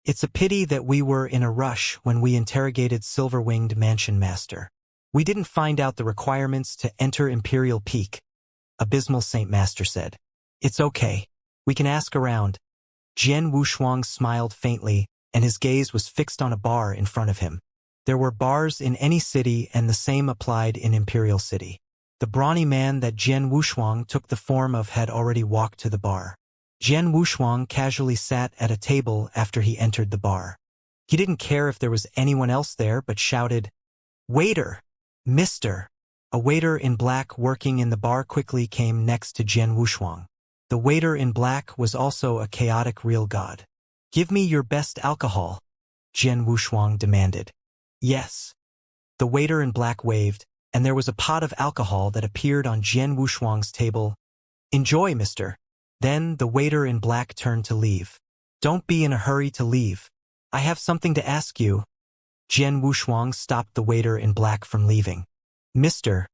It's a pity that we were in a rush when we interrogated Silver-Winged Mansion Master. We didn't find out the requirements to enter Imperial Peak, Abysmal Saint Master said. It's okay. We can ask around. Jian Wushuang smiled faintly, and his gaze was fixed on a bar in front of him. There were bars in any city, and the same applied in Imperial City. The brawny man that Jian Wushuang took the form of had already walked to the bar. Jian Wushuang casually sat at a table after he entered the bar. He didn't care if there was anyone else there, but shouted, "Waiter! Mister!" A waiter in black working in the bar quickly came next to Jian Wushuang. The waiter in black was also a chaotic real god. "Give me your best alcohol," Jian Wushuang demanded. "Yes." The waiter in black waved, and there was a pot of alcohol that appeared on Jian Wushuang's table. "Enjoy, mister." Then the waiter in black turned to leave. "Don't be in a hurry to leave. I have something to ask you." Jian Wushuang stopped the waiter in black from leaving. "Mister,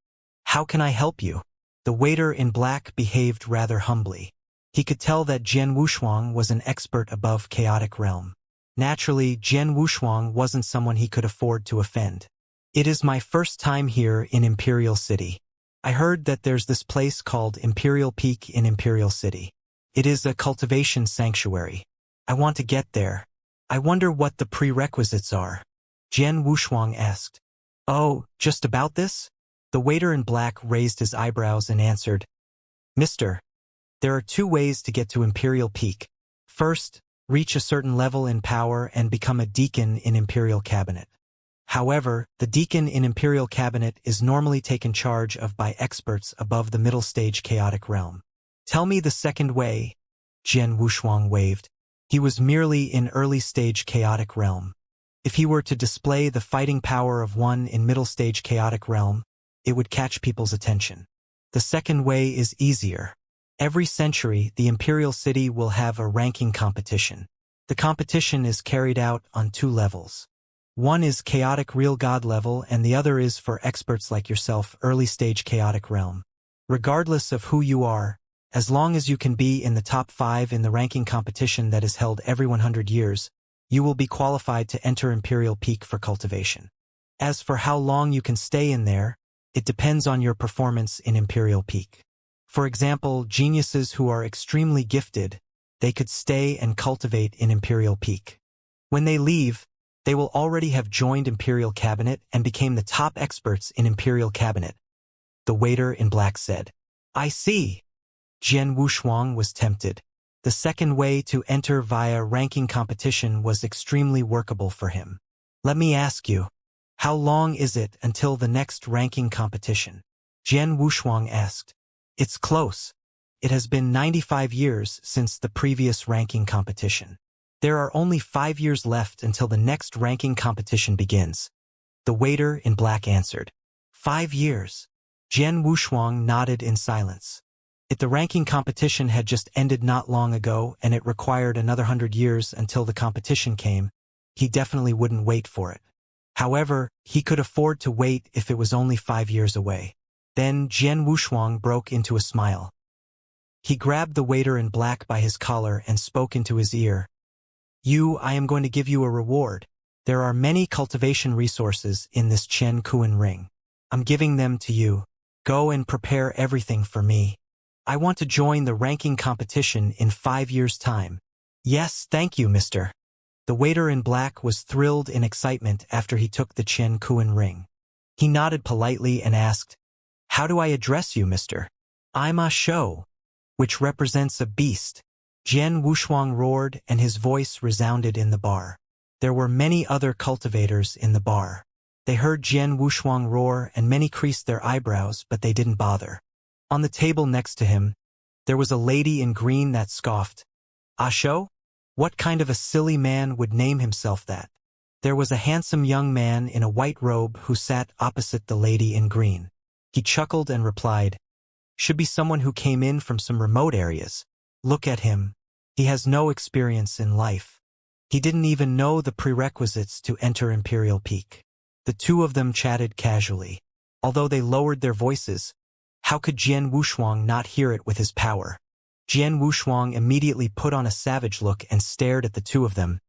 how can I help you?" The waiter in black behaved rather humbly. He could tell that Jian Wushuang was an expert above chaotic realm. Naturally, Jian Wushuang wasn't someone he could afford to offend. "It is my first time here in Imperial City. I heard that there's this place called Imperial Peak in Imperial City. It is a cultivation sanctuary. I want to get there. I wonder what the prerequisites are." Jian Wushuang asked. "Oh, just about this?" The waiter in black raised his eyebrows and answered, "Mister, there are 2 ways to get to Imperial Peak. First, reach a certain level in power and become a deacon in Imperial Cabinet. However, the deacon in Imperial Cabinet is normally taken charge of by experts above the middle stage chaotic realm. Tell me the second way." Jian Wushuang waved. He was merely in early stage chaotic realm. If he were to display the fighting power of one in middle stage chaotic realm, it would catch people's attention. The second way is easier. Every century, the Imperial City will have a ranking competition. The competition is carried out on 2 levels. One is chaotic real god level, and the other is for experts like yourself, early stage chaotic realm. Regardless of who you are, as long as you can be in the top 5 in the ranking competition that is held every 100 years, you will be qualified to enter Imperial Peak for cultivation. As for how long you can stay in there, it depends on your performance in Imperial Peak. For example, geniuses who are extremely gifted, they could stay and cultivate in Imperial Peak. When they leave, they will already have joined Imperial Cabinet and became the top experts in Imperial Cabinet. The waiter in black said. "I see." Jian Wushuang was tempted. The second way to enter via ranking competition was extremely workable for him. "Let me ask you, how long is it until the next ranking competition?" Jian Wushuang asked. "It's close. It has been 95 years since the previous ranking competition. There are only 5 years left until the next ranking competition begins." The waiter in black answered. 5 years. Jian Wushuang nodded in silence. If the ranking competition had just ended not long ago and it required another 100 years until the competition came, he definitely wouldn't wait for it. However, he could afford to wait if it was only 5 years away. Then Jian Wushuang broke into a smile. He grabbed the waiter in black by his collar and spoke into his ear. I am going to give you a reward. There are many cultivation resources in this Chen Kuan ring. I'm giving them to you. Go and prepare everything for me. I want to join the ranking competition in 5 years' time." "Yes, thank you, mister." The waiter in black was thrilled in excitement after he took the Chen Kuan ring. He nodded politely and asked, "How do I address you, mister?" "I'm a show," which represents a beast. Jian Wushuang roared, and his voice resounded in the bar. There were many other cultivators in the bar. They heard Jian Wushuang roar, and many creased their eyebrows, but they didn't bother. On the table next to him, there was a lady in green that scoffed. "Asho? What kind of a silly man would name himself that?" There was a handsome young man in a white robe who sat opposite the lady in green. He chuckled and replied, "Should be someone who came in from some remote areas. Look at him. He has no experience in life. He didn't even know the prerequisites to enter Imperial Peak." The 2 of them chatted casually. Although they lowered their voices, how could Jian Wushuang not hear it with his power? Jian Wushuang immediately put on a savage look and stared at the 2 of them.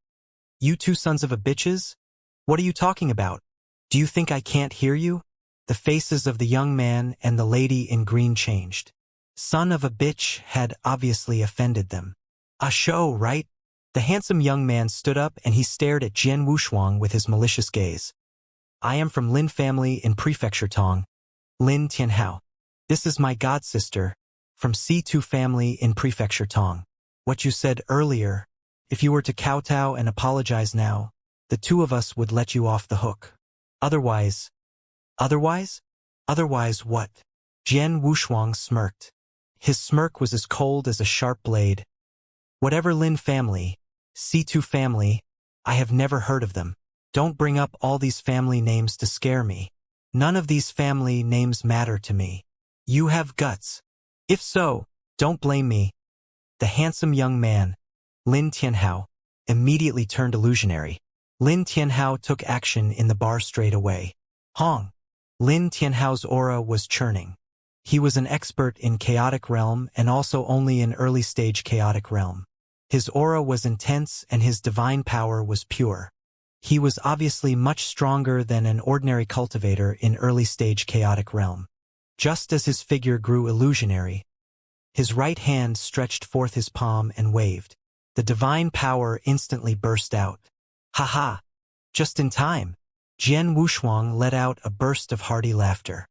You two sons of a bitches? What are you talking about? Do you think I can't hear you? The faces of the young man and the lady in green changed. Son of a bitch had obviously offended them. A show, right? The handsome young man stood up and he stared at Jian Wushuang with his malicious gaze. I am from Lin family in Prefecture Tong, Lin Tianhao. This is my godsister, from C2 family in Prefecture Tong. What you said earlier, if you were to kowtow and apologize now, the two of us would let you off the hook. Otherwise what? Jian Wushuang smirked. His smirk was as cold as a sharp blade. Whatever Lin family, C2 family, I have never heard of them. Don't bring up all these family names to scare me. None of these family names matter to me. You have guts. If so, don't blame me. The handsome young man, Lin Tianhao, immediately turned illusionary. Lin Tianhao took action in the bar straight away. Hong. Lin Tianhao's aura was churning. He was an expert in chaotic realm and also only in early-stage chaotic realm. His aura was intense and his divine power was pure. He was obviously much stronger than an ordinary cultivator in early-stage chaotic realm. Just as his figure grew illusionary, his right hand stretched forth his palm and waved. The divine power instantly burst out. Ha! Just in time. Jian Wushuang let out a burst of hearty laughter.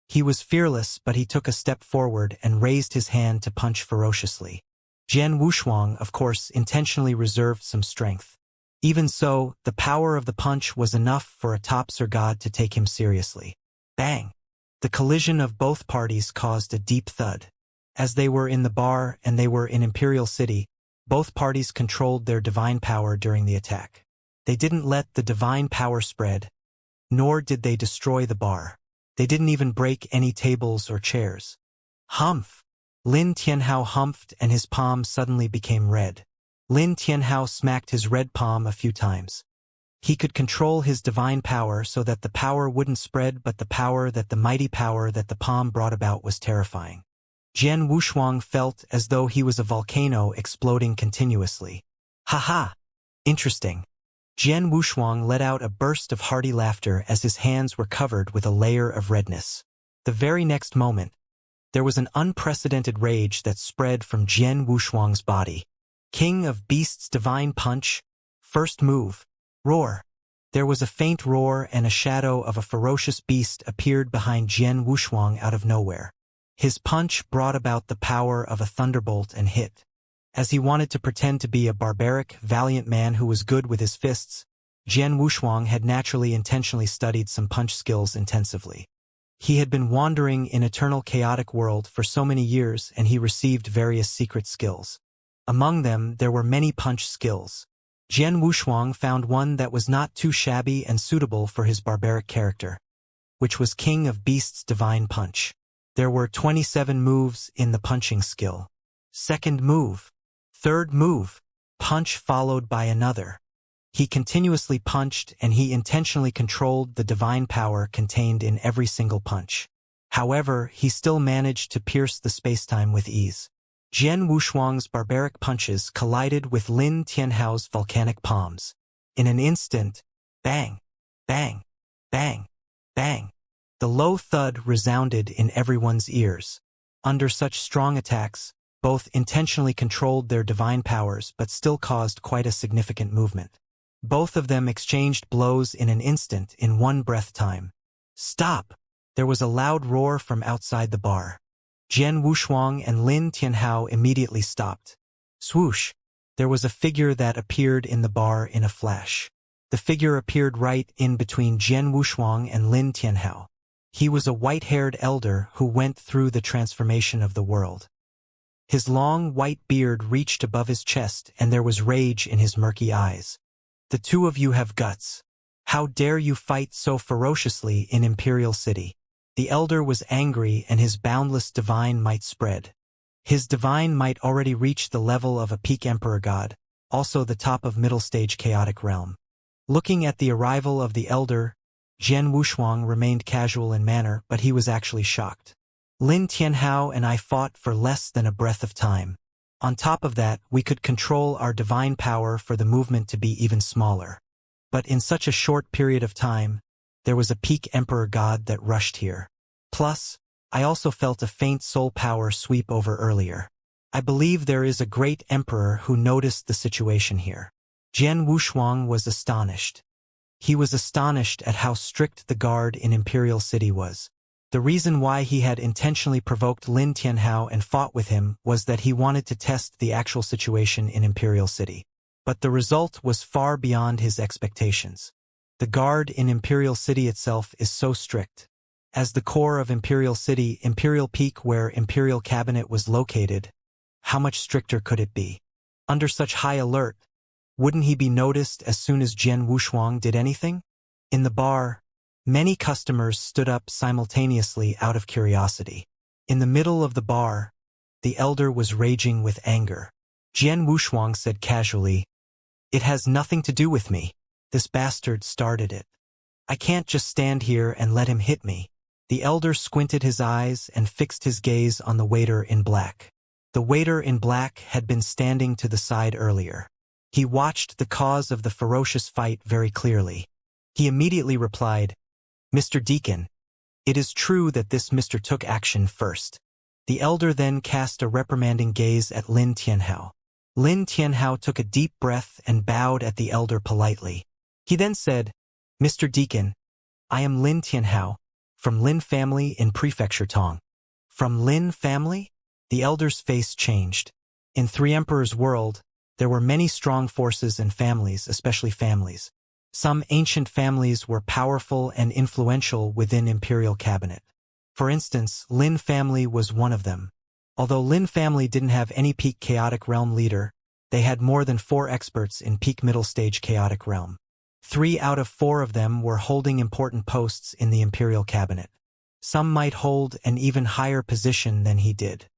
He was fearless, but he took a step forward and raised his hand to punch ferociously. Jian Wushuang, of course, intentionally reserved some strength. Even so, the power of the punch was enough for a top-Sir God to take him seriously. Bang! The collision of both parties caused a deep thud. As they were in the bar and they were in Imperial City, both parties controlled their divine power during the attack. They didn't let the divine power spread, nor did they destroy the bar. They didn't even break any tables or chairs. Humph! Lin Tianhao humphed and his palm suddenly became red. Lin Tianhao smacked his red palm a few times. He could control his divine power so that the power wouldn't spread, but the mighty power that the palm brought about was terrifying. Jian Wushuang felt as though he was a volcano exploding continuously. Ha! Interesting. Jian Wushuang let out a burst of hearty laughter as his hands were covered with a layer of redness. The very next moment, there was an unprecedented rage that spread from Jian Wushuang's body. King of Beasts' divine punch, first move, roar. There was a faint roar and a shadow of a ferocious beast appeared behind Jian Wushuang out of nowhere. His punch brought about the power of a thunderbolt and hit. As he wanted to pretend to be a barbaric, valiant man who was good with his fists, Jian Wushuang had naturally intentionally studied some punch skills intensively. He had been wandering in eternal chaotic world for so many years and he received various secret skills. Among them, there were many punch skills. Jian Wushuang found one that was not too shabby and suitable for his barbaric character, which was King of Beasts' divine punch. There were 27 moves in the punching skill. Second move. Third move. Punch followed by another. He continuously punched and he intentionally controlled the divine power contained in every single punch. However, he still managed to pierce the spacetime with ease. Jian Wushuang's barbaric punches collided with Lin Tianhao's volcanic palms. In an instant, bang, bang, bang, bang. The low thud resounded in everyone's ears. Under such strong attacks, both intentionally controlled their divine powers but still caused quite a significant movement. Both of them exchanged blows in an instant in one breath time. Stop! There was a loud roar from outside the bar. Jian Wushuang and Lin Tianhao immediately stopped. Swoosh! There was a figure that appeared in the bar in a flash. The figure appeared right in between Jian Wushuang and Lin Tianhao. He was a white-haired elder who went through the transformation of the world. His long white beard reached above his chest and there was rage in his murky eyes. The two of you have guts. How dare you fight so ferociously in Imperial City? The elder was angry and his boundless divine might spread. His divine might already reach the level of a peak emperor god, also the top of middle-stage chaotic realm. Looking at the arrival of the elder, Jian Wushuang remained casual in manner, but he was actually shocked. Lin Tianhao and I fought for less than a breath of time. On top of that, we could control our divine power for the movement to be even smaller. But in such a short period of time, there was a peak emperor god that rushed here. Plus, I also felt a faint soul power sweep over earlier. I believe there is a great emperor who noticed the situation here. Jian Wushuang was astonished. He was astonished at how strict the guard in Imperial City was. The reason why he had intentionally provoked Lin Tianhao and fought with him was that he wanted to test the actual situation in Imperial City. But the result was far beyond his expectations. The guard in Imperial City itself is so strict. As the core of Imperial City, Imperial Peak where Imperial Cabinet was located, how much stricter could it be? Under such high alert, wouldn't he be noticed as soon as Jian Wushuang did anything? In the bar, many customers stood up simultaneously out of curiosity. In the middle of the bar, the elder was raging with anger. Jian Wushuang said casually, "It has nothing to do with me. This bastard started it. I can't just stand here and let him hit me." The elder squinted his eyes and fixed his gaze on the waiter in black. The waiter in black had been standing to the side earlier. He watched the cause of the ferocious fight very clearly. He immediately replied, "Mr. Deacon, it is true that this Mr. took action first." The elder then cast a reprimanding gaze at Lin Tianhao. Lin Tianhao took a deep breath and bowed at the elder politely. He then said, "Mr. Deacon, I am Lin Tianhao, from Lin family in Prefecture Tong." From Lin family? The elder's face changed. In Three Emperors' world, there were many strong forces and families, especially families. Some ancient families were powerful and influential within Imperial Cabinet. For instance, Lin family was one of them. Although Lin family didn't have any peak chaotic realm leader, they had more than 4 experts in peak middle stage chaotic realm. 3 out of 4 of them were holding important posts in the Imperial Cabinet. Some might hold an even higher position than he did.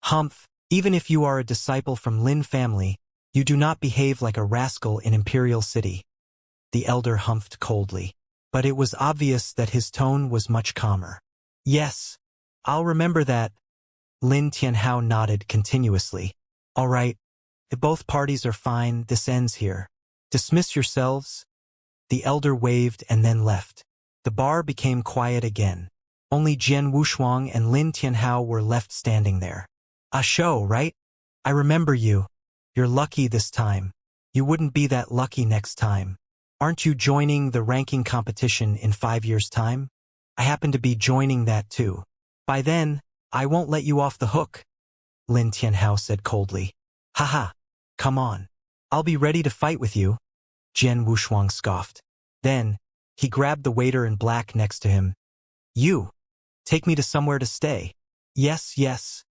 Humph, even if you are a disciple from Lin family, you do not behave like a rascal in Imperial City. The elder humphed coldly. But it was obvious that his tone was much calmer. "Yes, I'll remember that." Lin Tianhao nodded continuously. "All right, if both parties are fine, this ends here. Dismiss yourselves." The elder waved and then left. The bar became quiet again. Only Jian Wushuang and Lin Tianhao were left standing there. "A show, right? I remember you. You're lucky this time. You wouldn't be that lucky next time. Aren't you joining the ranking competition in 5 years' time? I happen to be joining that too. By then, I won't let you off the hook," Lin Tianhao said coldly. "Haha, come on. I'll be ready to fight with you," Jian Wushuang scoffed. Then, he grabbed the waiter in black next to him. "You, take me to somewhere to stay." "Yes, yes."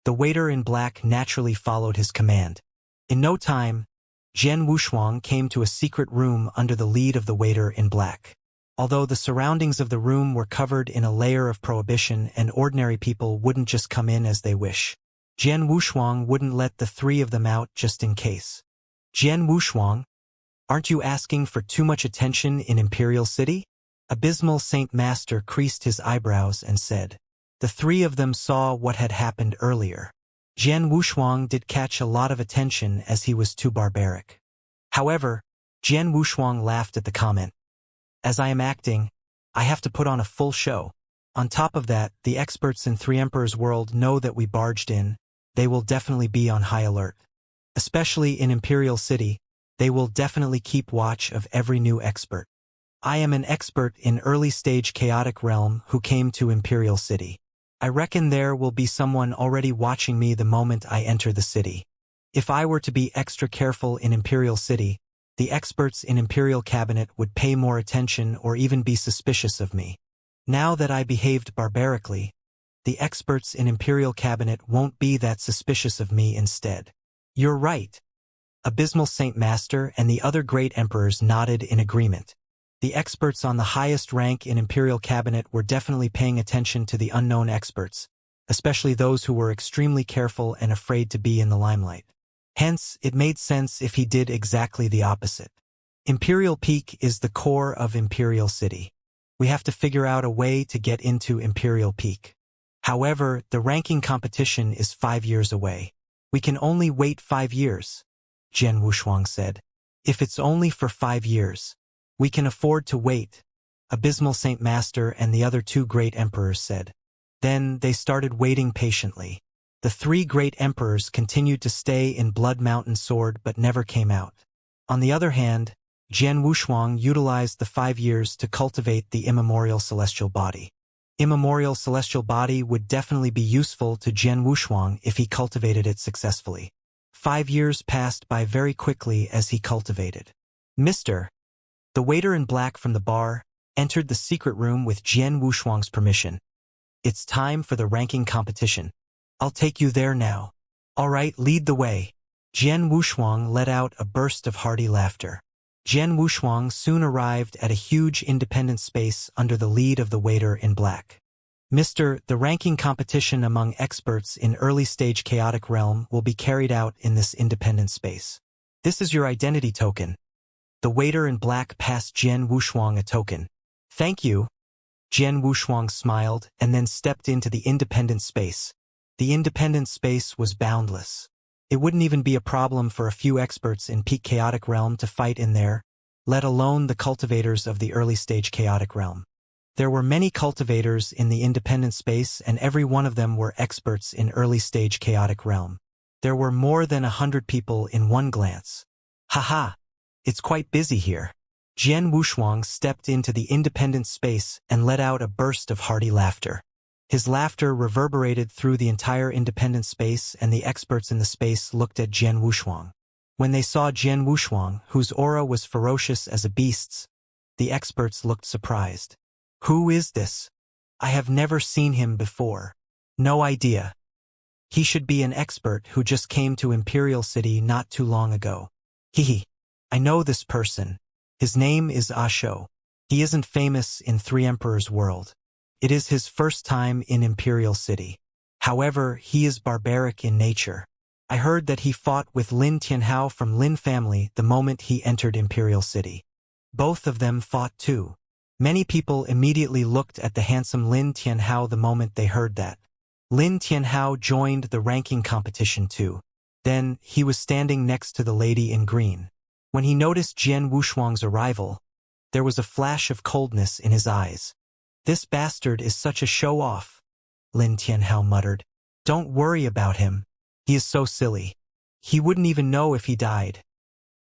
The waiter in black naturally followed his command. In no time, Jian Wushuang came to a secret room under the lead of the waiter in black. Although the surroundings of the room were covered in a layer of prohibition and ordinary people wouldn't just come in as they wish, Jian Wushuang wouldn't let the 3 of them out just in case. "Jian Wushuang, aren't you asking for too much attention in Imperial City?" Abysmal Saint Master creased his eyebrows and said. The 3 of them saw what had happened earlier. Jian Wushuang did catch a lot of attention as he was too barbaric. However, Jian Wushuang laughed at the comment. "As I am acting, I have to put on a full show. On top of that, the experts in Three Emperors' world know that we barged in. They will definitely be on high alert. Especially in Imperial City, they will definitely keep watch of every new expert. I am an expert in early-stage chaotic realm who came to Imperial City. I reckon there will be someone already watching me the moment I enter the city. If I were to be extra careful in Imperial City, the experts in Imperial Cabinet would pay more attention or even be suspicious of me. Now that I behaved barbarically, the experts in Imperial Cabinet won't be that suspicious of me instead." "You're right." Abysmal Saint Master and the other great emperors nodded in agreement. The experts on the highest rank in Imperial Cabinet were definitely paying attention to the unknown experts, especially those who were extremely careful and afraid to be in the limelight. Hence, it made sense if he did exactly the opposite. Imperial Peak is the core of Imperial City. We have to figure out a way to get into Imperial Peak. However, the ranking competition is 5 years away. We can only wait 5 years, Jian Wushuang said. If it's only for 5 years, we can afford to wait, Abysmal Saint Master and the other 2 great emperors said. Then they started waiting patiently. The 3 great emperors continued to stay in Blood Mountain Sword but never came out. On the other hand, Jian Wushuang utilized the 5 years to cultivate the immemorial celestial body. Immemorial celestial body would definitely be useful to Jian Wushuang if he cultivated it successfully. 5 years passed by very quickly as he cultivated. Mr. The waiter in black from the bar entered the secret room with Jian Wushuang's permission. It's time for the ranking competition. I'll take you there now. All right, lead the way. Jian Wushuang let out a burst of hearty laughter. Jian Wushuang soon arrived at a huge independent space under the lead of the waiter in black. Mr. The ranking competition among experts in early-stage chaotic realm will be carried out in this independent space. This is your identity token. The waiter in black passed Jian Wushuang a token. Thank you. Jian Wushuang smiled and then stepped into the independent space. The independent space was boundless. It wouldn't even be a problem for a few experts in peak chaotic realm to fight in there, let alone the cultivators of the early-stage chaotic realm. There were many cultivators in the independent space and every one of them were experts in early-stage chaotic realm. There were more than 100 people in one glance. Haha, it's quite busy here. Jian Wushuang stepped into the independent space and let out a burst of hearty laughter. His laughter reverberated through the entire independent space and the experts in the space looked at Jian Wushuang. When they saw Jian Wushuang, whose aura was ferocious as a beast's, the experts looked surprised. Who is this? I have never seen him before. No idea. He should be an expert who just came to Imperial City not too long ago. Hehe. I know this person. His name is Asho. He isn't famous in Three Emperors world. It is his first time in Imperial City. However, he is barbaric in nature. I heard that he fought with Lin Tianhao from Lin family the moment he entered Imperial City. Both of them fought too. Many people immediately looked at the handsome Lin Tianhao the moment they heard that. Lin Tianhao joined the ranking competition too. Then, he was standing next to the lady in green. When he noticed Jian Wushuang's arrival, there was a flash of coldness in his eyes. This bastard is such a show-off, Lin Tianhao muttered. Don't worry about him. He is so silly. He wouldn't even know if he died.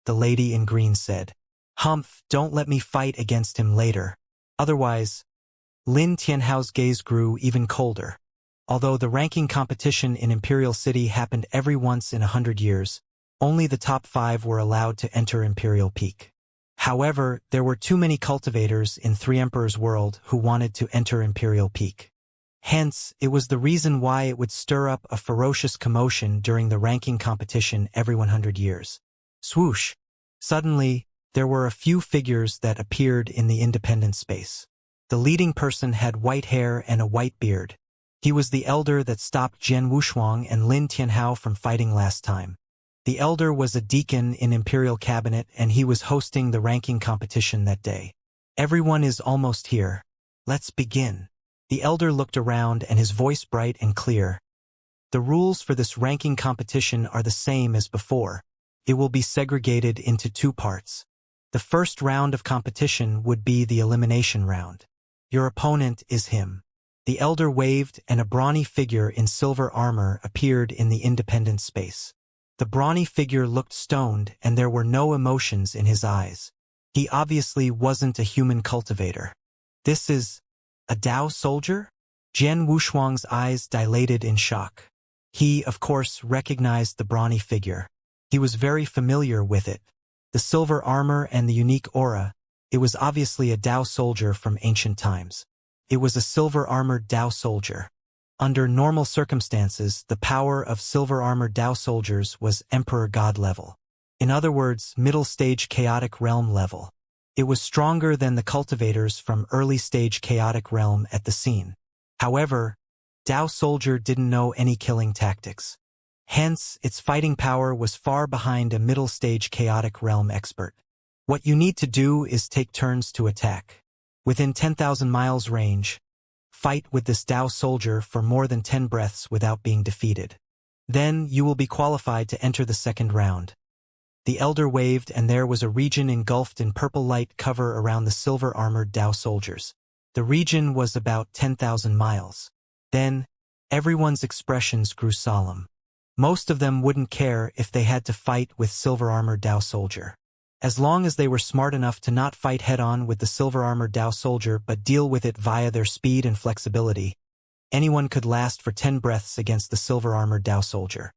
The lady in green said. Humph, don't let me fight against him later. Otherwise, Lin Tianhao's gaze grew even colder. Although the ranking competition in Imperial City happened every once in 100 years, only the top 5 were allowed to enter Imperial Peak. However, there were too many cultivators in Three Emperors world who wanted to enter Imperial Peak. Hence, it was the reason why it would stir up a ferocious commotion during the ranking competition every 100 years. Swoosh! Suddenly, there were a few figures that appeared in the independent space. The leading person had white hair and a white beard. He was the elder that stopped Jian Wushuang and Lin Tianhao from fighting last time. The elder was a deacon in Imperial Cabinet and he was hosting the ranking competition that day. Everyone is almost here. Let's begin. The elder looked around and his voice bright and clear. The rules for this ranking competition are the same as before. It will be segregated into 2 parts. The first round of competition would be the elimination round. Your opponent is him. The elder waved and a brawny figure in silver armor appeared in the independent space. The brawny figure looked stoned and there were no emotions in his eyes. He obviously wasn't a human cultivator. This is a Dao soldier? Jian Wushuang's eyes dilated in shock. He, of course, recognized the brawny figure. He was very familiar with it. The silver armor and the unique aura, it was obviously a Dao soldier from ancient times. It was a silver-armored Dao soldier. Under normal circumstances, the power of silver-armored Dao soldiers was Emperor God level. In other words, middle-stage chaotic realm level. It was stronger than the cultivators from early-stage chaotic realm at the scene. However, Dao soldier didn't know any killing tactics. Hence, its fighting power was far behind a middle-stage chaotic realm expert. What you need to do is take turns to attack. Within 10,000 miles range, fight with this Dao soldier for more than 10 breaths without being defeated. Then you will be qualified to enter the second round. The elder waved, and there was a region engulfed in purple light cover around the silver-armored Dao soldiers. The region was about 10,000 miles. Then, everyone's expressions grew solemn. Most of them wouldn't care if they had to fight with silver-armored Dao soldier. As long as they were smart enough to not fight head-on with the silver-armored Dao soldier but deal with it via their speed and flexibility, anyone could last for 10 breaths against the silver-armored Dao soldier.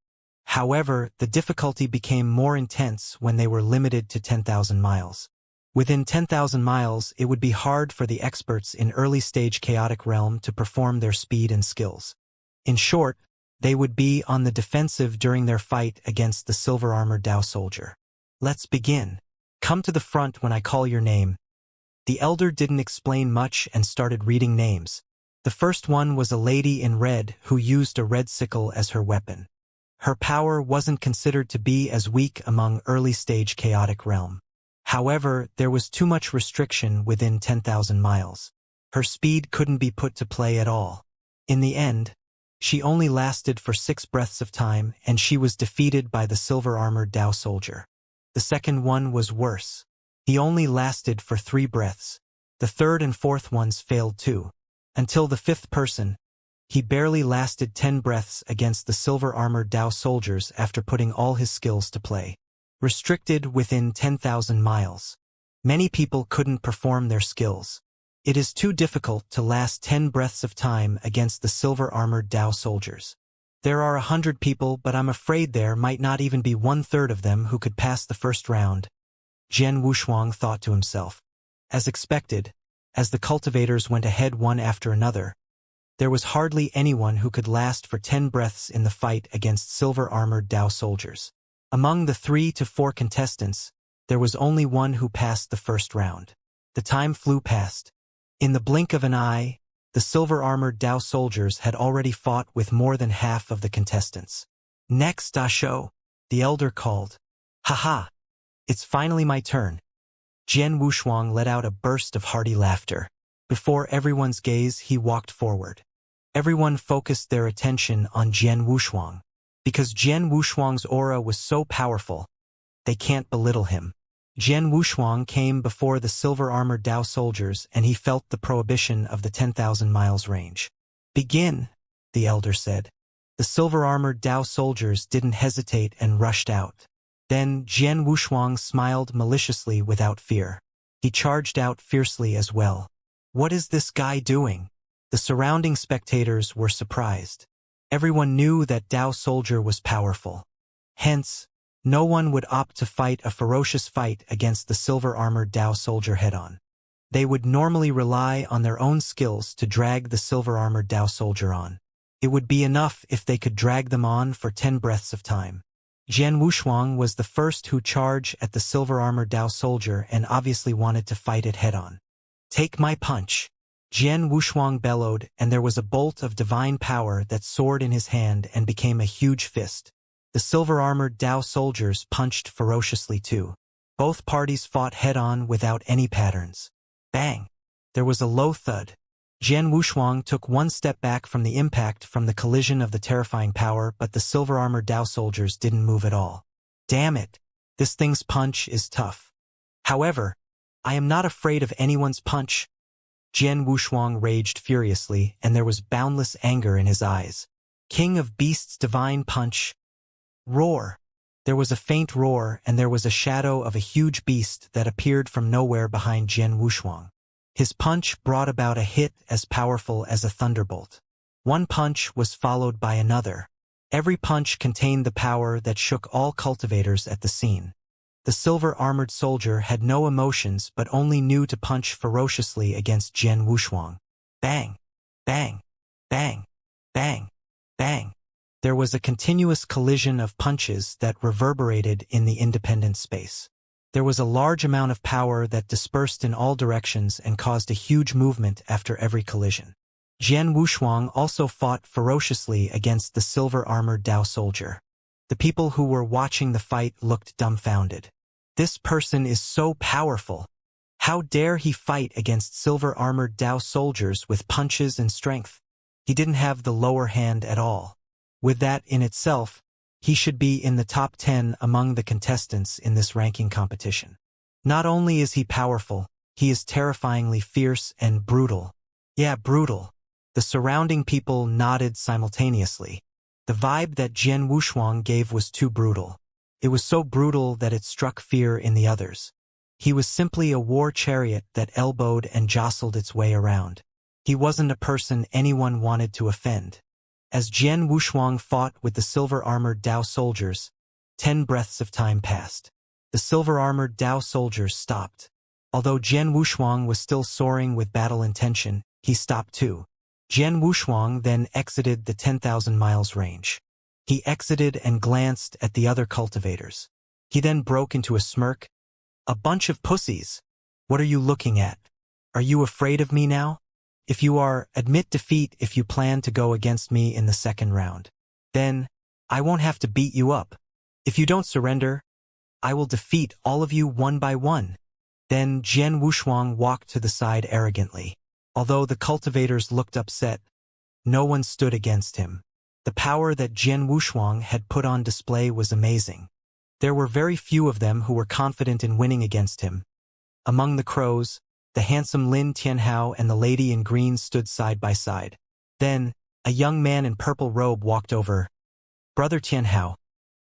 However, the difficulty became more intense when they were limited to 10,000 miles. Within 10,000 miles, it would be hard for the experts in early-stage chaotic realm to perform their speed and skills. In short, they would be on the defensive during their fight against the silver-armored Dao soldier. Let's begin. Come to the front when I call your name. The elder didn't explain much and started reading names. The first one was a lady in red who used a red sickle as her weapon. Her power wasn't considered to be as weak among early-stage chaotic realm. However, there was too much restriction within 10,000 miles. Her speed couldn't be put to play at all. In the end, she only lasted for 6 breaths of time, and she was defeated by the silver-armored Dao soldier. The second one was worse. He only lasted for 3 breaths. The third and fourth ones failed too. Until the fifth person, he barely lasted 10 breaths against the silver-armored Dao soldiers after putting all his skills to play. Restricted within 10,000 miles. Many people couldn't perform their skills. It is too difficult to last 10 breaths of time against the silver-armored Dao soldiers. There are 100 people, but I'm afraid there might not even be 1/3 of them who could pass the first round. Jian Wuxuang thought to himself. As expected, as the cultivators went ahead one after another, there was hardly anyone who could last for 10 breaths in the fight against silver-armored Dao soldiers. Among the 3 to 4 contestants, there was only one who passed the first round. The time flew past. In the blink of an eye, the silver-armored Dao soldiers had already fought with more than half of the contestants. Next, Dasho, the elder called. "Ha-ha! It's finally my turn." Jian Wuxuang let out a burst of hearty laughter. Before everyone's gaze, he walked forward. Everyone focused their attention on Jian Wuxuang. Because Jian Wuxuang's aura was so powerful, they can't belittle him. Jian Wuxuang came before the silver-armored Dao soldiers, and he felt the prohibition of the 10,000 miles range. "Begin," the elder said. The silver-armored Dao soldiers didn't hesitate and rushed out. Then Jian Wuxuang smiled maliciously without fear. He charged out fiercely as well. What is this guy doing? The surrounding spectators were surprised. Everyone knew that Dao soldier was powerful. Hence, no one would opt to fight a ferocious fight against the silver-armored Dao soldier head-on. They would normally rely on their own skills to drag the silver-armored Dao soldier on. It would be enough if they could drag them on for 10 breaths of time. Jian Wuxuang was the first who charged at the silver-armored Dao soldier and obviously wanted to fight it head-on. "Take my punch!" Jian Wuxuang bellowed, and there was a bolt of divine power that soared in his hand and became a huge fist. The silver-armored Dao soldiers punched ferociously too. Both parties fought head-on without any patterns. Bang! There was a low thud. Jian Wuxuang took one step back from the impact from the collision of the terrifying power, but the silver-armored Dao soldiers didn't move at all. Damn it! This thing's punch is tough. However, I am not afraid of anyone's punch. Jian Wuxuang raged furiously, and there was boundless anger in his eyes. King of Beasts' divine punch. Roar! There was a faint roar, and there was a shadow of a huge beast that appeared from nowhere behind Jian Wuxuang. His punch brought about a hit as powerful as a thunderbolt. One punch was followed by another. Every punch contained the power that shook all cultivators at the scene. The silver-armored soldier had no emotions but only knew to punch ferociously against Jian Wuxuang. Bang! Bang! Bang! Bang! Bang! There was a continuous collision of punches that reverberated in the independent space. There was a large amount of power that dispersed in all directions and caused a huge movement after every collision. Jian Wuxuang also fought ferociously against the silver-armored Dao soldier. The people who were watching the fight looked dumbfounded. This person is so powerful. How dare he fight against silver-armored Dao soldiers with punches and strength? He didn't have the lower hand at all. With that in itself, He should be in the top 10 among the contestants in this ranking competition. Not only is he powerful, he is terrifyingly fierce and brutal. Yeah, brutal. The surrounding people nodded simultaneously. The vibe that Jian Wushuang gave was too brutal. It was so brutal that it struck fear in the others. He was simply a war chariot that elbowed and jostled its way around. He wasn't a person anyone wanted to offend. As Jian Wushuang fought with the silver-armored Dao soldiers, 10 breaths of time passed. The silver-armored Dao soldiers stopped. Although Jian Wushuang was still soaring with battle intention, he stopped too. Jian Wushuang then exited the 10,000 miles range. He exited and glanced at the other cultivators. He then broke into a smirk. A bunch of pussies. What are you looking at? Are you afraid of me now? If you are, admit defeat if you plan to go against me in the second round. Then, I won't have to beat you up. If you don't surrender, I will defeat all of you one by one. Then Jian Wushuang walked to the side arrogantly. Although the cultivators looked upset, no one stood against him. The power that Jian Wushuang had put on display was amazing. There were very few of them who were confident in winning against him. Among the crows, the handsome Lin Tianhao and the lady in green stood side by side. Then, a young man in purple robe walked over. Brother Tianhao,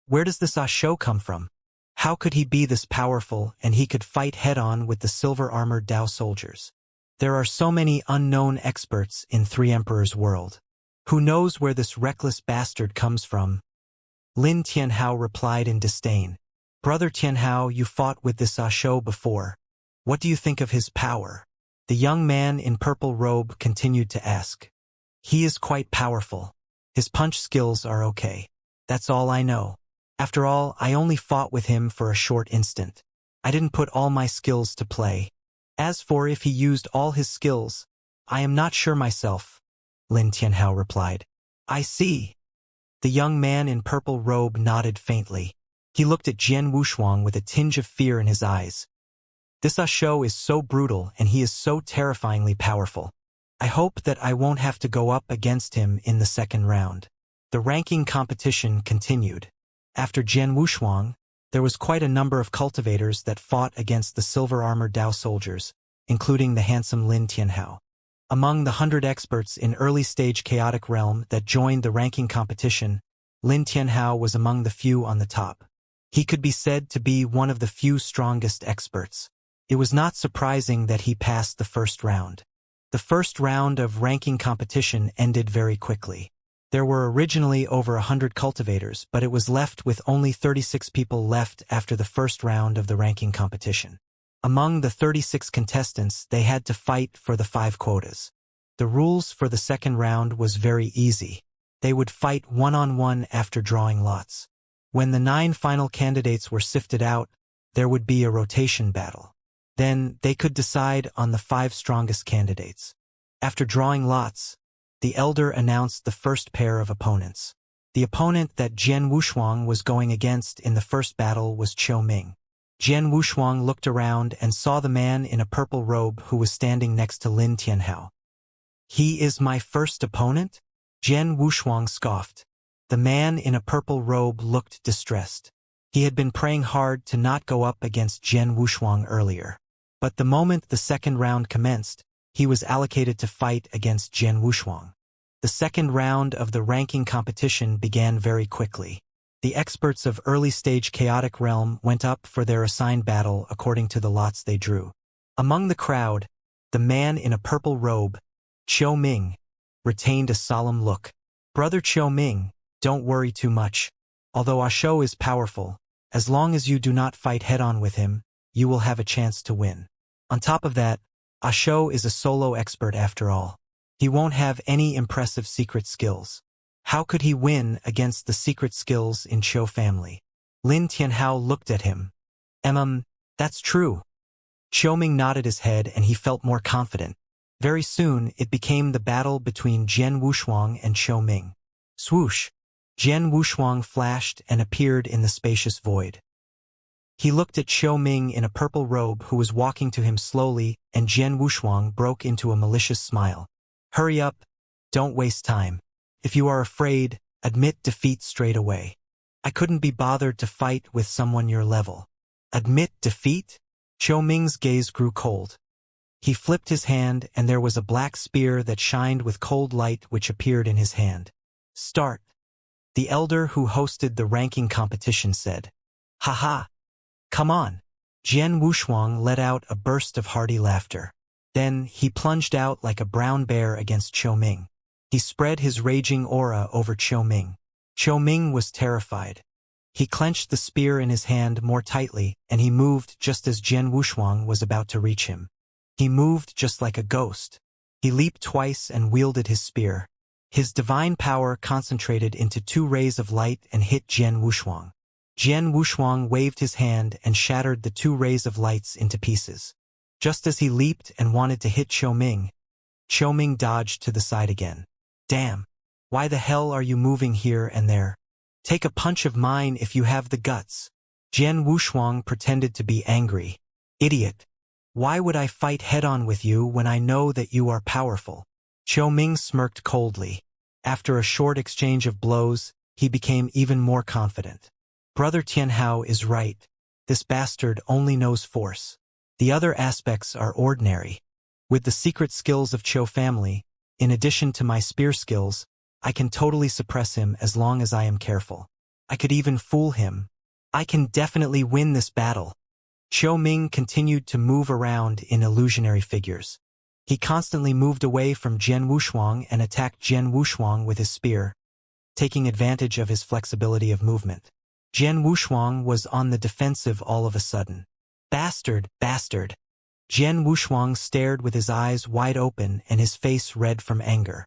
where does this show come from? How could he be this powerful and he could fight head-on with the silver-armored Dao soldiers? There are so many unknown experts in Three Emperors' world. Who knows where this reckless bastard comes from? Lin Tianhao replied in disdain. Brother Tianhao, you fought with this show before. What do you think of his power? The young man in purple robe continued to ask. He is quite powerful. His punch skills are okay. That's all I know. After all, I only fought with him for a short instant. I didn't put all my skills to play. As for if he used all his skills, I am not sure myself, Lin Tianhao replied. I see. The young man in purple robe nodded faintly. He looked at Jian Wushuang with a tinge of fear in his eyes. This show is so brutal and he is so terrifyingly powerful. I hope that I won't have to go up against him in the second round. The ranking competition continued. After Jian Wushuang, there was quite a number of cultivators that fought against the silver-armored Dao soldiers, including the handsome Lin Tianhao. Among the 100 experts in early-stage chaotic realm that joined the ranking competition, Lin Tianhao was among the few on the top. He could be said to be one of the few strongest experts. It was not surprising that he passed the first round. The first round of ranking competition ended very quickly. There were originally over 100 cultivators, but it was left with only 36 people left after the first round of the ranking competition. Among the 36 contestants, they had to fight for the 5 quotas. The rules for the second round was very easy. They would fight one-on-one after drawing lots. When the 9 final candidates were sifted out, there would be a rotation battle. Then, they could decide on the 5 strongest candidates. After drawing lots, the elder announced the first pair of opponents. The opponent that Jian Wushuang was going against in the first battle was Qiu Ming. Jian Wushuang looked around and saw the man in a purple robe who was standing next to Lin Tianhao. He is my first opponent? Jian Wushuang scoffed. The man in a purple robe looked distressed. He had been praying hard to not go up against Jian Wushuang earlier. But the moment the second round commenced, he was allocated to fight against Jian Wushuang. The second round of the ranking competition began very quickly. The experts of early-stage chaotic realm went up for their assigned battle according to the lots they drew. Among the crowd, the man in a purple robe, Qiu Ming, retained a solemn look. Brother Qiu Ming, don't worry too much. Although Asho is powerful, as long as you do not fight head-on with him, you will have a chance to win. On top of that, Asho is a solo expert after all. He won't have any impressive secret skills. How could he win against the secret skills in Qiu family? Lin Tianhao looked at him. That's true. Qiu Ming nodded his head and he felt more confident. Very soon, it became the battle between Jian Wushuang and Qiu Ming. Swoosh! Jian Wushuang flashed and appeared in the spacious void. He looked at Qiu Ming in a purple robe who was walking to him slowly, and Jian Wushuang broke into a malicious smile. Hurry up! Don't waste time. If you are afraid, admit defeat straight away. I couldn't be bothered to fight with someone your level. Admit defeat? Qiu Ming's gaze grew cold. He flipped his hand and there was a black spear that shined with cold light which appeared in his hand. Start. The elder who hosted the ranking competition said. Haha. Come on. Jian Wushuang let out a burst of hearty laughter. Then he plunged out like a brown bear against Qiu Ming. He spread his raging aura over Qiu Ming. Qiu Ming was terrified. He clenched the spear in his hand more tightly, and he moved just as Jian Wushuang was about to reach him. He moved just like a ghost. He leaped twice and wielded his spear. His divine power concentrated into 2 rays of light and hit Jian Wushuang. Jian Wushuang waved his hand and shattered the 2 rays of lights into pieces. Just as he leaped and wanted to hit Qiu Ming dodged to the side again. Damn! Why the hell are you moving here and there? Take a punch of mine if you have the guts. Jian Wushuang pretended to be angry. Idiot! Why would I fight head-on with you when I know that you are powerful? Qiu Ming smirked coldly. After a short exchange of blows, he became even more confident. Brother Tianhao is right. This bastard only knows force. The other aspects are ordinary. With the secret skills of Qiu family, in addition to my spear skills, I can totally suppress him as long as I am careful. I could even fool him. I can definitely win this battle. Qiu Ming continued to move around in illusionary figures. He constantly moved away from Jian Wushuang and attacked Jian Wushuang with his spear, taking advantage of his flexibility of movement. Jian Wushuang was on the defensive all of a sudden. Bastard, bastard! Jian Wushuang stared with his eyes wide open and his face red from anger.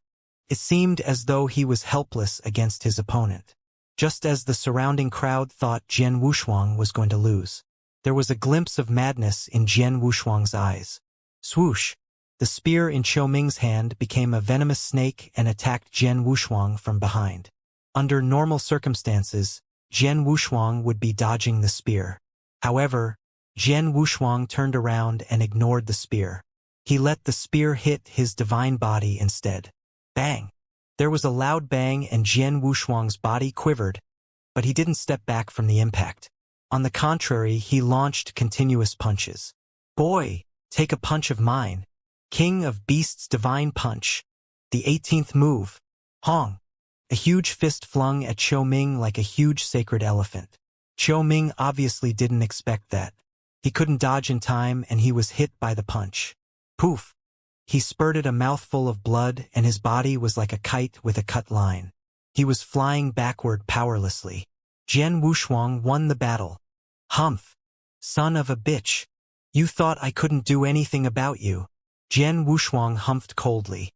It seemed as though he was helpless against his opponent. Just as the surrounding crowd thought Jian Wushuang was going to lose. There was a glimpse of madness in Jian Wushuang's eyes. Swoosh! The spear in Qiu Ming's hand became a venomous snake and attacked Jian Wushuang from behind. Under normal circumstances, Jian Wushuang would be dodging the spear. However, Jian Wushuang turned around and ignored the spear. He let the spear hit his divine body instead. Bang! There was a loud bang and Jian Wushuang's body quivered, but he didn't step back from the impact. On the contrary, he launched continuous punches. Boy, take a punch of mine. King of Beasts' divine punch. The 18th move. Hong. A huge fist flung at Qiu Ming like a huge sacred elephant. Qiu Ming obviously didn't expect that. He couldn't dodge in time and he was hit by the punch. Poof! He spurted a mouthful of blood and his body was like a kite with a cut line. He was flying backward powerlessly. Jian Wushuang won the battle. Humph! Son of a bitch! You thought I couldn't do anything about you. Jian Wushuang humphed coldly.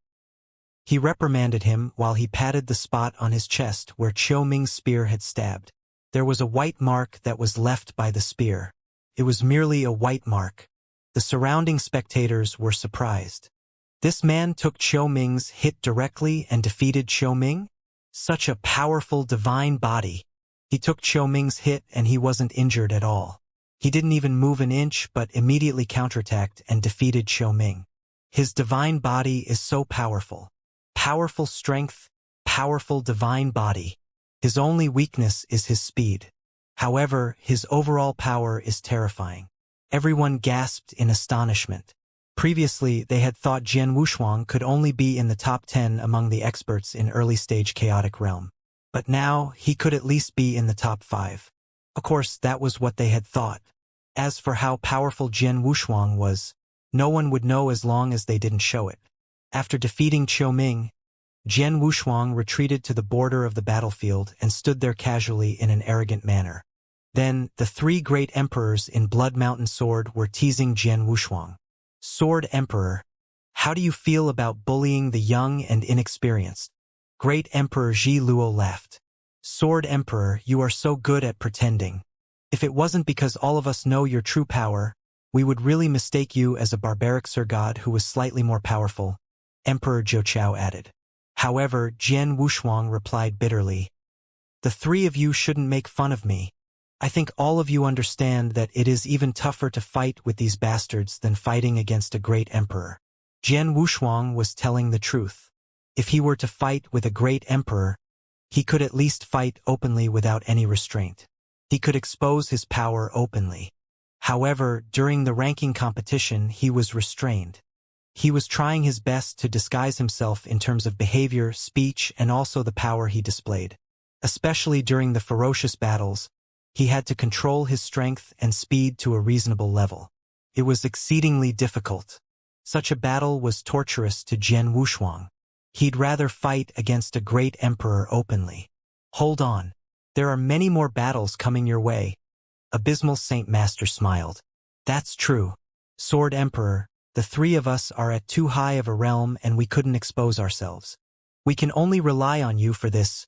He reprimanded him while he patted the spot on his chest where Qiu Ming's spear had stabbed. There was a white mark that was left by the spear. It was merely a white mark. The surrounding spectators were surprised. This man took Qiu Ming's hit directly and defeated Qiu Ming? Such a powerful divine body. He took Qiu Ming's hit and he wasn't injured at all. He didn't even move an inch but immediately counterattacked and defeated Qiu Ming. His divine body is so powerful. Powerful strength, powerful divine body. His only weakness is his speed. However, his overall power is terrifying. Everyone gasped in astonishment. Previously, they had thought Jian Wushuang could only be in the top 10 among the experts in early-stage chaotic realm. But now, he could at least be in the top 5. Of course, that was what they had thought. As for how powerful Jian Wushuang was, no one would know as long as they didn't show it. After defeating Qiu Ming, Jian Wushuang retreated to the border of the battlefield and stood there casually in an arrogant manner. Then, the 3 great emperors in Blood Mountain Sword were teasing Jian Wushuang. Sword Emperor, how do you feel about bullying the young and inexperienced? Great Emperor Ji Luo laughed. Sword Emperor, you are so good at pretending. If it wasn't because all of us know your true power, we would really mistake you as a barbaric Sir God who was slightly more powerful, Emperor Zhou Chao added. However, Jian Wushuang replied bitterly. The 3 of you shouldn't make fun of me. I think all of you understand that it is even tougher to fight with these bastards than fighting against a great emperor. Jian Wushuang was telling the truth. If he were to fight with a great emperor, He could at least fight openly without any restraint. He could expose his power openly. However, during the ranking competition, he was restrained. He was trying his best to disguise himself in terms of behavior, speech, and also the power he displayed. Especially during the ferocious battles, he had to control his strength and speed to a reasonable level. It was exceedingly difficult. Such a battle was torturous to Jian Wushuang. He'd rather fight against a great emperor openly. Hold on. There are many more battles coming your way. Abysmal Saint Master smiled. That's true. Sword Emperor, the three of us are at too high of a realm and we couldn't expose ourselves. We can only rely on you for this.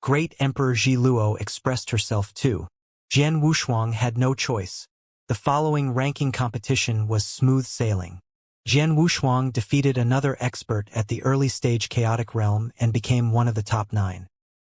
Great Emperor Ji Luo expressed herself too. Jian Wushuang had no choice. The following ranking competition was smooth sailing. Jian Wushuang defeated another expert at the early stage chaotic realm and became one of the top 9.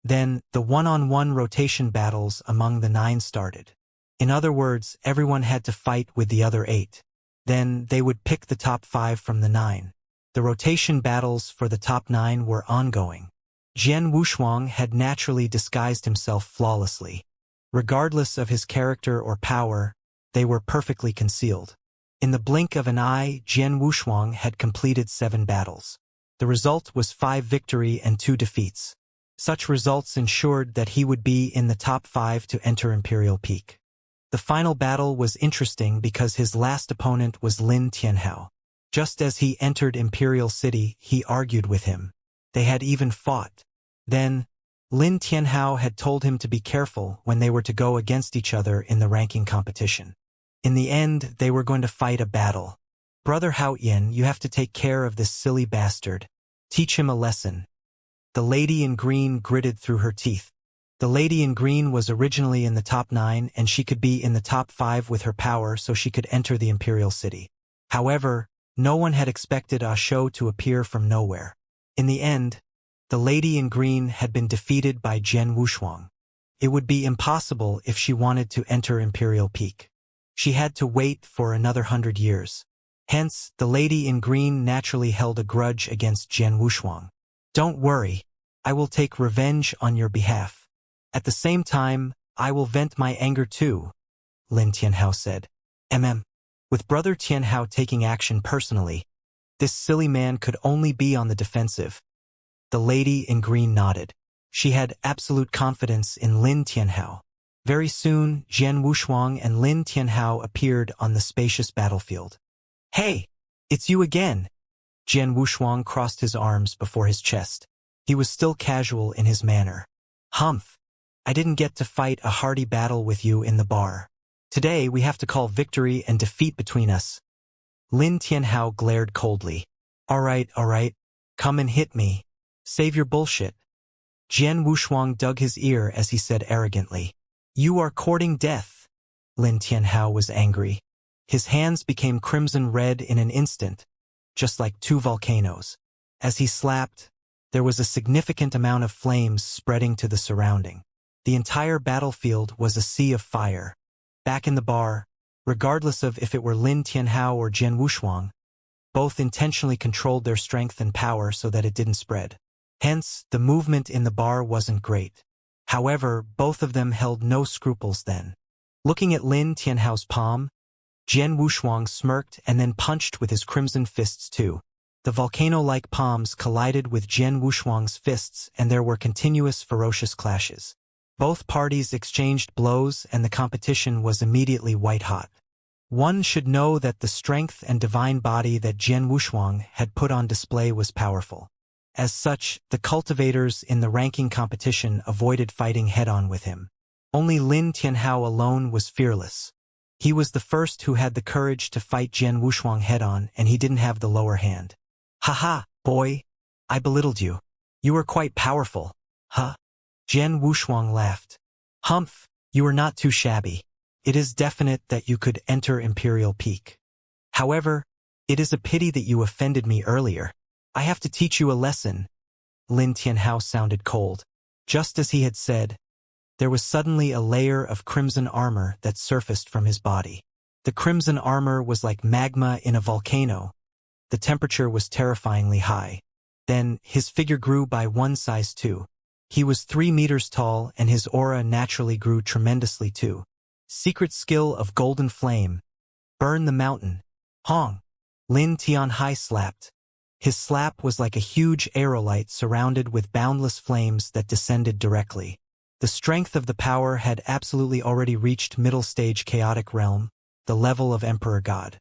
Then, the one-on-one rotation battles among the 9 started. In other words, everyone had to fight with the other 8. Then, they would pick the top 5 from the 9. The rotation battles for the top 9 were ongoing. Jian Wushuang had naturally disguised himself flawlessly. Regardless of his character or power, they were perfectly concealed. In the blink of an eye, Jian Wushuang had completed 7 battles. The result was 5 victory and 2 defeats. Such results ensured that he would be in the top 5 to enter Imperial Peak. The final battle was interesting because his last opponent was Lin Tianhao. Just as he entered Imperial City, he argued with him. They had even fought. Then, Lin Tianhao had told him to be careful when they were to go against each other in the ranking competition. In the end, they were going to fight a battle. Brother Haoyan, you have to take care of this silly bastard. Teach him a lesson. The lady in green gritted through her teeth. The lady in green was originally in the top 9 and she could be in the top 5 with her power so she could enter the Imperial City. However, no one had expected Ah Shou to appear from nowhere. In the end, the lady in green had been defeated by Jian Wushuang. It would be impossible if she wanted to enter Imperial Peak. She had to wait for another 100 years. Hence, the lady in green naturally held a grudge against Jian Wushuang. Don't worry, I will take revenge on your behalf. At the same time, I will vent my anger too, Lin Tianhao said. With Brother Tianhao taking action personally, this silly man could only be on the defensive. The lady in green nodded. She had absolute confidence in Lin Tianhao. Very soon, Jian Wushuang and Lin Tianhao appeared on the spacious battlefield. Hey, it's you again. Jian Wushuang crossed his arms before his chest. He was still casual in his manner. Humph. I didn't get to fight a hearty battle with you in the bar. Today we have to call victory and defeat between us. Lin Tianhao glared coldly. All right, come and hit me. Save your bullshit. Jian Wushuang dug his ear as he said arrogantly. You are courting death. Lin Tianhao was angry. His hands became crimson red in an instant, just like 2 volcanoes. As he slapped, there was a significant amount of flames spreading to the surrounding. The entire battlefield was a sea of fire. Back in the bar, regardless of if it were Lin Tianhao or Jian Wushuang, both intentionally controlled their strength and power so that it didn't spread. Hence, the movement in the bar wasn't great. However, both of them held no scruples then. Looking at Lin Tianhao's palm, Jian Wushuang smirked and then punched with his crimson fists too. The volcano-like palms collided with Jian Wushuang's fists and there were continuous ferocious clashes. Both parties exchanged blows and the competition was immediately white-hot. One should know that the strength and divine body that Jian Wushuang had put on display was powerful. As such, the cultivators in the ranking competition avoided fighting head-on with him. Only Lin Tianhao alone was fearless. He was the first who had the courage to fight Jian Wushuang head-on and he didn't have the lower hand. Haha, boy, I belittled you. You were quite powerful, huh? Jian Wushuang laughed. Humph, you are not too shabby. It is definite that you could enter Imperial Peak. However, it is a pity that you offended me earlier. I have to teach you a lesson. Lin Tianhao sounded cold. Just as he had said, there was suddenly a layer of crimson armor that surfaced from his body. The crimson armor was like magma in a volcano. The temperature was terrifyingly high. Then, his figure grew by 1 size too. He was 3 meters tall and his aura naturally grew tremendously too. Secret skill of golden flame. Burn the mountain. Hong. Lin Tianhai slapped. His slap was like a huge aerolite surrounded with boundless flames that descended directly. The strength of the power had absolutely already reached middle stage chaotic realm, the level of Emperor God.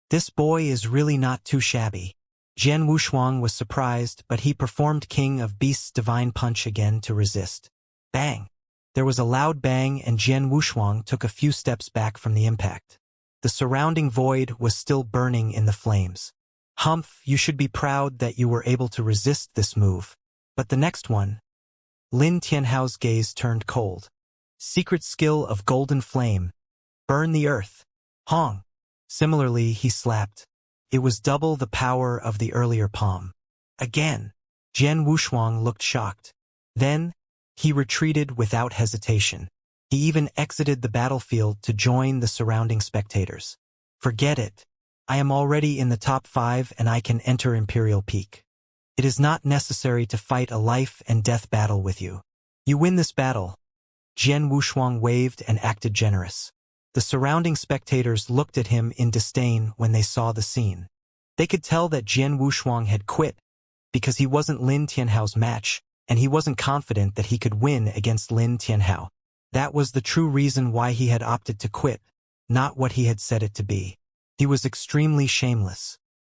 This boy is really not too shabby. Jian Wushuang was surprised, but he performed King of Beasts' divine punch again to resist. Bang! There was a loud bang and Jian Wushuang took a few steps back from the impact. The surrounding void was still burning in the flames. Humph, you should be proud that you were able to resist this move. But the next one. Lin Tianhao's gaze turned cold. Secret skill of golden flame. Burn the earth. Hong. Similarly, he slapped. It was double the power of the earlier palm. Again. Jian Wushuang looked shocked. Then, he retreated without hesitation. He even exited the battlefield to join the surrounding spectators. Forget it. I am already in the top 5 and I can enter Imperial Peak. It is not necessary to fight a life and death battle with you. You win this battle. Jian Wushuang waved and acted generous. The surrounding spectators looked at him in disdain when they saw the scene. They could tell that Jian Wushuang had quit because he wasn't Lin Tianhao's match, and he wasn't confident that he could win against Lin Tianhao. That was the true reason why he had opted to quit, not what he had said it to be. He was extremely shameless.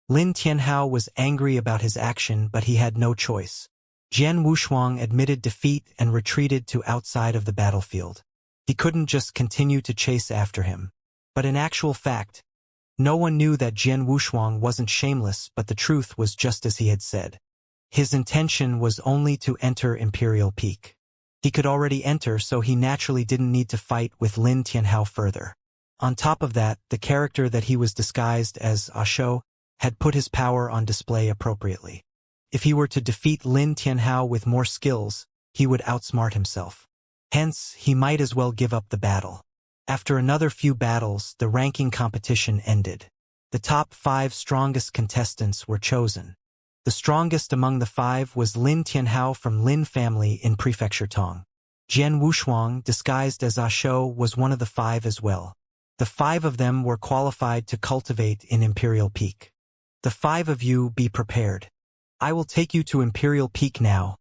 Lin Tianhao was angry about his action, but he had no choice. Jian Wushuang admitted defeat and retreated to outside of the battlefield. He couldn't just continue to chase after him. But in actual fact, no one knew that Jian Wushuang wasn't shameless, but the truth was just as he had said. His intention was only to enter Imperial Peak. He could already enter, so he naturally didn't need to fight with Lin Tianhao further. On top of that, the character that he was disguised as Asho had put his power on display appropriately. If he were to defeat Lin Tianhao with more skills, he would outsmart himself. Hence, he might as well give up the battle. After another few battles, the ranking competition ended. The top 5 strongest contestants were chosen. The strongest among the 5 was Lin Tianhao from Lin family in Prefecture Tong. Jian Wushuang, disguised as Asho, was one of the 5 as well. The 5 of them were qualified to cultivate in Imperial Peak. The 5 of you be prepared. I will take you to Imperial Peak now,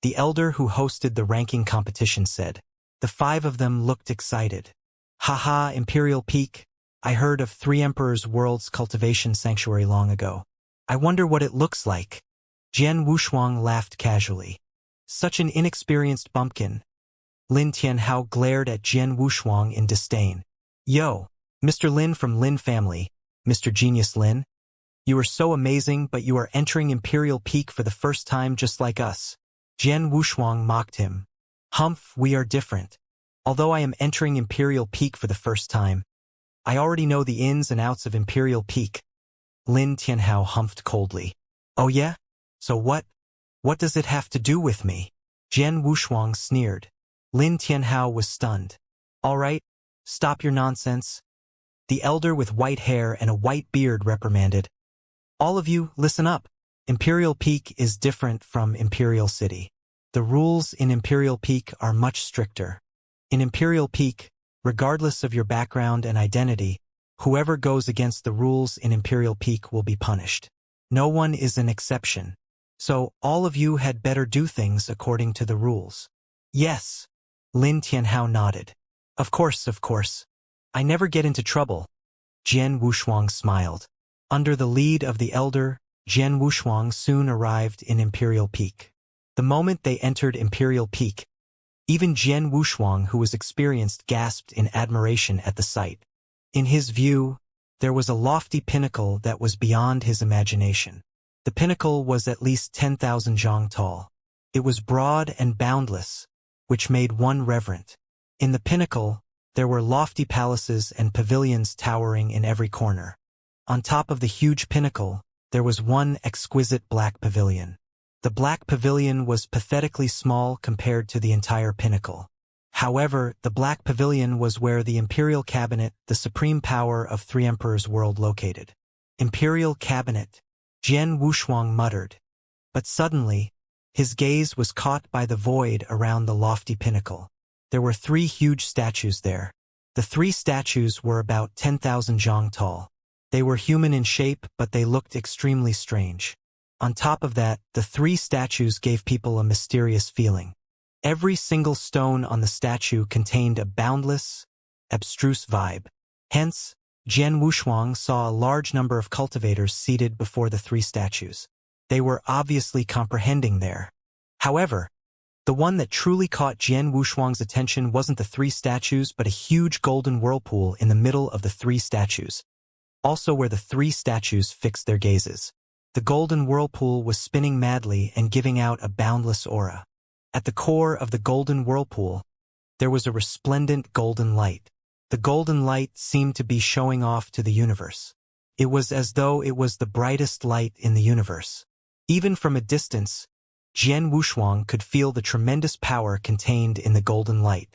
the elder who hosted the ranking competition said. The 5 of them looked excited. Haha, Imperial Peak. I heard of 3 Emperors' World's Cultivation Sanctuary long ago. I wonder what it looks like. Jian Wushuang laughed casually. Such an inexperienced bumpkin. Lin Tianhao glared at Jian Wushuang in disdain. Yo, Mr. Lin from Lin family, Mr. Genius Lin. You are so amazing, but you are entering Imperial Peak for the first time just like us. Jian Wushuang mocked him. Humph, we are different. Although I am entering Imperial Peak for the first time, I already know the ins and outs of Imperial Peak. Lin Tianhao humphed coldly. Oh yeah? So what? What does it have to do with me? Jian Wushuang sneered. Lin Tianhao was stunned. All right, stop your nonsense. The elder with white hair and a white beard reprimanded. All of you, listen up. Imperial Peak is different from Imperial City. The rules in Imperial Peak are much stricter. In Imperial Peak, regardless of your background and identity, whoever goes against the rules in Imperial Peak will be punished. No one is an exception. So, all of you had better do things according to the rules. Yes. Lin Tianhao nodded. Of course. I never get into trouble. Jian Wushuang smiled. Under the lead of the elder, Jian Wushuang soon arrived in Imperial Peak. The moment they entered Imperial Peak, even Jian Wushuang, who was experienced, gasped in admiration at the sight. In his view, there was a lofty pinnacle that was beyond his imagination. The pinnacle was at least 10,000 zhang tall. It was broad and boundless, which made one reverent. In the pinnacle, there were lofty palaces and pavilions towering in every corner. On top of the huge pinnacle, there was one exquisite black pavilion. The black pavilion was pathetically small compared to the entire pinnacle. However, the black pavilion was where the Imperial Cabinet, the supreme power of 3 Emperors' world, located. Imperial Cabinet, Jian Wushuang muttered. But suddenly, His gaze was caught by the void around the lofty pinnacle. There were 3 huge statues there. The 3 statues were about 10,000 zhang tall. They were human in shape, but they looked extremely strange. On top of that, the 3 statues gave people a mysterious feeling. Every single stone on the statue contained a boundless, abstruse vibe. Hence, Jian Wushuang saw a large number of cultivators seated before the 3 statues. They were obviously comprehending there. However, the one that truly caught Jian Wushuang's attention wasn't the 3 statues but a huge golden whirlpool in the middle of the 3 statues, also where the 3 statues fixed their gazes. The golden whirlpool was spinning madly and giving out a boundless aura. At the core of the golden whirlpool, there was a resplendent golden light. The golden light seemed to be showing off to the universe. It was as though it was the brightest light in the universe. Even from a distance, Jian Wushuang could feel the tremendous power contained in the golden light.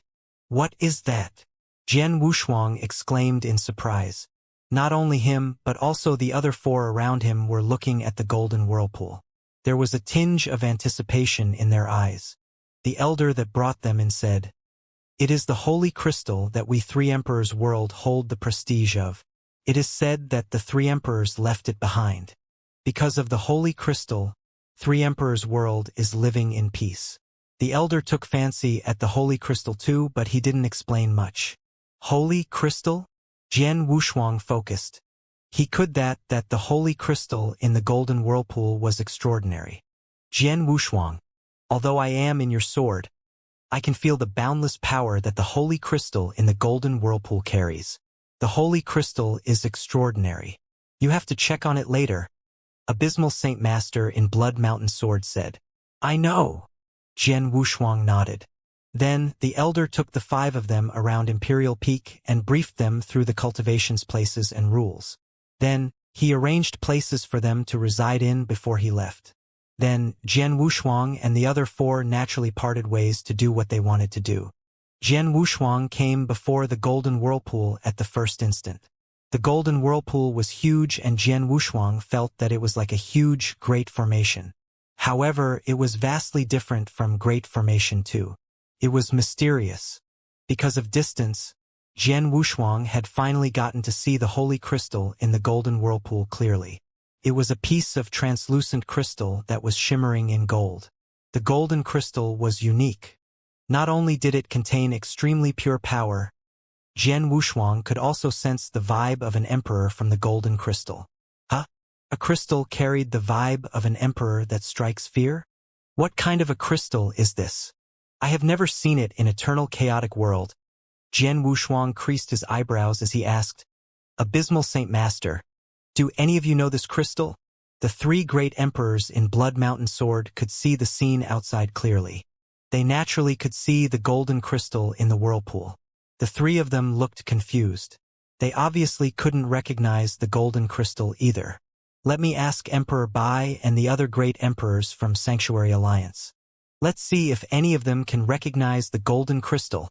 "What is that?" Jian Wushuang exclaimed in surprise. Not only him, but also the other 4 around him were looking at the golden whirlpool. There was a tinge of anticipation in their eyes. The elder that brought them in said, "It is the holy crystal that we 3 emperors' world hold the prestige of. It is said that the 3 emperors left it behind. Because of the holy crystal, 3 emperors' world is living in peace." The elder took fancy at the holy crystal too, but he didn't explain much. Holy crystal? Jian Wushuang focused. He could that the holy crystal in the golden whirlpool was extraordinary. "Jian Wushuang, although I am in your sword, I can feel the boundless power that the holy crystal in the golden whirlpool carries. The holy crystal is extraordinary. You have to check on it later," Abysmal Saint Master in Blood Mountain Sword said. "I know." Jian Wushuang nodded. Then, the elder took the 5 of them around Imperial Peak and briefed them through the cultivation's places and rules. Then, he arranged places for them to reside in before he left. Then, Jian Wushuang and the other 4 naturally parted ways to do what they wanted to do. Jian Wushuang came before the golden whirlpool at the first instant. The golden whirlpool was huge and Jian Wushuang felt that it was like a huge, great formation. However, it was vastly different from Great Formation 2. It was mysterious. Because of distance, Jian Wushuang had finally gotten to see the holy crystal in the golden whirlpool clearly. It was a piece of translucent crystal that was shimmering in gold. The golden crystal was unique. Not only did it contain extremely pure power, Jian Wushuang could also sense the vibe of an emperor from the golden crystal. Huh? A crystal carried the vibe of an emperor that strikes fear? What kind of a crystal is this? I have never seen it in Eternal Chaotic World. Jian Wushuang creased his eyebrows as he asked, "Abysmal Saint Master, do any of you know this crystal?" The 3 great emperors in Blood Mountain Sword could see the scene outside clearly. They naturally could see the golden crystal in the whirlpool. The 3 of them looked confused. They obviously couldn't recognize the golden crystal either. "Let me ask Emperor Bai and the other great emperors from Sanctuary Alliance. Let's see if any of them can recognize the golden crystal,"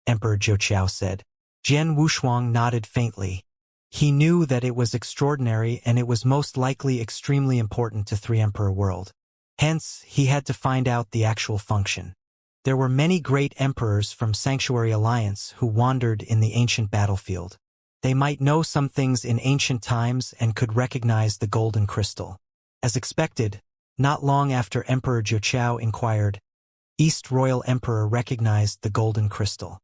Emperor Zhou said. Jian Wushuang nodded faintly. He knew that it was extraordinary and it was most likely extremely important to 3 Emperor World. Hence, he had to find out the actual function. There were many great emperors from Sanctuary Alliance who wandered in the ancient battlefield. They might know some things in ancient times and could recognize the golden crystal. As expected, not long after Emperor Zhou inquired, East Royal Emperor recognized the golden crystal.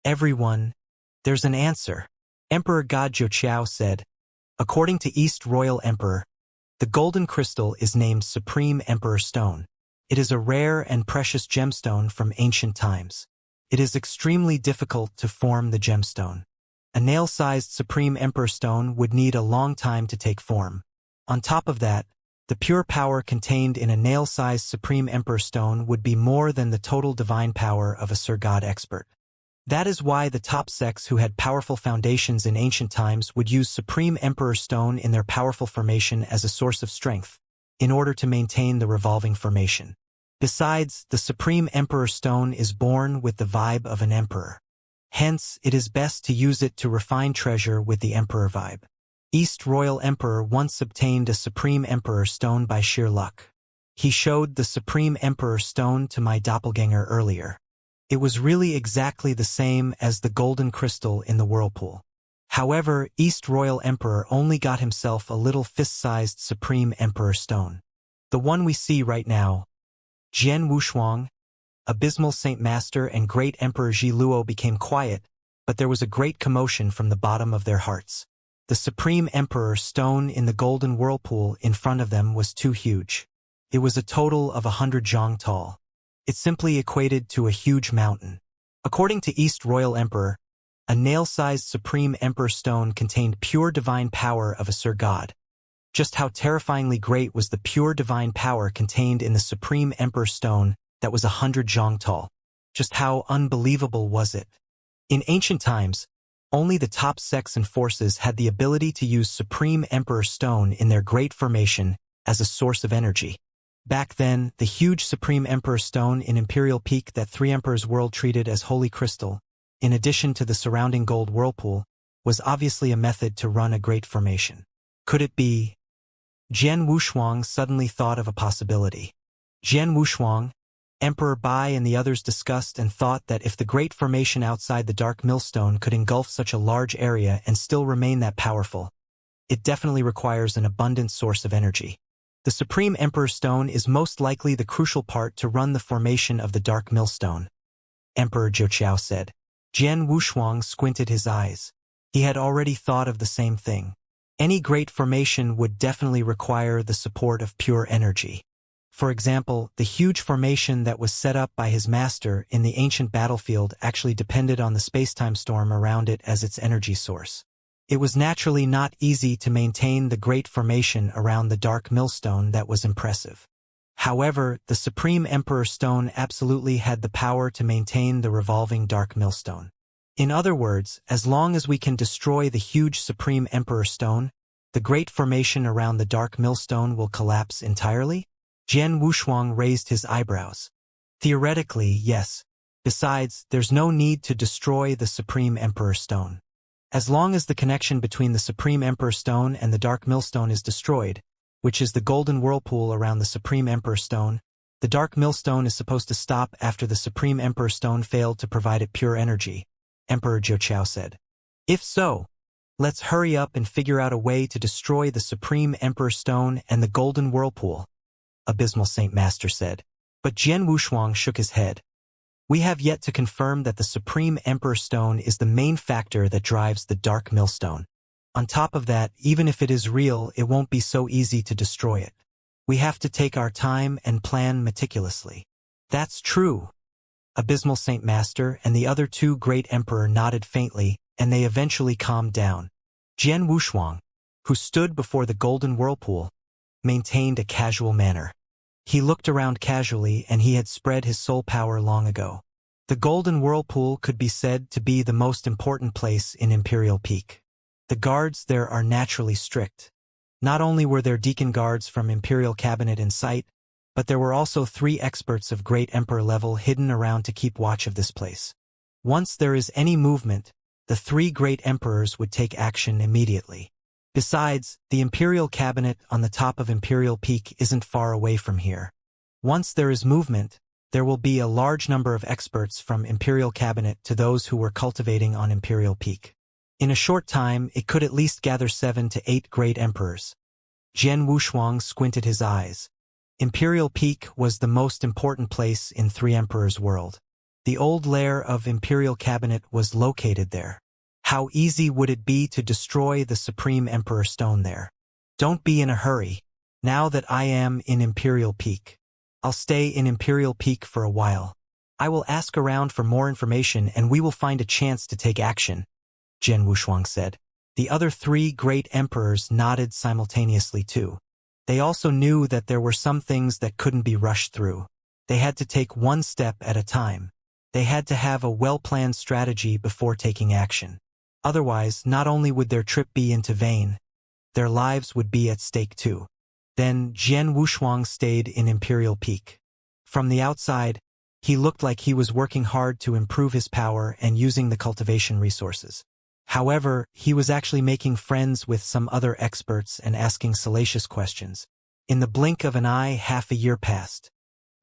"Everyone, there's an answer," Emperor God Zhou said. "According to East Royal Emperor, the golden crystal is named Supreme Emperor Stone. It is a rare and precious gemstone from ancient times. It is extremely difficult to form the gemstone. A nail-sized Supreme Emperor Stone would need a long time to take form. On top of that, the pure power contained in a nail-sized Supreme Emperor Stone would be more than the total divine power of a Sir God expert. That is why the top sects who had powerful foundations in ancient times would use Supreme Emperor Stone in their powerful formation as a source of strength, in order to maintain the revolving formation. Besides, the Supreme Emperor Stone is born with the vibe of an emperor. Hence, it is best to use it to refine treasure with the emperor vibe. East Royal Emperor once obtained a Supreme Emperor Stone by sheer luck. He showed the Supreme Emperor stone to my doppelganger earlier. It was really exactly the same as the golden crystal in the whirlpool. However, East Royal Emperor only got himself a little fist-sized Supreme Emperor stone. The one we see right now. Jian Wushuang, Abysmal Saint Master and Great Emperor Ji Luo became quiet, but there was a great commotion from the bottom of their hearts. The Supreme Emperor stone in the golden whirlpool in front of them was too huge. It was a total of 100 zhang tall. It simply equated to a huge mountain. According to East Royal Emperor, a nail-sized Supreme Emperor stone contained pure divine power of a Sir God. Just how terrifyingly great was the pure divine power contained in the Supreme Emperor stone that was 100 zhang tall? Just how unbelievable was it? In ancient times, only the top sects and forces had the ability to use Supreme Emperor stone in their great formation as a source of energy. Back then, the huge Supreme Emperor stone in Imperial Peak that three emperors world treated as holy crystal, in addition to the surrounding gold whirlpool, was obviously a method to run a great formation. Could it be? Jian Wushuang suddenly thought of a possibility. Jian Wushuang, Emperor Bai and the others discussed and thought that if the great formation outside the Dark Millstone could engulf such a large area and still remain that powerful, it definitely requires an abundant source of energy. The Supreme Emperor Stone is most likely the crucial part to run the formation of the Dark Millstone, Emperor Zhou said. Jian Wushuang squinted his eyes. He had already thought of the same thing. Any great formation would definitely require the support of pure energy. For example, the huge formation that was set up by his master in the ancient battlefield actually depended on the space-time storm around it as its energy source. It was naturally not easy to maintain the great formation around the Dark Millstone that was impressive. However, the Supreme Emperor Stone absolutely had the power to maintain the revolving Dark Millstone. In other words, as long as we can destroy the huge Supreme Emperor Stone, the great formation around the Dark Millstone will collapse entirely? Jian Wushuang raised his eyebrows. Theoretically, yes. Besides, there's no need to destroy the Supreme Emperor Stone. As long as the connection between the Supreme Emperor Stone and the Dark Millstone is destroyed, which is the golden whirlpool around the Supreme Emperor Stone, the Dark Millstone is supposed to stop after the Supreme Emperor Stone failed to provide it pure energy, Emperor Zhou said. If so, let's hurry up and figure out a way to destroy the Supreme Emperor Stone and the golden whirlpool, Abysmal Saint Master said. But Jian Wushuang shook his head. We have yet to confirm that the Supreme Emperor Stone is the main factor that drives the Dark Millstone. On top of that, even if it is real, it won't be so easy to destroy it. We have to take our time and plan meticulously. That's true. Abysmal Saint Master and the other two great emperor nodded faintly, and they eventually calmed down. Jian Wushuang, who stood before the golden whirlpool, maintained a casual manner. He looked around casually and he had spread his soul power long ago. The golden whirlpool could be said to be the most important place in Imperial Peak. The guards there are naturally strict. Not only were there deacon guards from Imperial Cabinet in sight, but there were also 3 experts of great emperor level hidden around to keep watch of this place. Once there is any movement, the 3 great emperors would take action immediately. Besides, the Imperial Cabinet on the top of Imperial Peak isn't far away from here. Once there is movement, there will be a large number of experts from Imperial Cabinet to those who were cultivating on Imperial Peak. In a short time, it could at least gather 7 to 8 great emperors. Jian Wushuang squinted his eyes. Imperial Peak was the most important place in Three Emperors' world. The old lair of Imperial Cabinet was located there. How easy would it be to destroy the Supreme Emperor Stone there? Don't be in a hurry. Now that I am in Imperial Peak, I'll stay in Imperial Peak for a while. I will ask around for more information and we will find a chance to take action, Jian Wushuang said. The other 3 great emperors nodded simultaneously too. They also knew that there were some things that couldn't be rushed through. They had to take one step at a time. They had to have a well-planned strategy before taking action. Otherwise, not only would their trip be into vain, their lives would be at stake too. Then Jian Wushuang stayed in Imperial Peak. From the outside, he looked like he was working hard to improve his power and using the cultivation resources. However, he was actually making friends with some other experts and asking salacious questions. In the blink of an eye, half a year passed.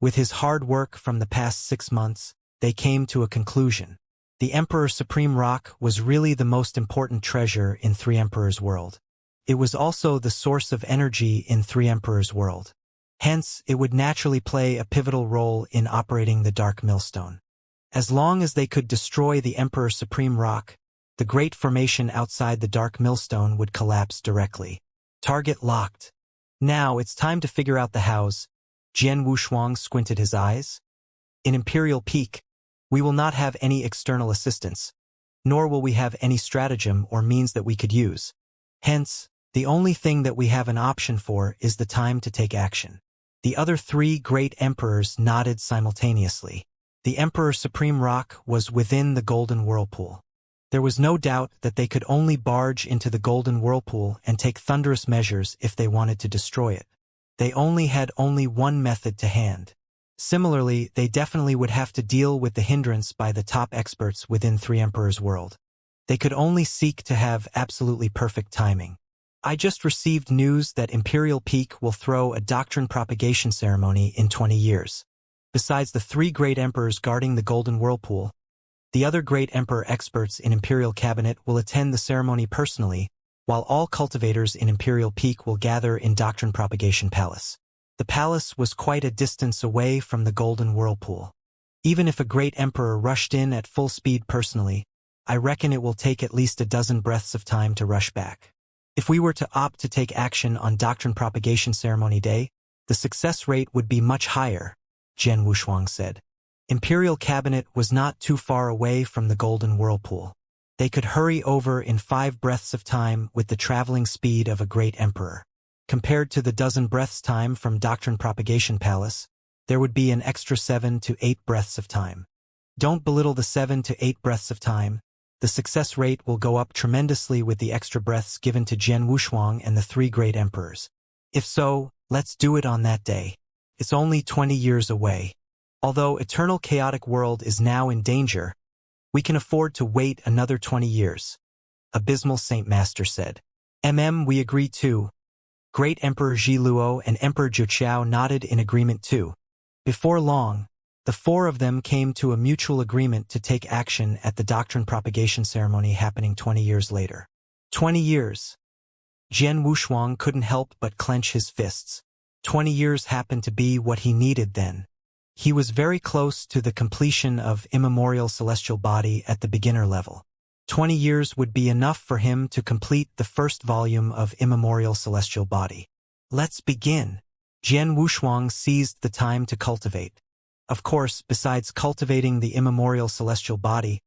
With his hard work from the past 6 months, they came to a conclusion. The Emperor Supreme Rock was really the most important treasure in Three Emperors World. It was also the source of energy in Three Emperors World. Hence, it would naturally play a pivotal role in operating the Dark Millstone. As long as they could destroy the Emperor Supreme Rock, the Great Formation outside the Dark Millstone would collapse directly. Target locked. Now it's time to figure out the hows. Jian Wushuang squinted his eyes. In Imperial Peak, we will not have any external assistance, nor will we have any stratagem or means that we could use. Hence, the only thing that we have an option for is the time to take action. The other three great emperors nodded simultaneously. The Emperor Supreme Rock was within the Golden Whirlpool. There was no doubt that they could only barge into the Golden Whirlpool and take thunderous measures if they wanted to destroy it. They had only one method to hand. Similarly, they definitely would have to deal with the hindrance by the top experts within Three Emperors World. They could only seek to have absolutely perfect timing. I just received news that Imperial Peak will throw a doctrine propagation ceremony in 20 years. Besides the three great emperors guarding the Golden Whirlpool, the other great emperor experts in Imperial Cabinet will attend the ceremony personally, while all cultivators in Imperial Peak will gather in Doctrine Propagation Palace. The palace was quite a distance away from the Golden Whirlpool. Even if a great emperor rushed in at full speed personally, I reckon it will take at least a dozen breaths of time to rush back. If we were to opt to take action on Doctrine Propagation Ceremony Day, the success rate would be much higher, Jian Wushuang said. Imperial Cabinet was not too far away from the Golden Whirlpool. They could hurry over in 5 breaths of time with the traveling speed of a great emperor. Compared to the dozen breaths time from Doctrine Propagation Palace, there would be an extra 7 to 8 breaths of time. Don't belittle the 7 to 8 breaths of time. The success rate will go up tremendously with the extra breaths given to Jian Wushuang and the three great emperors. If so, let's do it on that day. It's only 20 years away. Although Eternal Chaotic World is now in danger, we can afford to wait another 20 years. Abysmal Saint Master said. We agree too. Great Emperor Ji Luo and Emperor Zhu nodded in agreement too. Before long, the 4 of them came to a mutual agreement to take action at the Doctrine Propagation Ceremony happening 20 years later. 20 years. Jian Wushuang couldn't help but clench his fists. 20 years happened to be what he needed then. He was very close to the completion of Immemorial Celestial Body at the beginner level. 20 years would be enough for him to complete the first volume of Immemorial Celestial Body. Let's begin. Jian Wushuang seized the time to cultivate. Of course, besides cultivating the Immemorial Celestial Body,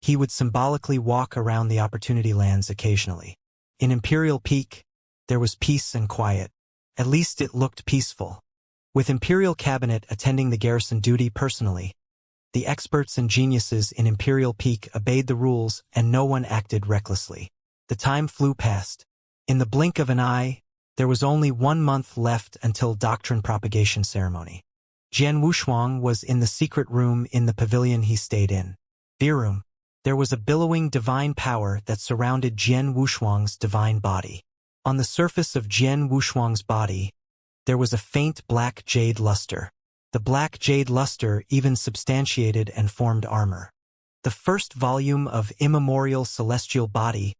he would symbolically walk around the Opportunity Lands occasionally. In Imperial Peak, there was peace and quiet. At least it looked peaceful. With Imperial Cabinet attending the garrison duty personally, the experts and geniuses in Imperial Peak obeyed the rules and no one acted recklessly. The time flew past. In the blink of an eye, there was only 1 month left until Doctrine Propagation Ceremony. Jian Wushuang was in the secret room in the pavilion he stayed in. Room. There was a billowing divine power that surrounded Jian Wushuang's divine body. On the surface of Jian Wushuang's body, there was a faint black jade luster. The black jade luster even substantiated and formed armor. The first volume of Immemorial Celestial Body.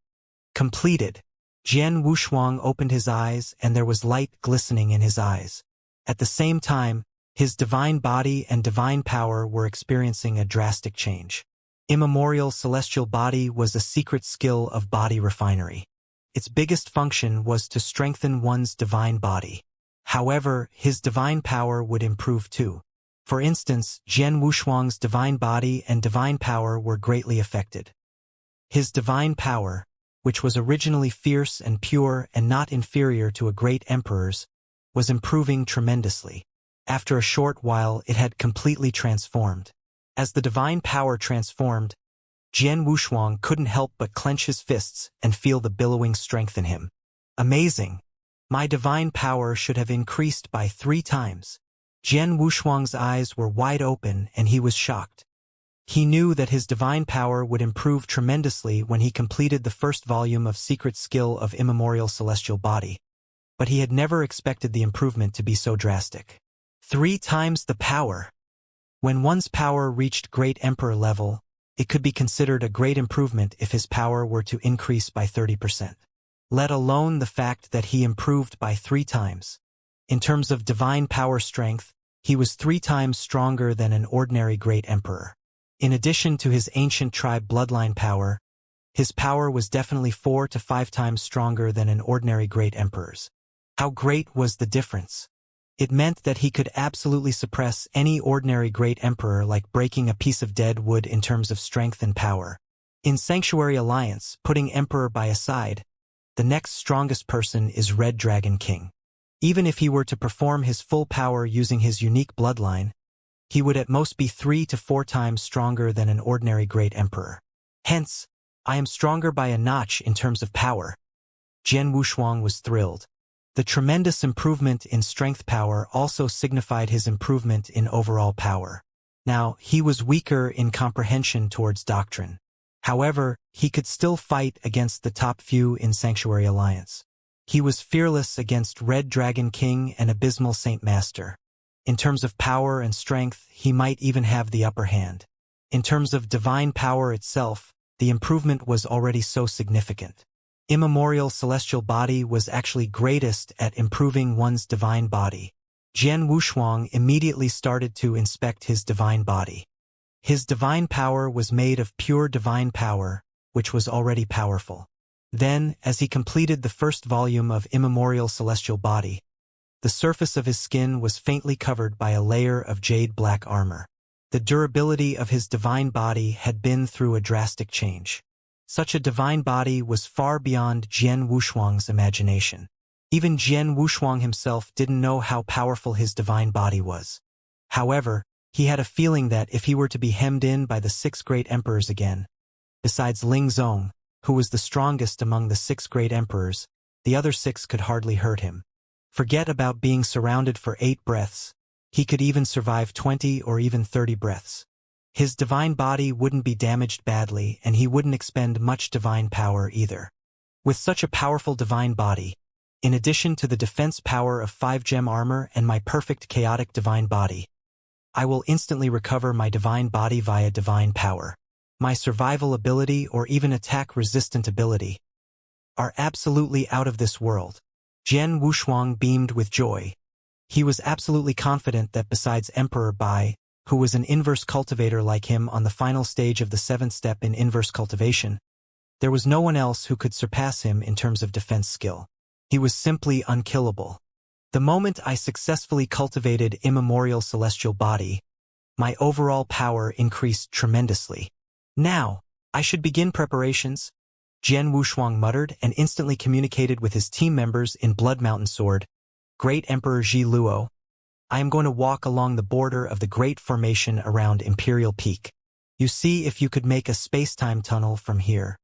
Completed. Jian Wushuang opened his eyes and there was light glistening in his eyes. At the same time, his divine body and divine power were experiencing a drastic change. Immemorial Celestial Body was a secret skill of body refinery. Its biggest function was to strengthen one's divine body. However, his divine power would improve too. For instance, Jian Wushuang's divine body and divine power were greatly affected. His divine power, which was originally fierce and pure and not inferior to a great emperor's, was improving tremendously. After a short while it had completely transformed. As the divine power transformed, Jian Wushuang couldn't help but clench his fists and feel the billowing strength in him. Amazing! My divine power should have increased by 3 times. Jian Wushuang's eyes were wide open and he was shocked. He knew that his divine power would improve tremendously when he completed the first volume of Secret Skill of Immemorial Celestial Body. but he had never expected the improvement to be so drastic. 3 times the power. When one's power reached Great Emperor level, it could be considered a great improvement if his power were to increase by 30%. Let alone the fact that he improved by 3 times. In terms of divine power strength, he was 3 times stronger than an ordinary Great Emperor. In addition to his ancient tribe bloodline power, his power was definitely 4 to 5 times stronger than an ordinary Great Emperor's. How great was the difference? It meant that he could absolutely suppress any ordinary Great Emperor, like breaking a piece of dead wood in terms of strength and power. In Sanctuary Alliance, putting Emperor by aside, the next strongest person is Red Dragon King. Even if he were to perform his full power using his unique bloodline, he would at most be 3 to 4 times stronger than an ordinary Great Emperor. Hence, I am stronger by a notch in terms of power. Jian Wushuang was thrilled. The tremendous improvement in strength power also signified his improvement in overall power. Now, he was weaker in comprehension towards doctrine. However, he could still fight against the top few in Sanctuary Alliance. He was fearless against Red Dragon King and Abysmal Saint Master. In terms of power and strength, he might even have the upper hand. In terms of divine power itself, the improvement was already so significant. Immemorial celestial body was actually greatest at improving one's divine body. Jian Wushuang immediately started to inspect his divine body. His divine power was made of pure divine power, which was already powerful. Then, as he completed the first volume of Immemorial Celestial Body, the surface of his skin was faintly covered by a layer of jade black armor. The durability of his divine body had been through a drastic change. Such a divine body was far beyond Jian Wushuang's imagination. Even Jian Wushuang himself didn't know how powerful his divine body was. However, he had a feeling that if he were to be hemmed in by the 6 great emperors again, besides Ling Zong, who was the strongest among the 6 great emperors, the other 6 could hardly hurt him. Forget about being surrounded for 8 breaths. He could even survive 20 or even 30 breaths. His divine body wouldn't be damaged badly, and he wouldn't expend much divine power either. With such a powerful divine body, in addition to the defense power of 5-gem armor and my perfect chaotic divine body, I will instantly recover my divine body via divine power. My survival ability or even attack-resistant ability are absolutely out of this world. Jian Wushuang beamed with joy. He was absolutely confident that besides Emperor Bai, who was an inverse cultivator like him on the final stage of the 7th step in inverse cultivation, there was no one else who could surpass him in terms of defense skill. He was simply unkillable. The moment I successfully cultivated Immemorial Celestial Body, my overall power increased tremendously. Now, I should begin preparations, Jian Wushuang muttered and instantly communicated with his team members in Blood Mountain Sword. Great Emperor Ji Luo, I am going to walk along the border of the Great Formation around Imperial Peak. You see if you could make a space-time tunnel from here.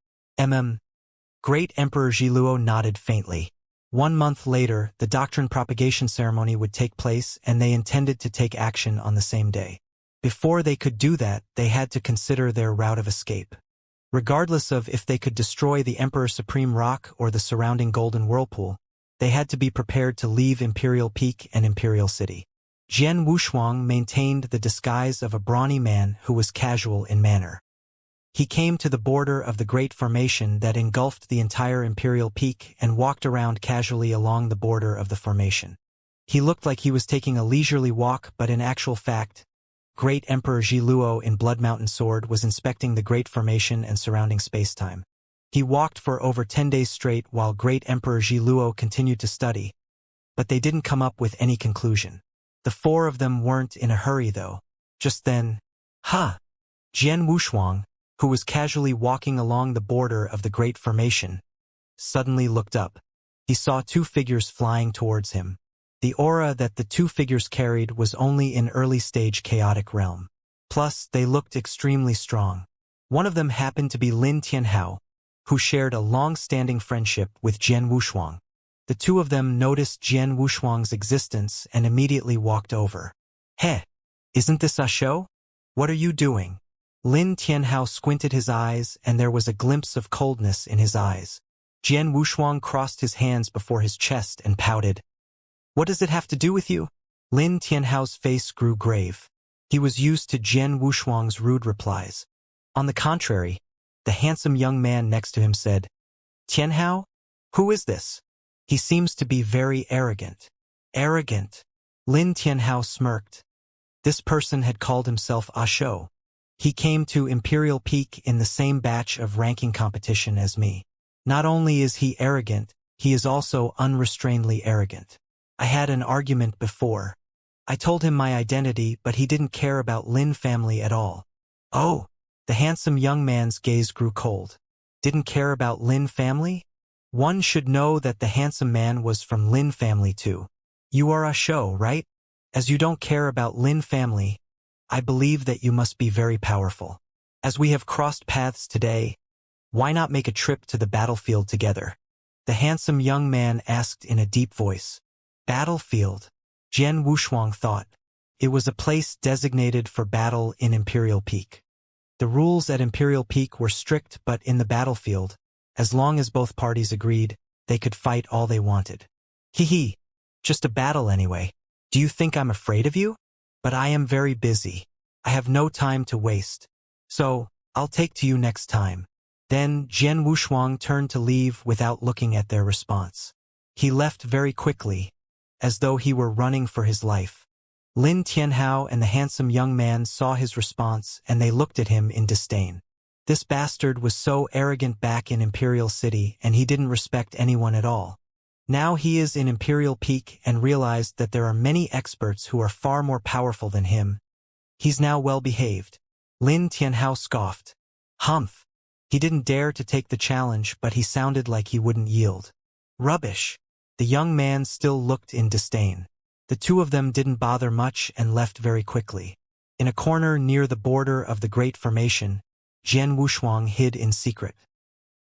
Great Emperor Ji Luo nodded faintly. 1 month later, the doctrine propagation ceremony would take place, and they intended to take action on the same day. Before they could do that, they had to consider their route of escape. Regardless of if they could destroy the Emperor Supreme Rock or the surrounding Golden Whirlpool, they had to be prepared to leave Imperial Peak and Imperial City. Jian Wushuang maintained the disguise of a brawny man who was casual in manner. He came to the border of the Great Formation that engulfed the entire Imperial Peak and walked around casually along the border of the formation. He looked like he was taking a leisurely walk, but in actual fact, Great Emperor Ji Luo in Blood Mountain Sword was inspecting the Great Formation and surrounding space-time. He walked for over 10 days straight while Great Emperor Ji Luo continued to study, but they didn't come up with any conclusion. The 4 of them weren't in a hurry though. Just then, Jian Wushuang, who was casually walking along the border of the Great Formation, suddenly looked up. He saw 2 figures flying towards him. The aura that the 2 figures carried was only in early-stage chaotic realm. Plus, they looked extremely strong. One of them happened to be Lin Tianhao, who shared a long-standing friendship with Jian Wushuang. The 2 of them noticed Jian Wushuang's existence and immediately walked over. Hey, isn't this a show? What are you doing? Lin Tianhao squinted his eyes and there was a glimpse of coldness in his eyes. Jian Wushuang crossed his hands before his chest and pouted. What does it have to do with you? Lin Tianhao's face grew grave. He was used to Jian Wushuang's rude replies. On the contrary, the handsome young man next to him said, Tianhao? Who is this? He seems to be very arrogant. Arrogant? Lin Tianhao smirked. This person had called himself Asho. He came to Imperial Peak in the same batch of ranking competition as me. Not only is he arrogant, he is also unrestrainedly arrogant. I had an argument before. I told him my identity, but he didn't care about Lin family at all. Oh, the handsome young man's gaze grew cold. Didn't care about Lin family? One should know that the handsome man was from Lin family too. You are Asho, right? As you don't care about Lin family, I believe that you must be very powerful. As we have crossed paths today, why not make a trip to the battlefield together? The handsome young man asked in a deep voice. Battlefield? Jian Wushuang thought. It was a place designated for battle in Imperial Peak. The rules at Imperial Peak were strict, but in the battlefield, as long as both parties agreed, they could fight all they wanted. Hee, just a battle anyway. Do you think I'm afraid of you? But I am very busy. I have no time to waste. So, I'll take to you next time. Then Jian Wushuang turned to leave without looking at their response. He left very quickly, as though he were running for his life. Lin Tianhao and the handsome young man saw his response and they looked at him in disdain. This bastard was so arrogant back in Imperial City and he didn't respect anyone at all. Now he is in Imperial Peak and realized that there are many experts who are far more powerful than him. He's now well behaved. Lin Tianhao scoffed. Humph. He didn't dare to take the challenge, but he sounded like he wouldn't yield. Rubbish. The young man still looked in disdain. The two of them didn't bother much and left very quickly. In a corner near the border of the Great Formation, Jian Wushuang hid in secret.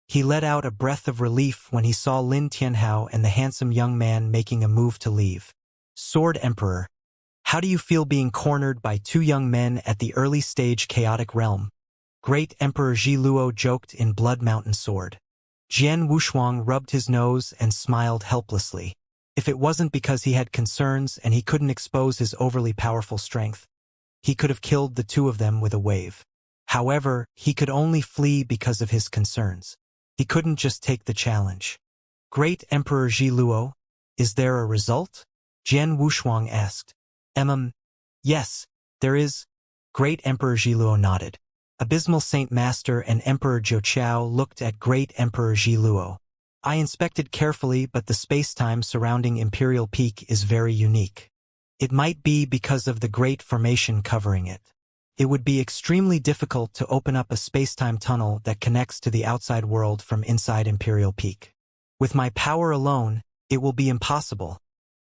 He let out a breath of relief when he saw Lin Tianhao and the handsome young man making a move to leave. Sword Emperor, how do you feel being cornered by two young men at the early stage chaotic realm? Great Emperor Ji Luo joked in Blood Mountain Sword. Jian Wushuang rubbed his nose and smiled helplessly. If it wasn't because he had concerns and he couldn't expose his overly powerful strength, he could have killed the two of them with a wave. However, he could only flee because of his concerns. He couldn't just take the challenge. Great Emperor Ji Luo, is there a result? Jian Wushuang asked. Yes, there is. Great Emperor Ji Luo nodded. Abysmal Saint Master and Emperor Zhou looked at Great Emperor Ji Luo. I inspected carefully, but the space-time surrounding Imperial Peak is very unique. It might be because of the Great Formation covering it. It would be extremely difficult to open up a space-time tunnel that connects to the outside world from inside Imperial Peak. With my power alone, it will be impossible,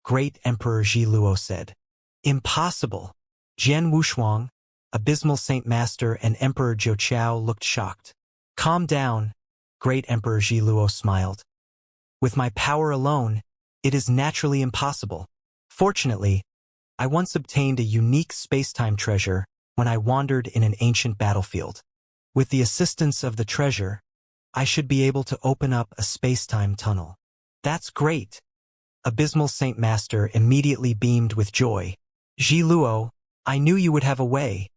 Great Emperor Ji Luo said. Impossible. Jian Wushuang, Abysmal Saint Master and Emperor Zhou looked shocked. Calm down, Great Emperor Ji Luo smiled. With my power alone, it is naturally impossible. Fortunately, I once obtained a unique space-time treasure when I wandered in an ancient battlefield. With the assistance of the treasure, I should be able to open up a space-time tunnel. That's great. Abysmal Saint Master immediately beamed with joy. Ji Luo, I knew you would have a way.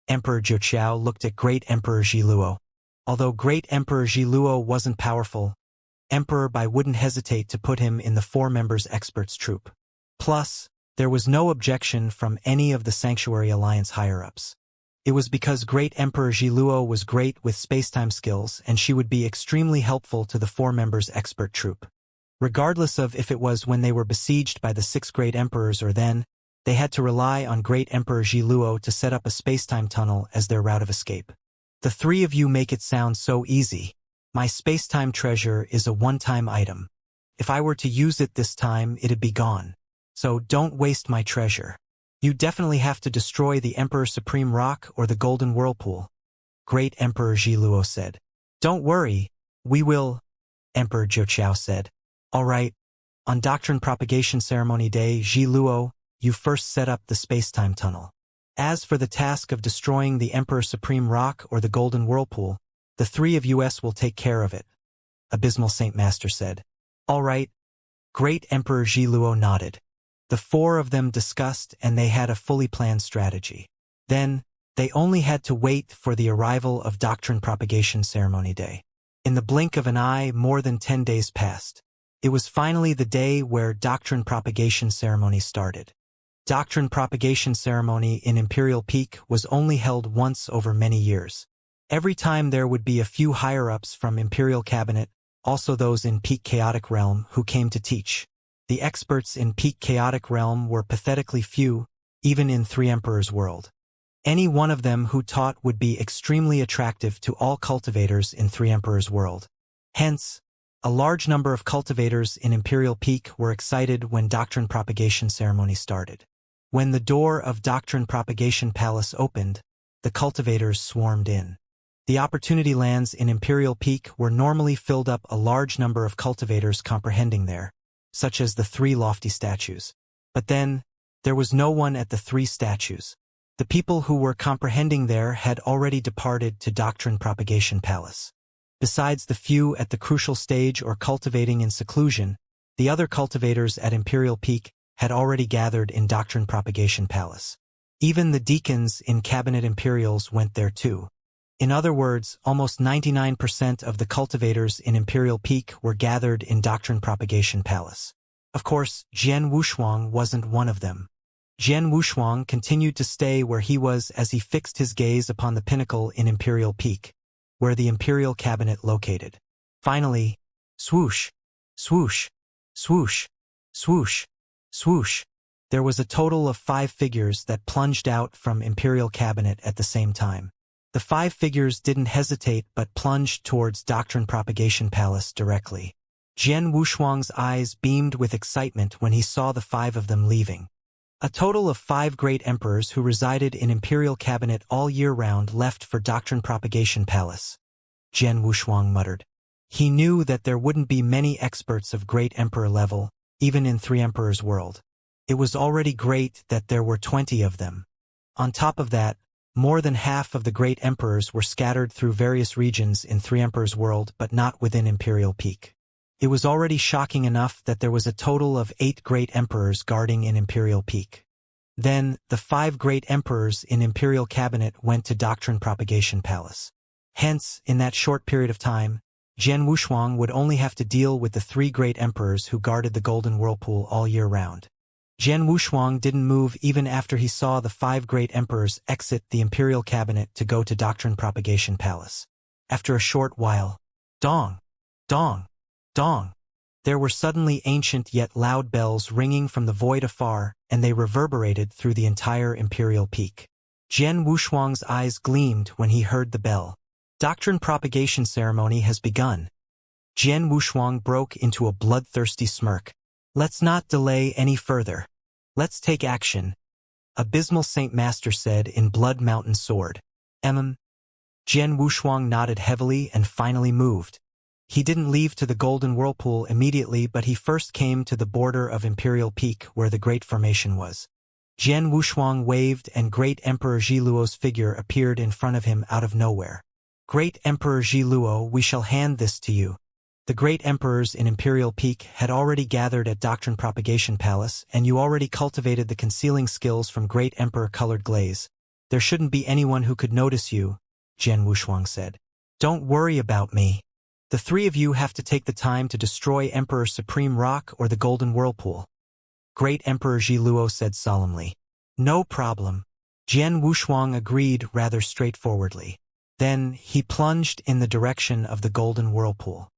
Emperor Zhou looked at Great Emperor Ji Luo. Although Great Emperor Ji Luo wasn't powerful, Emperor Bai wouldn't hesitate to put him in the 4 members experts troop. Plus, there was no objection from any of the Sanctuary Alliance higher-ups. It was because Great Emperor Ji Luo was great with spacetime skills and she would be extremely helpful to the 4 members expert troop. Regardless of if it was when they were besieged by the 6 Great Emperors or then, they had to rely on Great Emperor Ji Luo to set up a spacetime tunnel as their route of escape. The 3 of you make it sound so easy. My spacetime treasure is a one-time item. If I were to use it this time, it'd be gone. So don't waste my treasure. You definitely have to destroy the Emperor Supreme Rock or the Golden Whirlpool, Great Emperor Ji Luo said. Don't worry, we will, Emperor Zhou said. All right, on Doctrine Propagation Ceremony Day, Ji Luo, you first set up the spacetime tunnel. As for the task of destroying the Emperor Supreme Rock or the Golden Whirlpool, the 3 of us will take care of it. Abysmal Saint Master said. All right. Great Emperor Zhiluo nodded. The four of them discussed and they had a fully planned strategy. Then, they only had to wait for the arrival of Doctrine Propagation Ceremony Day. In the blink of an eye, more than 10 days passed. It was finally the day where Doctrine Propagation Ceremony started. Doctrine Propagation Ceremony in Imperial Peak was only held once over many years. Every time there would be a few higher-ups from Imperial Cabinet, also those in Peak Chaotic Realm, who came to teach. The experts in Peak Chaotic Realm were pathetically few, even in Three Emperors' world. Any one of them who taught would be extremely attractive to all cultivators in Three Emperors' world. Hence, a large number of cultivators in Imperial Peak were excited when Doctrine Propagation Ceremony started. When the door of Doctrine Propagation Palace opened, the cultivators swarmed in. The opportunity lands in Imperial Peak were normally filled up a large number of cultivators comprehending there, such as the 3 lofty statues. But then, there was no one at the 3 statues. The people who were comprehending there had already departed to Doctrine Propagation Palace. Besides the few at the crucial stage or cultivating in seclusion, the other cultivators at Imperial Peak had already gathered in Doctrine Propagation Palace. Even the deacons in Cabinet Imperials went there too. In other words, almost 99% of the cultivators in Imperial Peak were gathered in Doctrine Propagation Palace. Of course, Jian Wushuang wasn't one of them. Jian Wushuang continued to stay where he was as he fixed his gaze upon the pinnacle in Imperial Peak, where the Imperial Cabinet located. Finally, swoosh, swoosh, swoosh, swoosh, swoosh. There was a total of 5 figures that plunged out from Imperial Cabinet at the same time. The 5 figures didn't hesitate but plunged towards Doctrine Propagation Palace directly. Jian Wushuang's eyes beamed with excitement when he saw the 5 of them leaving. A total of 5 great emperors who resided in Imperial Cabinet all year round left for Doctrine Propagation Palace. Jian Wushuang muttered. He knew that there wouldn't be many experts of great emperor level, even in Three Emperors' world. It was already great that there were 20 of them. On top of that, more than half of the great emperors were scattered through various regions in Three Emperors' world but not within Imperial Peak. It was already shocking enough that there was a total of 8 great emperors guarding in Imperial Peak. Then, the 5 great emperors in Imperial Cabinet went to Doctrine Propagation Palace. Hence, in that short period of time, Jian Wushuang would only have to deal with the 3 great emperors who guarded the Golden Whirlpool all year round. Jian Wushuang didn't move even after he saw the 5 great emperors exit the Imperial Cabinet to go to Doctrine Propagation Palace. After a short while, dong, dong, dong. There were suddenly ancient yet loud bells ringing from the void afar, and they reverberated through the entire Imperial Peak. Jian Wushuang's eyes gleamed when he heard the bell. Doctrine Propagation Ceremony has begun. Jian Wushuang broke into a bloodthirsty smirk. Let's not delay any further. Let's take action, Abysmal Saint Master said in Blood Mountain Sword. Jian Wushuang nodded heavily and finally moved. He didn't leave to the Golden Whirlpool immediately, but he first came to the border of Imperial Peak where the Great Formation was. Jian Wushuang waved and Great Emperor Zhiluo's figure appeared in front of him out of nowhere. Great Emperor Zhiluo, we shall hand this to you. The great emperors in Imperial Peak had already gathered at Doctrine Propagation Palace, and you already cultivated the concealing skills from Great Emperor Colored Glaze. There shouldn't be anyone who could notice you, Jian Wushuang said. Don't worry about me. The 3 of you have to take the time to destroy Emperor Supreme Rock or the Golden Whirlpool. Great Emperor Zhiluo said solemnly. No problem. Jian Wushuang agreed rather straightforwardly. Then, he plunged in the direction of the Golden Whirlpool.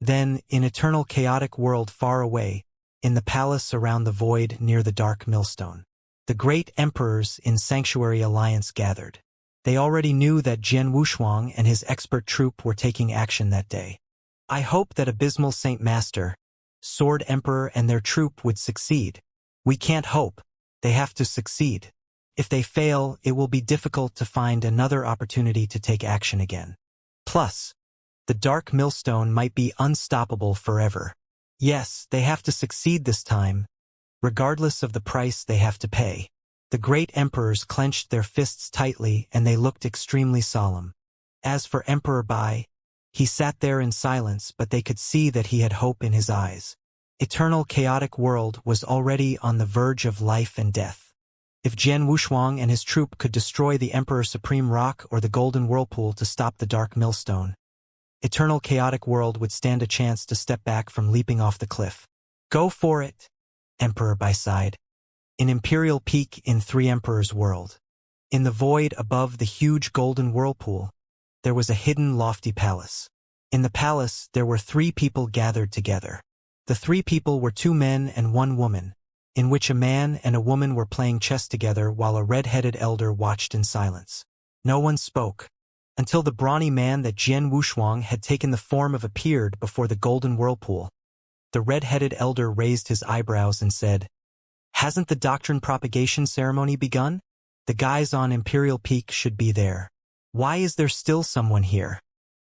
Then, in eternal chaotic world far away, in the palace around the void near the dark millstone, the great emperors in Sanctuary Alliance gathered. They already knew that Jian Wushuang and his expert troupe were taking action that day. I hope that Abysmal Saint Master, Sword Emperor and their troupe would succeed. We can't hope. They have to succeed. If they fail, it will be difficult to find another opportunity to take action again. Plus, the dark millstone might be unstoppable forever. Yes, they have to succeed this time, regardless of the price they have to pay. The great emperors clenched their fists tightly and they looked extremely solemn. As for Emperor Bai, He sat there in silence, but they could see that he had hope in his eyes. Eternal chaotic world was already on the verge of life and death. If Jian Wushuang and his troop could destroy the Emperor Supreme Rock or the Golden Whirlpool to stop the Dark Millstone, Eternal chaotic world would stand a chance to step back from leaping off the cliff. Go for it, Emperor Bai sighed. In Imperial Peak in Three Emperors World. In the void above the huge Golden Whirlpool, there was a hidden lofty palace. In the palace, there were 3 people gathered together. The 3 people were 2 men and 1 woman, in which a man and a woman were playing chess together while a red-headed elder watched in silence. No one spoke, until the brawny man that Jian Wushuang had taken the form of appeared before the Golden Whirlpool. The red-headed elder raised his eyebrows and said, "Hasn't the doctrine propagation ceremony begun? The guys on Imperial Peak should be there. Why is there still someone here?"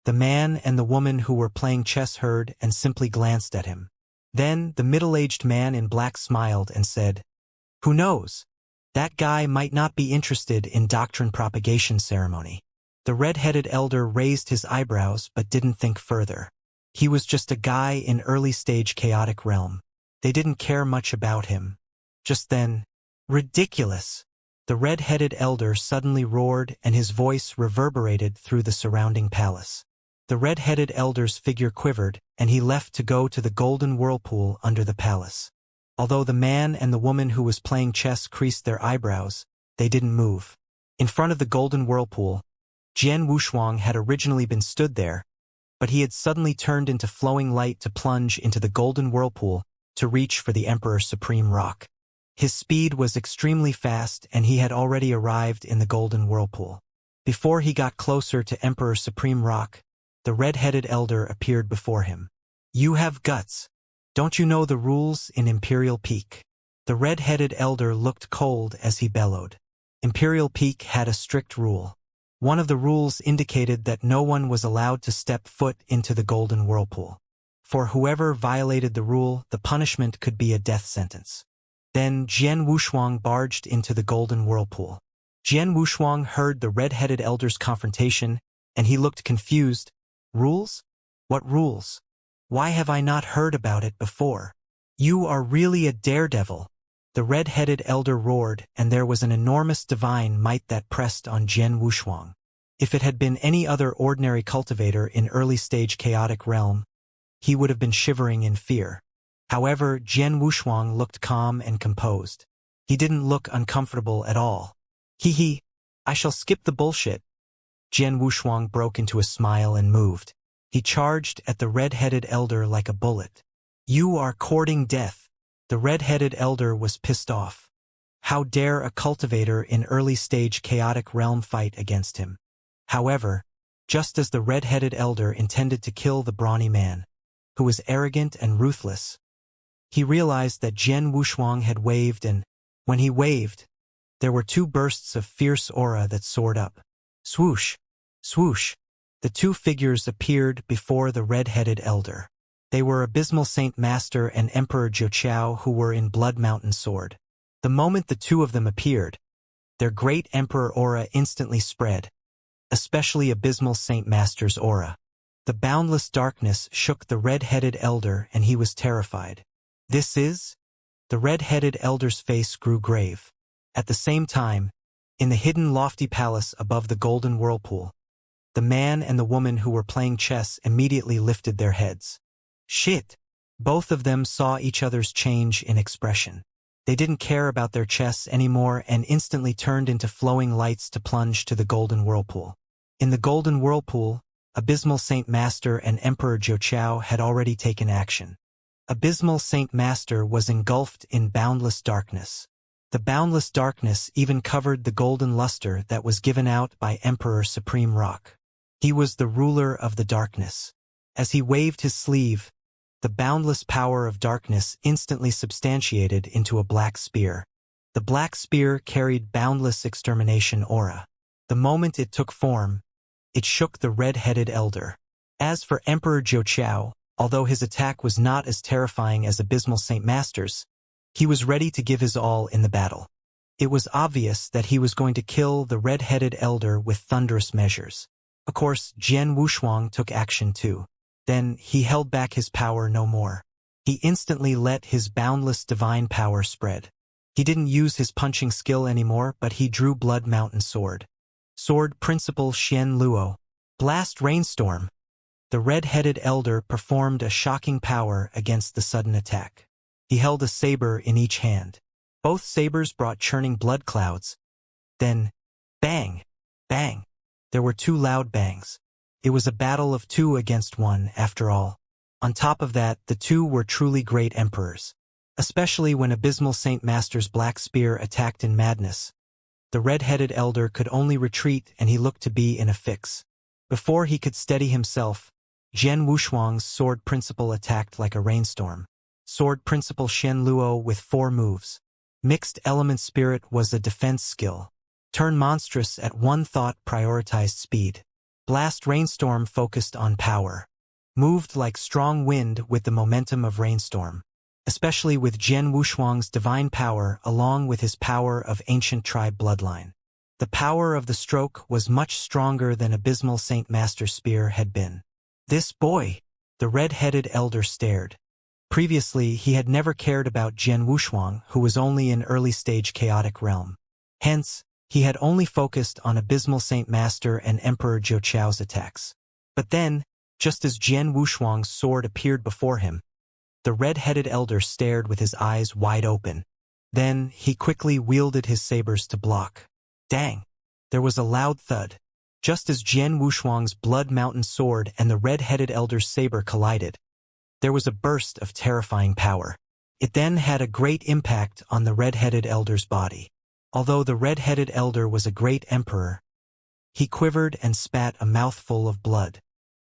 The man and the woman who were playing chess heard and simply glanced at him. Then the middle-aged man in black smiled and said, "Who knows? That guy might not be interested in doctrine propagation ceremony." The red-headed elder raised his eyebrows but didn't think further. He was just a guy in early-stage chaotic realm. They didn't care much about him. Just then, "Ridiculous!" The red-headed elder suddenly roared and his voice reverberated through the surrounding palace. The red-headed elder's figure quivered, and he left to go to the Golden Whirlpool under the palace. Although the man and the woman who was playing chess creased their eyebrows, they didn't move. In front of the Golden Whirlpool, Jian Wushuang had originally been stood there, but he had suddenly turned into flowing light to plunge into the Golden Whirlpool to reach for the Emperor Supreme Rock. His speed was extremely fast, and he had already arrived in the Golden Whirlpool. Before he got closer to Emperor Supreme Rock, the red-headed elder appeared before him. "You have guts. Don't you know the rules in Imperial Peak?" The red-headed elder looked cold as he bellowed. Imperial Peak had a strict rule. One of the rules indicated that no one was allowed to step foot into the Golden Whirlpool. For whoever violated the rule, the punishment could be a death sentence. Then Jian Wushuang barged into the Golden Whirlpool. Jian Wushuang heard the red-headed elder's confrontation, and he looked confused. "Rules? What rules? Why have I not heard about it before? You are really a daredevil." The red-headed elder roared, and there was an enormous divine might that pressed on Jian Wushuang. If it had been any other ordinary cultivator in early-stage chaotic realm, he would have been shivering in fear. However, Jian Wushuang looked calm and composed. He didn't look uncomfortable at all. "Hee, I shall skip the bullshit." Jian Wushuang broke into a smile and moved. He charged at the red-headed elder like a bullet. "You are courting death." The red-headed elder was pissed off. How dare a cultivator in early-stage chaotic realm fight against him? However, just as the red-headed elder intended to kill the brawny man, who was arrogant and ruthless, he realized that Jian Wushuang had waved, and when he waved, there were 2 bursts of fierce aura that soared up. Swoosh! Swoosh! The 2 figures appeared before the red-headed elder. They were Abysmal Saint Master and Emperor Zhou, who were in Blood Mountain Sword. The moment the 2 of them appeared, their great emperor aura instantly spread, especially Abysmal Saint Master's aura. The boundless darkness shook the red-headed elder, and he was terrified. "This is?" The red-headed elder's face grew grave. At the same time, in the hidden lofty palace above the Golden Whirlpool, the man and the woman who were playing chess immediately lifted their heads. Shit! Both of them saw each other's change in expression. They didn't care about their chess anymore and instantly turned into flowing lights to plunge to the Golden Whirlpool. In the Golden Whirlpool, Abysmal Saint Master and Emperor Zhou had already taken action. Abysmal Saint Master was engulfed in boundless darkness. The boundless darkness even covered the golden luster that was given out by Emperor Supreme Rock. He was the ruler of the darkness. As he waved his sleeve, the boundless power of darkness instantly substantiated into a black spear. The black spear carried boundless extermination aura. The moment it took form, it shook the red-headed elder. As for Emperor Zhou, although his attack was not as terrifying as Abysmal Saint Master's, he was ready to give his all in the battle. It was obvious that he was going to kill the red-headed elder with thunderous measures. Of course, Jian Wushuang took action too. Then, he held back his power no more. He instantly let his boundless divine power spread. He didn't use his punching skill anymore, but he drew Blood Mountain Sword. Sword Principle Xian Luo. Blast Rainstorm. The red-headed elder performed a shocking power against the sudden attack. He held a saber in each hand. Both sabers brought churning blood clouds. Then, bang! Bang! There were two loud bangs. It was a battle of two against one, after all. On top of that, the two were truly great emperors. Especially when Abysmal Saint Master's black spear attacked in madness. The red-headed elder could only retreat, and he looked to be in a fix. Before he could steady himself, Jian Wushuang's sword principle attacked like a rainstorm. Sword Principle Xian Luo with 4 moves. Mixed Element Spirit was a defense skill. Turn Monstrous at one thought prioritized speed. Blast Rainstorm focused on power. Moved like strong wind with the momentum of rainstorm. Especially with Jian Wushuang's divine power along with his power of ancient tribe bloodline. The power of the stroke was much stronger than Abysmal Saint Master's spear had been. This boy! The red-headed elder stared. Previously, he had never cared about Jian Wushuang, who was only in early-stage chaotic realm. Hence, he had only focused on Abysmal Saint Master and Emperor Zhou Qiao's attacks. But then, just as Jian Wushuang's sword appeared before him, the red-headed elder stared with his eyes wide open. Then, he quickly wielded his sabers to block. Dang! There was a loud thud. Just as Jian Wushuang's Blood Mountain sword and the red-headed elder's saber collided, there was a burst of terrifying power. It then had a great impact on the red-headed elder's body. Although the red-headed elder was a great emperor, he quivered and spat a mouthful of blood.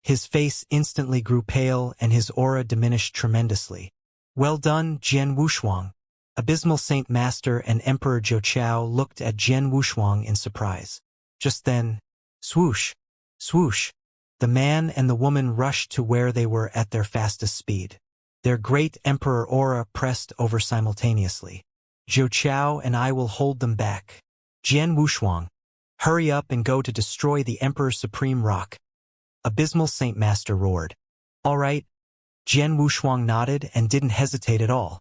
His face instantly grew pale and his aura diminished tremendously. Well done, Jian Wushuang. Abysmal Saint Master and Emperor Zhou Qiao looked at Jian Wushuang in surprise. Just then, swoosh, swoosh, the man and the woman rushed to where they were at their fastest speed. Their great emperor aura pressed over simultaneously. Zhou Qiao and I will hold them back. Jian Wushuang, hurry up and go to destroy the Emperor's Supreme Rock. Abysmal Saint Master roared. All right. Jian Wushuang nodded and didn't hesitate at all.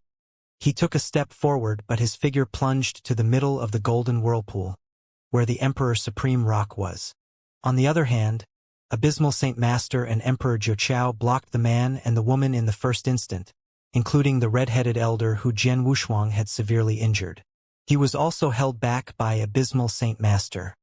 He took a step forward, but his figure plunged to the middle of the golden whirlpool, where the Emperor's Supreme Rock was. On the other hand, Abysmal Saint Master and Emperor Zhou Qiao blocked the man and the woman in the first instant, including the red-headed elder who Jian Wushuang had severely injured. He was also held back by Abysmal Saint Master.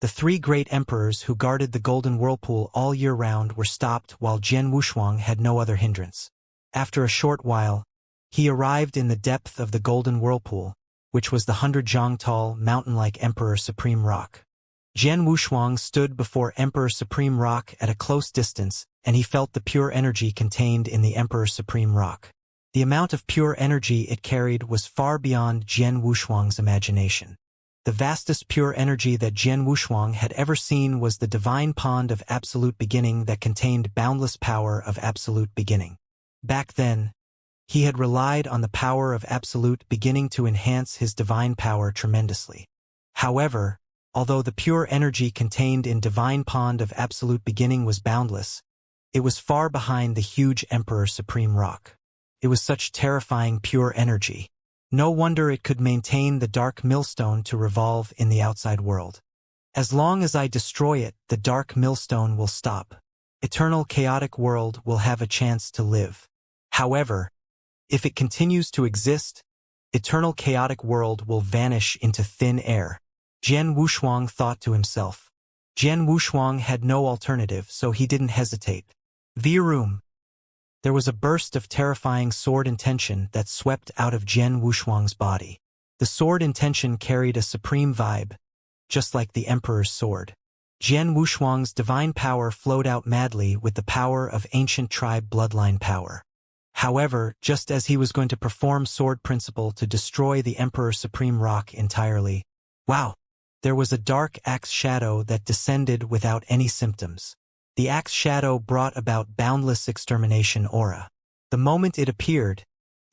The 3 great emperors who guarded the golden whirlpool all year round were stopped while Jian Wushuang had no other hindrance. After a short while, he arrived in the depth of the golden whirlpool, which was the 100-zhang tall, mountain-like Emperor Supreme Rock. Jian Wushuang stood before Emperor Supreme Rock at a close distance, and he felt the pure energy contained in the Emperor Supreme Rock. The amount of pure energy it carried was far beyond Jian Wushuang's imagination. The vastest pure energy that Jian Wushuang had ever seen was the divine pond of absolute beginning that contained boundless power of absolute beginning. Back then, he had relied on the power of absolute beginning to enhance his divine power tremendously. However, although the pure energy contained in divine pond of absolute beginning was boundless, it was far behind the huge Emperor Supreme Rock. It was such terrifying pure energy. No wonder it could maintain the dark millstone to revolve in the outside world. As long as I destroy it, the dark millstone will stop. Eternal chaotic world will have a chance to live. However, if it continues to exist, eternal chaotic world will vanish into thin air. Jian Wushuang thought to himself. Jian Wushuang had no alternative, so he didn't hesitate. Vroom! There was a burst of terrifying sword intention that swept out of Jian Wushuang's body. The sword intention carried a supreme vibe, just like the Emperor's sword. Jian Wushuang's divine power flowed out madly with the power of ancient tribe bloodline power. However, just as he was going to perform sword principle to destroy the Emperor's Supreme Rock entirely, wow! There was a dark axe shadow that descended without any symptoms. The axe shadow brought about boundless extermination aura. The moment it appeared,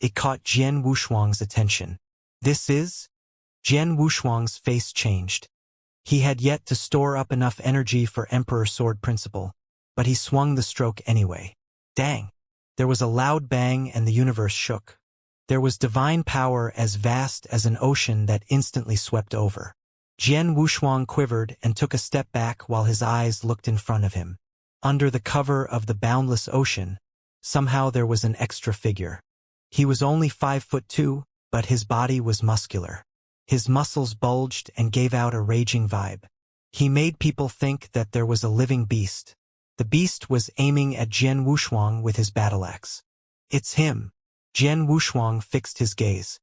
it caught Jian Wushuang's attention. This is? Jian Wushuang's face changed. He had yet to store up enough energy for Emperor Sword Principle, but he swung the stroke anyway. Dang! There was a loud bang and the universe shook. There was divine power as vast as an ocean that instantly swept over. Jian Wushuang quivered and took a step back while his eyes looked in front of him. Under the cover of the boundless ocean, somehow there was an extra figure. He was only 5'2", but his body was muscular. His muscles bulged and gave out a raging vibe. He made people think that there was a living beast. The beast was aiming at Jian Wushuang with his battle-axe. It's him. Jian Wushuang fixed his gaze.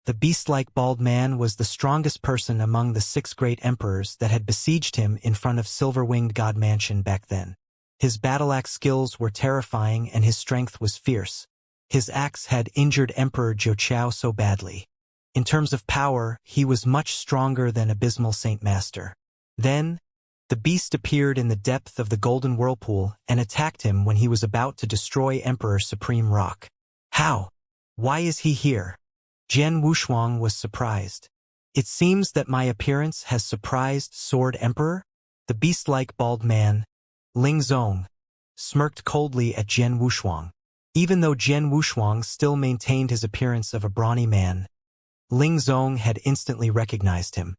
The beast-like bald man was the strongest person among the 6 great emperors that had besieged him in front of Silver-Winged God Mansion back then. His battle-axe skills were terrifying and his strength was fierce. His axe had injured Emperor Zhou so badly. In terms of power, he was much stronger than Abysmal Saint Master. Then, the beast appeared in the depth of the Golden Whirlpool and attacked him when he was about to destroy Emperor Supreme Rock. How? Why is he here? Jian Wushuang was surprised. It seems that my appearance has surprised Sword Emperor? The beast-like bald man, Ling Zong, smirked coldly at Jian Wushuang. Even though Jian Wushuang still maintained his appearance of a brawny man, Ling Zong had instantly recognized him.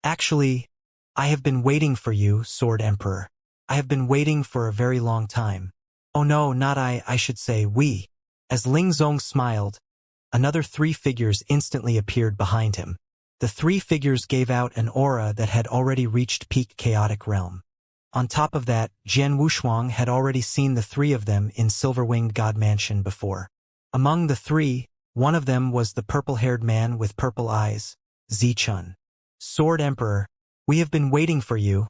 Actually, I have been waiting for you, Sword Emperor. I have been waiting for a very long time. Oh no, not I should say we. As Ling Zong smiled, another 3 figures instantly appeared behind him. The 3 figures gave out an aura that had already reached peak chaotic realm. On top of that, Jian Wushuang had already seen the 3 of them in Silver-Winged God Mansion before. Among the 3, one of them was the purple-haired man with purple eyes, Zichun. Sword Emperor, we have been waiting for you.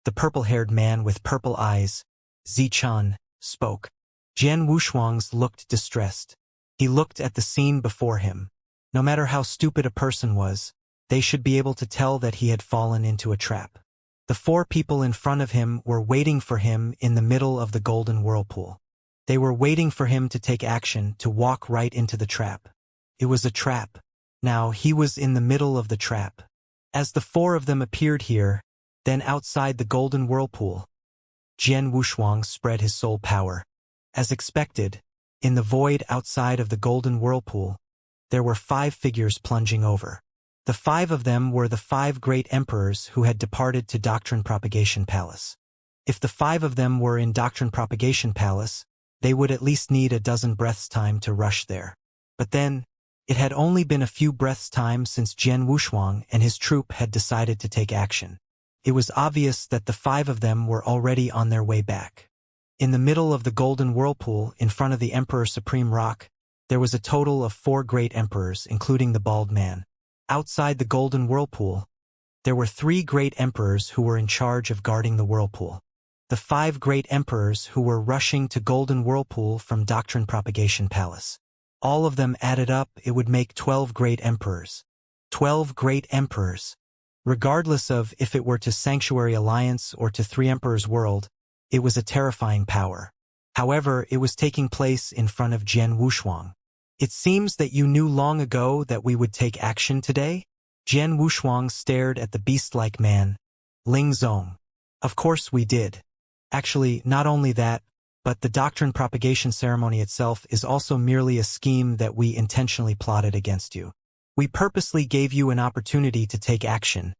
The purple-haired man with purple eyes, Zichun, spoke. Jian Wushuang's looked distressed. He looked at the scene before him. No matter how stupid a person was, they should be able to tell that he had fallen into a trap. The 4 people in front of him were waiting for him in the middle of the Golden Whirlpool. They were waiting for him to take action, to walk right into the trap. It was a trap. Now he was in the middle of the trap. As the 4 of them appeared here, then outside the Golden Whirlpool, Jian Wushuang spread his soul power. As expected, in the void outside of the Golden Whirlpool, there were 5 figures plunging over. The 5 of them were the 5 great emperors who had departed to Doctrine Propagation Palace. If the 5 of them were in Doctrine Propagation Palace, they would at least need a dozen breaths' time to rush there. But then, it had only been a few breaths' time since Jian Wushuang and his troop had decided to take action. It was obvious that the 5 of them were already on their way back. In the middle of the Golden Whirlpool, in front of the Emperor Supreme Rock, there was a total of 4 great emperors, including the bald man. Outside the Golden Whirlpool, there were 3 great emperors who were in charge of guarding the whirlpool. The 5 great emperors who were rushing to Golden Whirlpool from Doctrine Propagation Palace. All of them added up, it would make 12 great emperors. 12 great emperors. Regardless of if it were to Sanctuary Alliance or to 3 Emperors World, it was a terrifying power. However, it was taking place in front of Jian Wushuang. It seems that you knew long ago that we would take action today? Jian Wushuang stared at the beast-like man, Ling Zong. Of course we did. Actually, not only that, but the doctrine propagation ceremony itself is also merely a scheme that we intentionally plotted against you. We purposely gave you an opportunity to take action.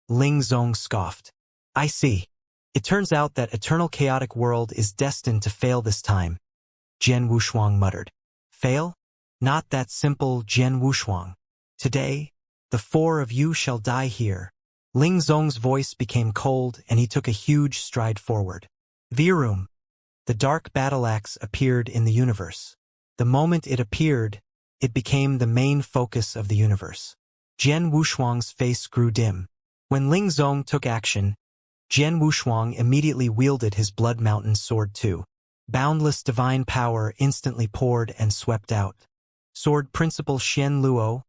Ling Zong scoffed. I see. It turns out that Eternal Chaotic World is destined to fail this time. Jian Wushuang muttered. Fail? Not that simple, Jian Wushuang. Today, the 4 of you shall die here. Ling Zong's voice became cold and he took a huge stride forward. Virum. The dark battle-axe appeared in the universe. The moment it appeared, it became the main focus of the universe. Jian Wushuang's face grew dim. When Ling Zong took action, Jian Wushuang immediately wielded his Blood Mountain sword too. Boundless divine power instantly poured and swept out. Sword Principle Xian Luo,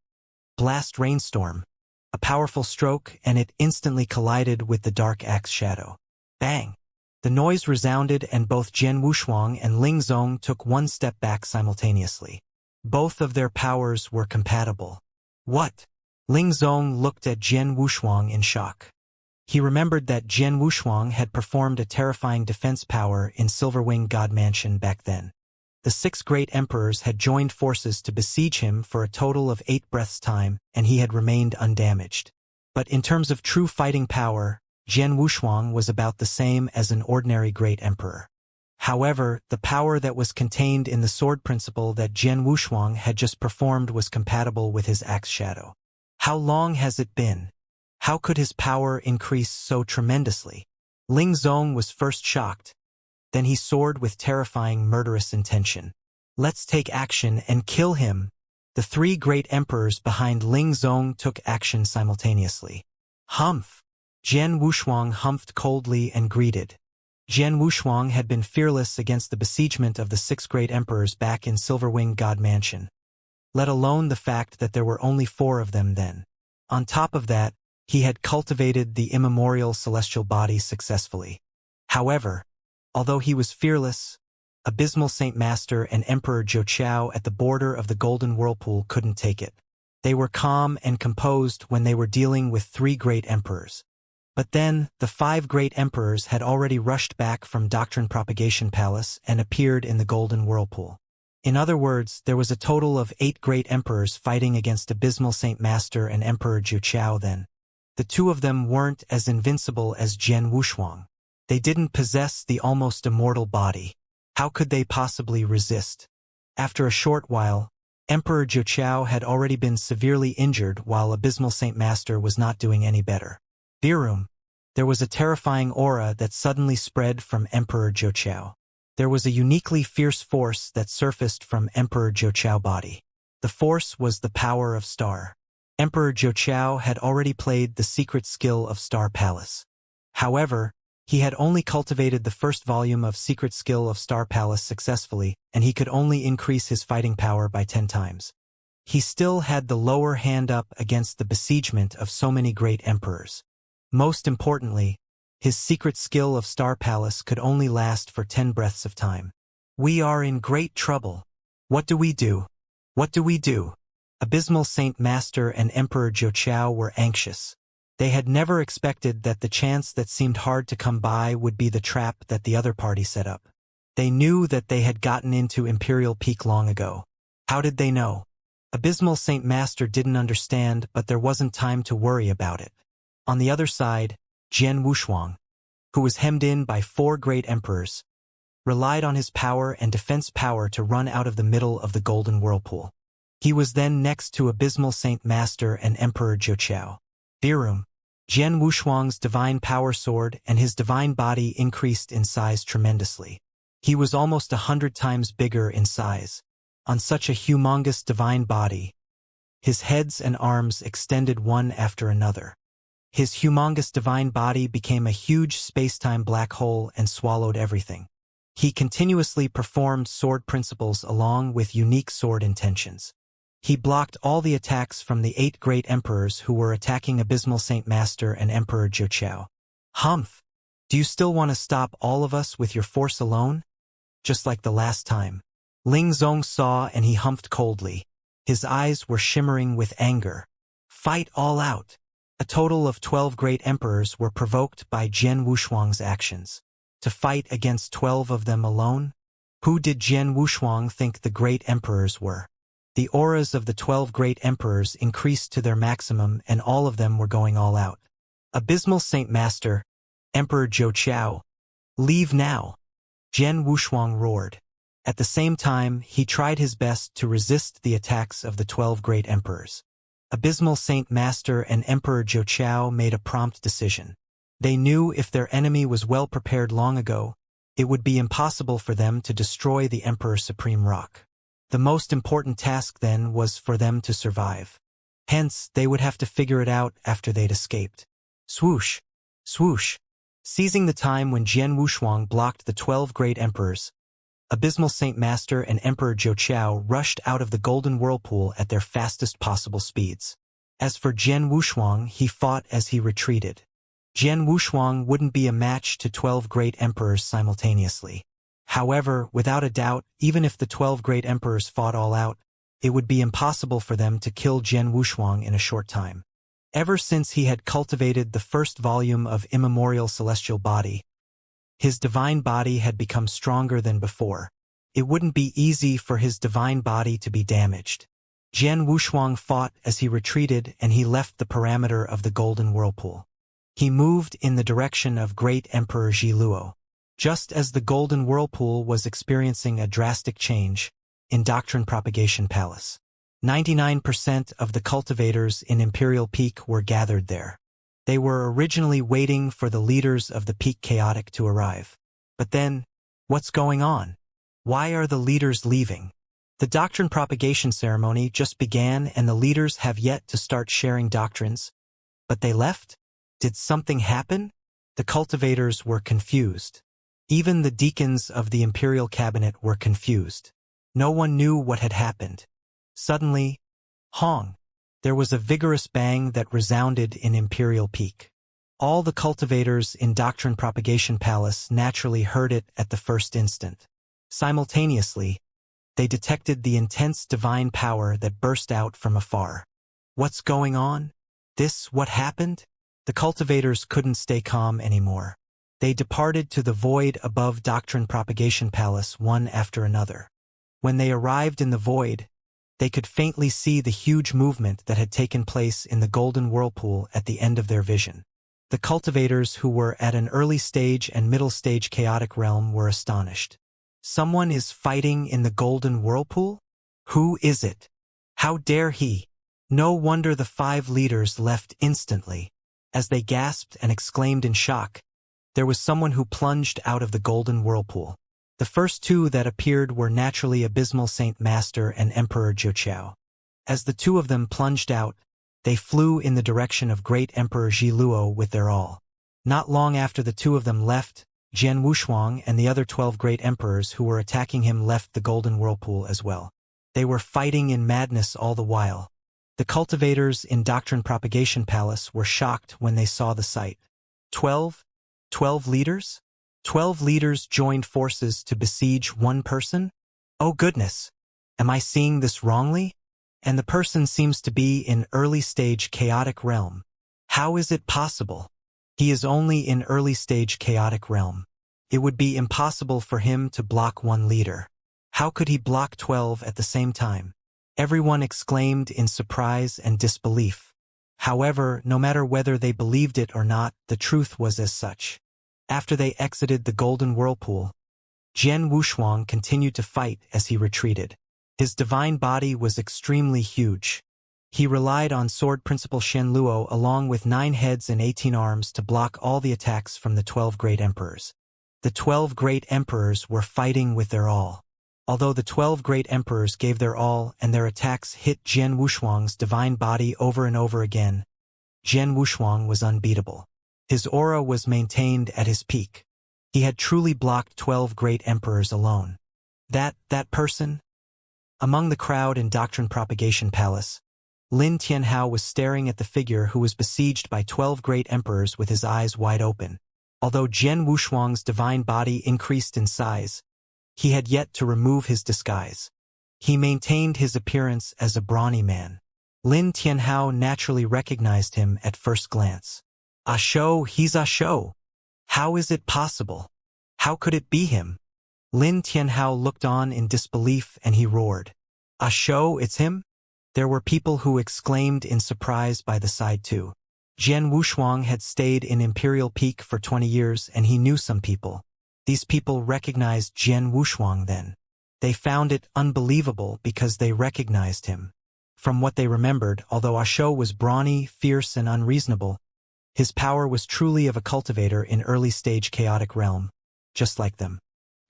Blast Rainstorm. A powerful stroke, and it instantly collided with the dark axe shadow. Bang! The noise resounded and both Jian Wushuang and Ling Zong took one step back simultaneously. Both of their powers were compatible. What? Ling Zong looked at Jian Wushuang in shock. He remembered that Jian Wushuang had performed a terrifying defense power in Silverwing God Mansion back then. The 6 great emperors had joined forces to besiege him for a total of 8 breaths' time, and he had remained undamaged. But in terms of true fighting power, Jian Wushuang was about the same as an ordinary great emperor. However, the power that was contained in the sword principle that Jian Wushuang had just performed was compatible with his axe shadow. How long has it been? How could his power increase so tremendously? Ling Zong was first shocked. Then he soared with terrifying murderous intention. Let's take action and kill him. The 3 great emperors behind Ling Zong took action simultaneously. Humph! Jian Wushuang humphed coldly and greeted. Jian Wushuang had been fearless against the besiegement of the 6 great emperors back in Silverwing God Mansion. Let alone the fact that there were only 4 of them then. On top of that, he had cultivated the immemorial celestial body successfully. However, although he was fearless, Abysmal Saint Master and Emperor Zhou Qiao at the border of the Golden Whirlpool couldn't take it. They were calm and composed when they were dealing with 3 great emperors. But then, the 5 great emperors had already rushed back from Doctrine Propagation Palace and appeared in the Golden Whirlpool. In other words, there was a total of 8 great emperors fighting against Abysmal Saint Master and Emperor Zhou Qiao then. The 2 of them weren't as invincible as Jian Wushuang. They didn't possess the almost immortal body. How could they possibly resist? After a short while, Emperor Zhou Qiao had already been severely injured while Abysmal Saint Master was not doing any better. Birum. There was a terrifying aura that suddenly spread from Emperor Zhou Qiao. There was a uniquely fierce force that surfaced from Emperor Zhou Qiao body. The force was the power of Star. Emperor Zhou Qiao had already played the secret skill of Star Palace. However, he had only cultivated the first volume of Secret Skill of Star Palace successfully, and he could only increase his fighting power by 10 times. He still had the lower hand up against the besiegement of so many great emperors. Most importantly, his secret skill of Star Palace could only last for 10 breaths of time. We are in great trouble. What do we do? What do we do? Abysmal Saint Master and Emperor Zhou Qiao were anxious. They had never expected that the chance that seemed hard to come by would be the trap that the other party set up. They knew that they had gotten into Imperial Peak long ago. How did they know? Abysmal Saint Master didn't understand, but there wasn't time to worry about it. On the other side, Jian Wushuang, who was hemmed in by 4 great emperors, relied on his power and defense power to run out of the middle of the Golden Whirlpool. He was then next to Abysmal Saint Master and Emperor Zhou Qiao. Birum. Jian Wushuang's divine power sword and his divine body increased in size tremendously. He was almost 100 times bigger in size. On such a humongous divine body, his heads and arms extended one after another. His humongous divine body became a huge space-time black hole and swallowed everything. He continuously performed sword principles along with unique sword intentions. He blocked all the attacks from the 8 great emperors who were attacking Abysmal Saint Master and Emperor Zhou Qiao. Humph! Do you still want to stop all of us with your force alone? Just like the last time. Ling Zong saw and he humphed coldly. His eyes were shimmering with anger. Fight all out! A total of 12 great emperors were provoked by Jian Wushuang's actions. To fight against 12 of them alone? Who did Jian Wushuang think the great emperors were? The auras of the 12 great emperors increased to their maximum and all of them were going all out. Abysmal Saint Master, Emperor Zhou Qiao, leave now! Jian Wushuang roared. At the same time, he tried his best to resist the attacks of the 12 great emperors. Abysmal Saint Master and Emperor Zhou Qiao made a prompt decision. They knew if their enemy was well prepared long ago, it would be impossible for them to destroy the Emperor Supreme Rock. The most important task then was for them to survive. Hence, they would have to figure it out after they'd escaped. Swoosh! Swoosh! Seizing the time when Jian Wushuang blocked the 12 great emperors, Abysmal Saint Master and Emperor Zhou Qiao rushed out of the Golden Whirlpool at their fastest possible speeds. As for Jian Wushuang, he fought as he retreated. Jian Wushuang wouldn't be a match to 12 great emperors simultaneously. However, without a doubt, even if the 12 great emperors fought all out, it would be impossible for them to kill Jian Wushuang in a short time. Ever since he had cultivated the first volume of immemorial celestial body, his divine body had become stronger than before. It wouldn't be easy for his divine body to be damaged. Jian Wushuang fought as he retreated, and he left the parameter of the golden whirlpool. He moved in the direction of great Emperor Ji Luo. Just as the golden whirlpool was experiencing a drastic change in Doctrine Propagation Palace, 99% of the cultivators in Imperial Peak were gathered there. They were originally waiting for the leaders of the Peak Chaotic to arrive. But then, what's going on? Why are the leaders leaving? The doctrine propagation ceremony just began and the leaders have yet to start sharing doctrines. But they left? Did something happen? The cultivators were confused. Even the deacons of the Imperial Cabinet were confused. No one knew what had happened. Suddenly, Hong! There was a vigorous bang that resounded in Imperial Peak. All the cultivators in Doctrine Propagation Palace naturally heard it at the first instant. Simultaneously, they detected the intense divine power that burst out from afar. What's going on? What happened? The cultivators couldn't stay calm anymore. They departed to the void above Doctrine Propagation Palace one after another. When they arrived in the void, they could faintly see the huge movement that had taken place in the golden whirlpool at the end of their vision. The cultivators who were at an early stage and middle stage chaotic realm were astonished. Someone is fighting in the golden whirlpool? Who is it? How dare he? No wonder the 5 leaders left instantly. As they gasped and exclaimed in shock, there was someone who plunged out of the golden whirlpool. The first 2 that appeared were naturally Abysmal Saint Master and Emperor Zhou. As the 2 of them plunged out, they flew in the direction of great Emperor Ji Luo with their all. Not long after the 2 of them left, Jian Wushuang and the other 12 great emperors who were attacking him left the golden whirlpool as well. They were fighting in madness all the while. The cultivators in Doctrine Propagation Palace were shocked when they saw the sight. 12 leaders? 12 leaders joined forces to besiege one person? Oh goodness! Am I seeing this wrongly? And the person seems to be in early stage chaotic realm. How is it possible? He is only in early stage chaotic realm. It would be impossible for him to block one leader. How could he block 12 at the same time? Everyone exclaimed in surprise and disbelief. However, no matter whether they believed it or not, the truth was as such. After they exited the golden whirlpool, Jian Wushuang continued to fight as he retreated. His divine body was extremely huge. He relied on Sword Principal Shen Luo along with 9 heads and 18 arms to block all the attacks from the 12 great emperors. The 12 great emperors were fighting with their all. Although the 12 great emperors gave their all and their attacks hit Jian Wushuang's divine body over and over again, Jian Wushuang was unbeatable. His aura was maintained at his peak. He had truly blocked 12 great emperors alone. That person? Among the crowd in Doctrine Propagation Palace, Lin Tianhao was staring at the figure who was besieged by 12 great emperors with his eyes wide open. Although Jian Wushuang's divine body increased in size, he had yet to remove his disguise. He maintained his appearance as a brawny man. Lin Tianhao naturally recognized him at first glance. Shou, he's Shou. How is it possible? How could it be him? Lin Tianhao looked on in disbelief and he roared. Shou, it's him? There were people who exclaimed in surprise by the side too. Jian Wushuang had stayed in Imperial Peak for 20 years and he knew some people. These people recognized Jian Wushuang then. They found it unbelievable because they recognized him. From what they remembered, although Shou was brawny, fierce and unreasonable, his power was truly of a cultivator in early stage chaotic realm, just like them.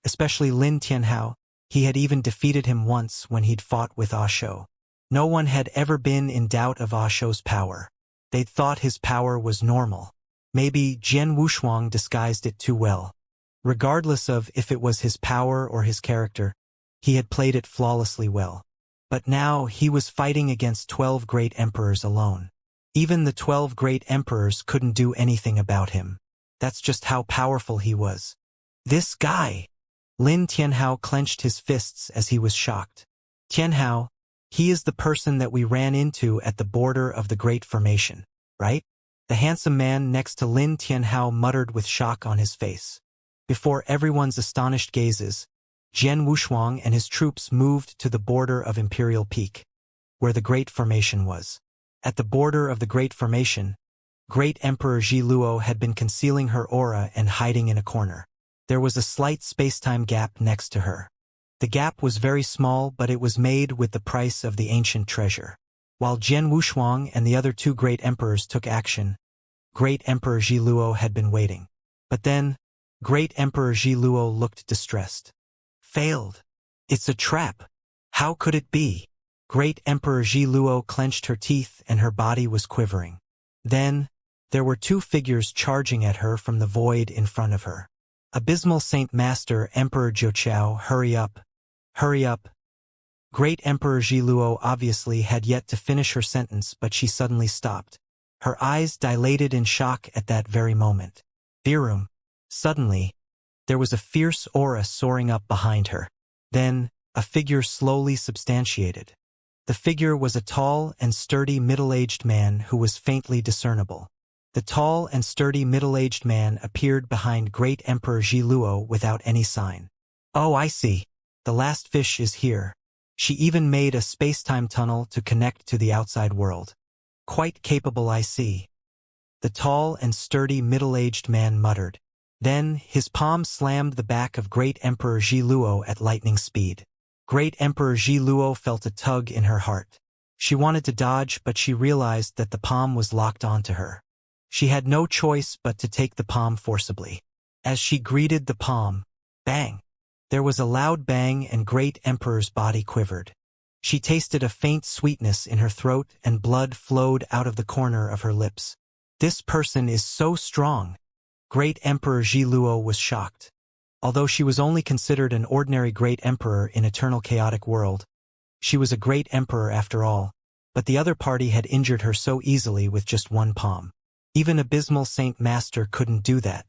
Especially Lin Tianhao, he had even defeated him once when he'd fought with Shou. No one had ever been in doubt of Shou's power. They'd thought his power was normal. Maybe Jian Wushuang disguised it too well. Regardless of if it was his power or his character, he had played it flawlessly well. But now he was fighting against 12 great emperors alone. Even the 12 great emperors couldn't do anything about him. That's just how powerful he was. This guy! Lin Tianhao clenched his fists as he was shocked. Tianhao, he is the person that we ran into at the border of the Great Formation, right? The handsome man next to Lin Tianhao muttered with shock on his face. Before everyone's astonished gazes, Jian Wushuang and his troops moved to the border of Imperial Peak, where the Great Formation was. At the border of the Great Formation, Great Emperor Ji Luo had been concealing her aura and hiding in a corner. There was a slight spacetime gap next to her. The gap was very small, but it was made with the price of the ancient treasure. While Jian Wushuang and the other two great emperors took action, Great Emperor Ji Luo had been waiting. But then, Great Emperor Ji Luo looked distressed. Failed. It's a trap. How could it be? Great Emperor Ji Luo clenched her teeth and her body was quivering. Then, there were two figures charging at her from the void in front of her. Abysmal Saint Master Emperor Jiuqiao, hurry up. Hurry up. Great Emperor Ji Luo obviously had yet to finish her sentence, but she suddenly stopped. Her eyes dilated in shock at that very moment. Birum. Suddenly, there was a fierce aura soaring up behind her. Then, a figure slowly substantiated. The figure was a tall and sturdy middle-aged man who was faintly discernible. The tall and sturdy middle-aged man appeared behind Great Emperor Ji Luo without any sign. Oh, I see. The last fish is here. She even made a space-time tunnel to connect to the outside world. Quite capable, I see. The tall and sturdy middle-aged man muttered. Then, his palm slammed the back of Great Emperor Ji Luo at lightning speed. Great Emperor Ji Luo felt a tug in her heart. She wanted to dodge, but she realized that the palm was locked onto her. She had no choice but to take the palm forcibly. As she greeted the palm, bang! There was a loud bang and Great Emperor's body quivered. She tasted a faint sweetness in her throat and blood flowed out of the corner of her lips. This person is so strong. Great Emperor Ji Luo was shocked. Although she was only considered an ordinary Great Emperor in eternal chaotic world, she was a Great Emperor after all, but the other party had injured her so easily with just one palm. Even Abysmal Saint Master couldn't do that.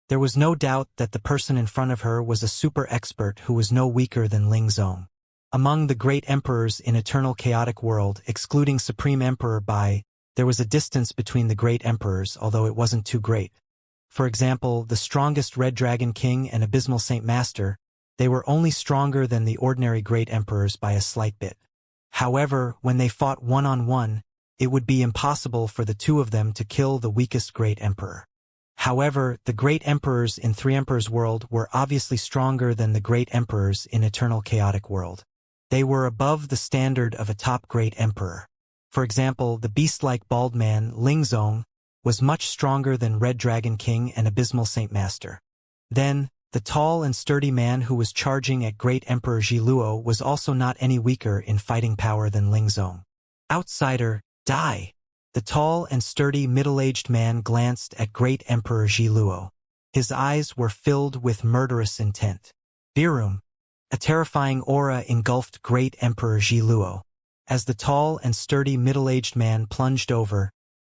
There was no doubt that the person in front of her was a super expert who was no weaker than Ling Zong. Among the Great Emperors in eternal chaotic world, excluding Supreme Emperor Bai, there was a distance between the Great Emperors, although it wasn't too great. For example, the strongest Red Dragon King and Abysmal Saint Master, they were only stronger than the ordinary Great Emperors by a slight bit. However, when they fought one-on-one, it would be impossible for the two of them to kill the weakest Great Emperor. However, the Great Emperors in Three Emperors world were obviously stronger than the Great Emperors in eternal chaotic world. They were above the standard of a top Great Emperor. For example, the beast-like bald man, Ling Zong, was much stronger than Red Dragon King and Abysmal Saint Master. Then, the tall and sturdy man who was charging at Great Emperor Ji Luo was also not any weaker in fighting power than Ling Zong. Outsider, die! The tall and sturdy middle-aged man glanced at Great Emperor Ji Luo. His eyes were filled with murderous intent. Birum. A terrifying aura engulfed Great Emperor Ji Luo. As the tall and sturdy middle-aged man plunged over,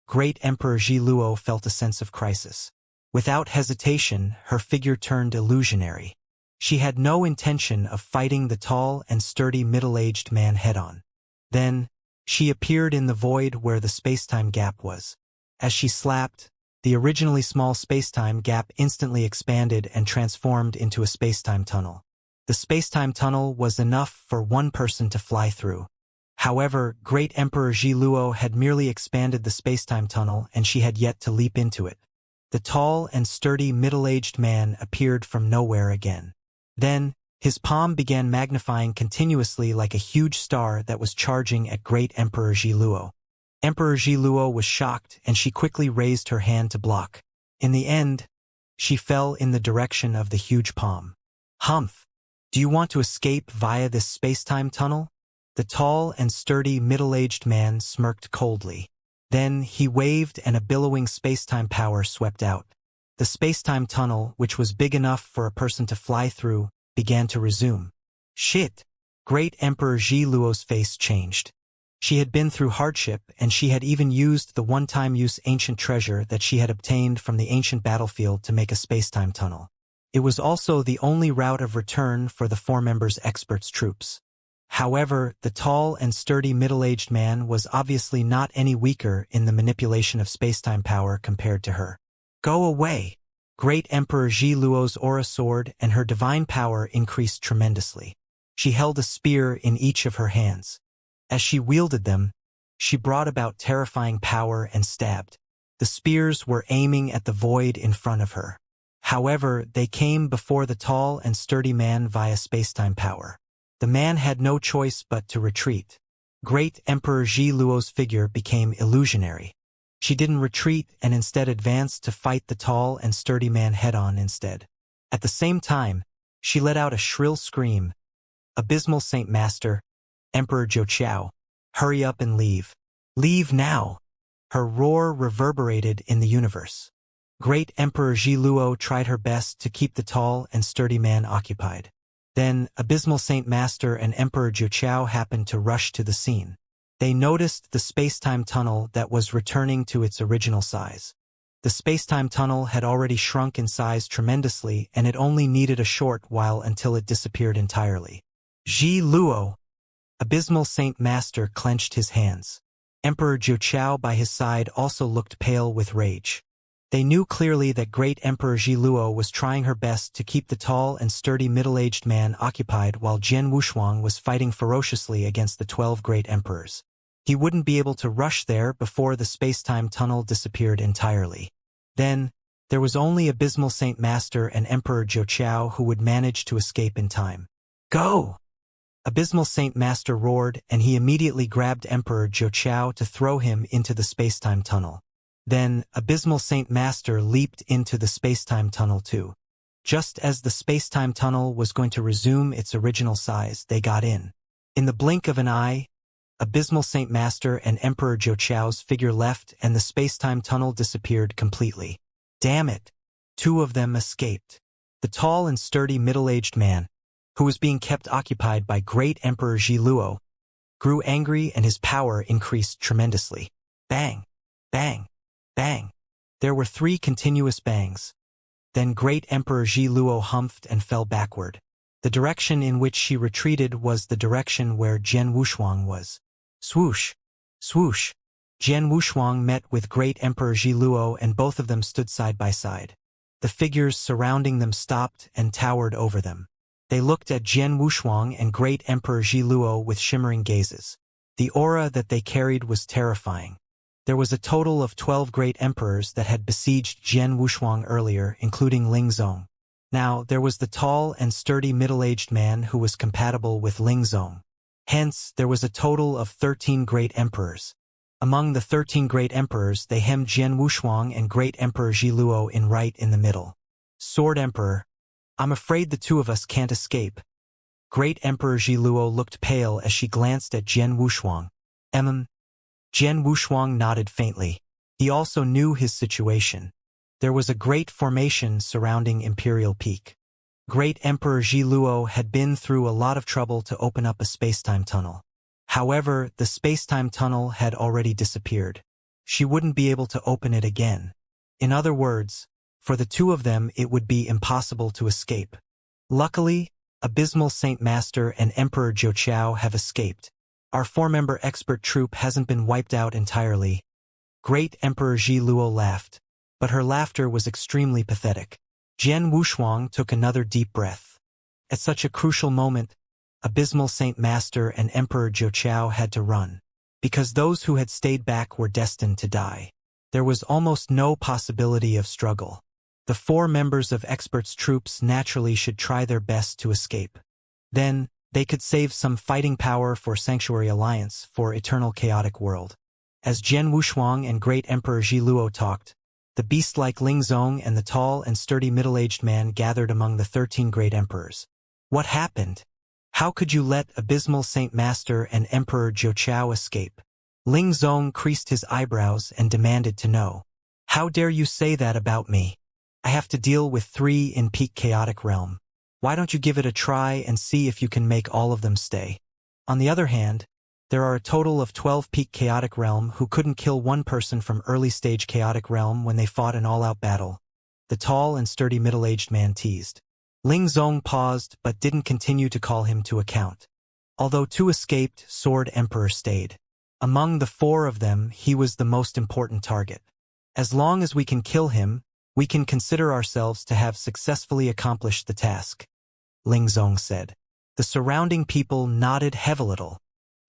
Great Emperor Ji Luo felt a sense of crisis. Without hesitation, her figure turned illusionary. She had no intention of fighting the tall and sturdy middle-aged man head-on. Then, she appeared in the void where the spacetime gap was. As she slapped, the originally small spacetime gap instantly expanded and transformed into a spacetime tunnel. The spacetime tunnel was enough for one person to fly through. However, Great Emperor Ji Luo had merely expanded the spacetime tunnel and she had yet to leap into it. The tall and sturdy middle-aged man appeared from nowhere again. Then, his palm began magnifying continuously like a huge star that was charging at Great Emperor Ji Luo. Emperor Ji Luo was shocked and she quickly raised her hand to block. In the end, she fell in the direction of the huge palm. Humph! Do you want to escape via this spacetime tunnel? The tall and sturdy middle-aged man smirked coldly. Then he waved and a billowing spacetime power swept out. The spacetime tunnel, which was big enough for a person to fly through, began to resume. Shit! Great Emperor Ji Luo's face changed. She had been through hardship and she had even used the one-time use ancient treasure that she had obtained from the ancient battlefield to make a spacetime tunnel. It was also the only route of return for the four members' experts' troops. However, the tall and sturdy middle-aged man was obviously not any weaker in the manipulation of spacetime power compared to her. Go away! Great Emperor Ji Luo's aura sword and her divine power increased tremendously. She held a spear in each of her hands. As she wielded them, she brought about terrifying power and stabbed. The spears were aiming at the void in front of her. However, they came before the tall and sturdy man via spacetime power. The man had no choice but to retreat. Great Emperor Ji Luo's figure became illusionary. She didn't retreat and instead advanced to fight the tall and sturdy man head-on instead. At the same time, she let out a shrill scream. Abysmal Saint Master, Emperor Zhou, hurry up and leave. Leave now! Her roar reverberated in the universe. Great Emperor Ji Luo tried her best to keep the tall and sturdy man occupied. Then, Abysmal Saint Master and Emperor Zhou happened to rush to the scene. They noticed the space-time tunnel that was returning to its original size. The space-time tunnel had already shrunk in size tremendously and it only needed a short while until it disappeared entirely. Ji Luo! Abysmal Saint Master clenched his hands. Emperor Zhou by his side also looked pale with rage. They knew clearly that Great Emperor Ji Luo was trying her best to keep the tall and sturdy middle-aged man occupied while Jian Wushuang was fighting ferociously against the 12 Great Emperors. He wouldn't be able to rush there before the space-time tunnel disappeared entirely. Then, there was only Abysmal Saint Master and Emperor Zhou who would manage to escape in time. Go! Abysmal Saint Master roared and he immediately grabbed Emperor Zhou to throw him into the space-time tunnel. Then, Abysmal Saint Master leaped into the space-time tunnel too. Just as the space-time tunnel was going to resume its original size, they got in. In the blink of an eye, Abysmal Saint Master and Emperor Zhou's figure left and the space-time tunnel disappeared completely. Damn it! 2 of them escaped. The tall and sturdy middle-aged man, who was being kept occupied by Great Emperor Ji Luo, grew angry and his power increased tremendously. Bang! Bang! Bang! There were 3 continuous bangs. Then Great Emperor Ji Luo humphed and fell backward. The direction in which she retreated was the direction where Jian Wushuang was. Swoosh! Swoosh! Jian Wushuang met with Great Emperor Ji Luo and both of them stood side by side. The figures surrounding them stopped and towered over them. They looked at Jian Wushuang and Great Emperor Ji Luo with shimmering gazes. The aura that they carried was terrifying. There was a total of 12 great emperors that had besieged Jian Wushuang earlier, including Ling Zong. Now, there was the tall and sturdy middle-aged man who was compatible with Ling Zong. Hence, there was a total of 13 great emperors. Among the 13 great emperors, they hemmed Jian Wushuang and Great Emperor Ji Luo right in the middle. Sword Emperor, I'm afraid the 2 of us can't escape. Great Emperor Ji Luo looked pale as she glanced at Jian Wushuang. Jian Wushuang nodded faintly. He also knew his situation. There was a great formation surrounding Imperial Peak. Great Emperor Ji Luo had been through a lot of trouble to open up a spacetime tunnel. However, the spacetime tunnel had already disappeared. She wouldn't be able to open it again. In other words, for the 2 of them it would be impossible to escape. Luckily, Abysmal Saint Master and Emperor Zhou have escaped. Our 4-member expert troupe hasn't been wiped out entirely. Great Emperor Ji Luo laughed, but her laughter was extremely pathetic. Jian Wushuang took another deep breath. At such a crucial moment, Abysmal Saint Master and Emperor Zhou had to run. Because those who had stayed back were destined to die. There was almost no possibility of struggle. The 4 members of experts' troops naturally should try their best to escape. Then, they could save some fighting power for Sanctuary Alliance for Eternal Chaotic World. As Jian Wushuang and Great Emperor Ji Luo talked, the beast-like Ling Zong and the tall and sturdy middle-aged man gathered among the 13 great emperors. What happened? How could you let Abysmal Saint Master and Emperor Zhou escape? Ling Zong creased his eyebrows and demanded to know. How dare you say that about me? I have to deal with 3 in Peak Chaotic Realm. Why don't you give it a try and see if you can make all of them stay? On the other hand, there are a total of 12 Peak Chaotic Realm who couldn't kill 1 person from early stage Chaotic Realm when they fought an all-out battle. The tall and sturdy middle-aged man teased. Ling Zong paused but didn't continue to call him to account. Although two escaped, Sword Emperor stayed. Among the four of them, he was the most important target. As long as we can kill him, we can consider ourselves to have successfully accomplished the task, Ling Zong said. The surrounding people nodded heavily.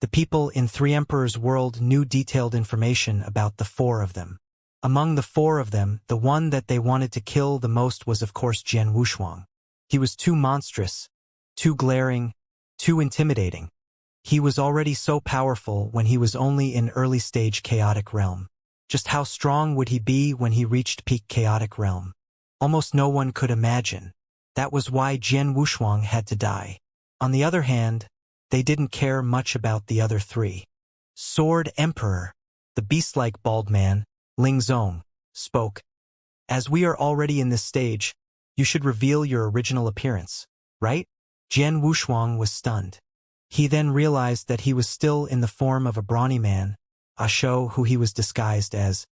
The people in Three Emperors' world knew detailed information about the four of them. Among the four of them, the one that they wanted to kill the most was of course Jian Wushuang. He was too monstrous, too glaring, too intimidating. He was already so powerful when he was only in early-stage chaotic realm. Just how strong would he be when he reached peak chaotic realm? Almost no one could imagine. That was why Jian Wushuang had to die. On the other hand, they didn't care much about the other three. Sword Emperor, the beast-like bald man, Ling Zong, spoke. As we are already in this stage, you should reveal your original appearance, right? Jian Wushuang was stunned. He then realized that he was still in the form of a brawny man, a show who he was disguised as.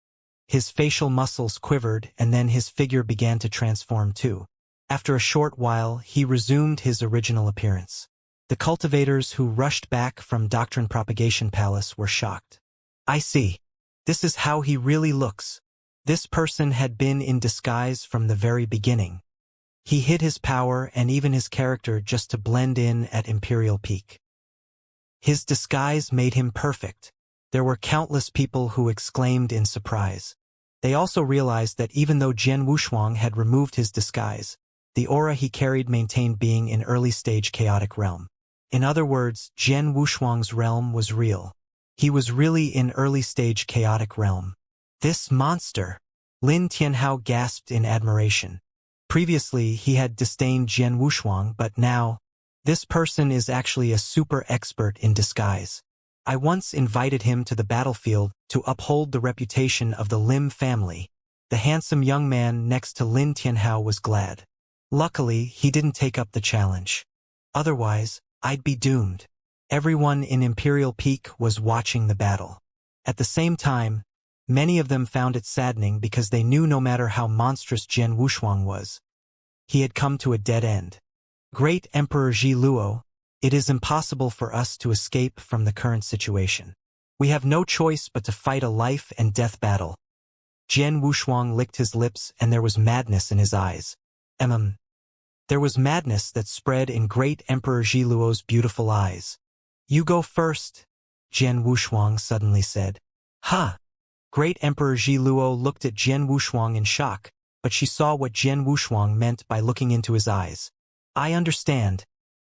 His facial muscles quivered and then his figure began to transform too. After a short while, he resumed his original appearance. The cultivators who rushed back from Doctrine Propagation Palace were shocked. I see. This is how he really looks. This person had been in disguise from the very beginning. He hid his power and even his character just to blend in at Imperial Peak. His disguise made him perfect. There were countless people who exclaimed in surprise. They also realized that even though Jian Wushuang had removed his disguise, the aura he carried maintained being in early-stage chaotic realm. In other words, Jian Wushuang's realm was real. He was really in early-stage chaotic realm. This monster! Lin Tianhao gasped in admiration. Previously, he had disdained Jian Wushuang, but now, this person is actually a super expert in disguise. I once invited him to the battlefield to uphold the reputation of the Lim family. The handsome young man next to Lin Tianhao was glad. Luckily, he didn't take up the challenge. Otherwise, I'd be doomed. Everyone in Imperial Peak was watching the battle. At the same time, many of them found it saddening because they knew no matter how monstrous Jian Wushuang was, he had come to a dead end. Great Emperor Ji Luo, it is impossible for us to escape from the current situation. We have no choice but to fight a life and death battle. Jian Wushuang licked his lips and there was madness in his eyes. There was madness that spread in Great Emperor Ji Luo's beautiful eyes. You go first, Jian Wushuang suddenly said. Ha! Great Emperor Ji Luo looked at Jian Wushuang in shock, but she saw what Jian Wushuang meant by looking into his eyes. I understand.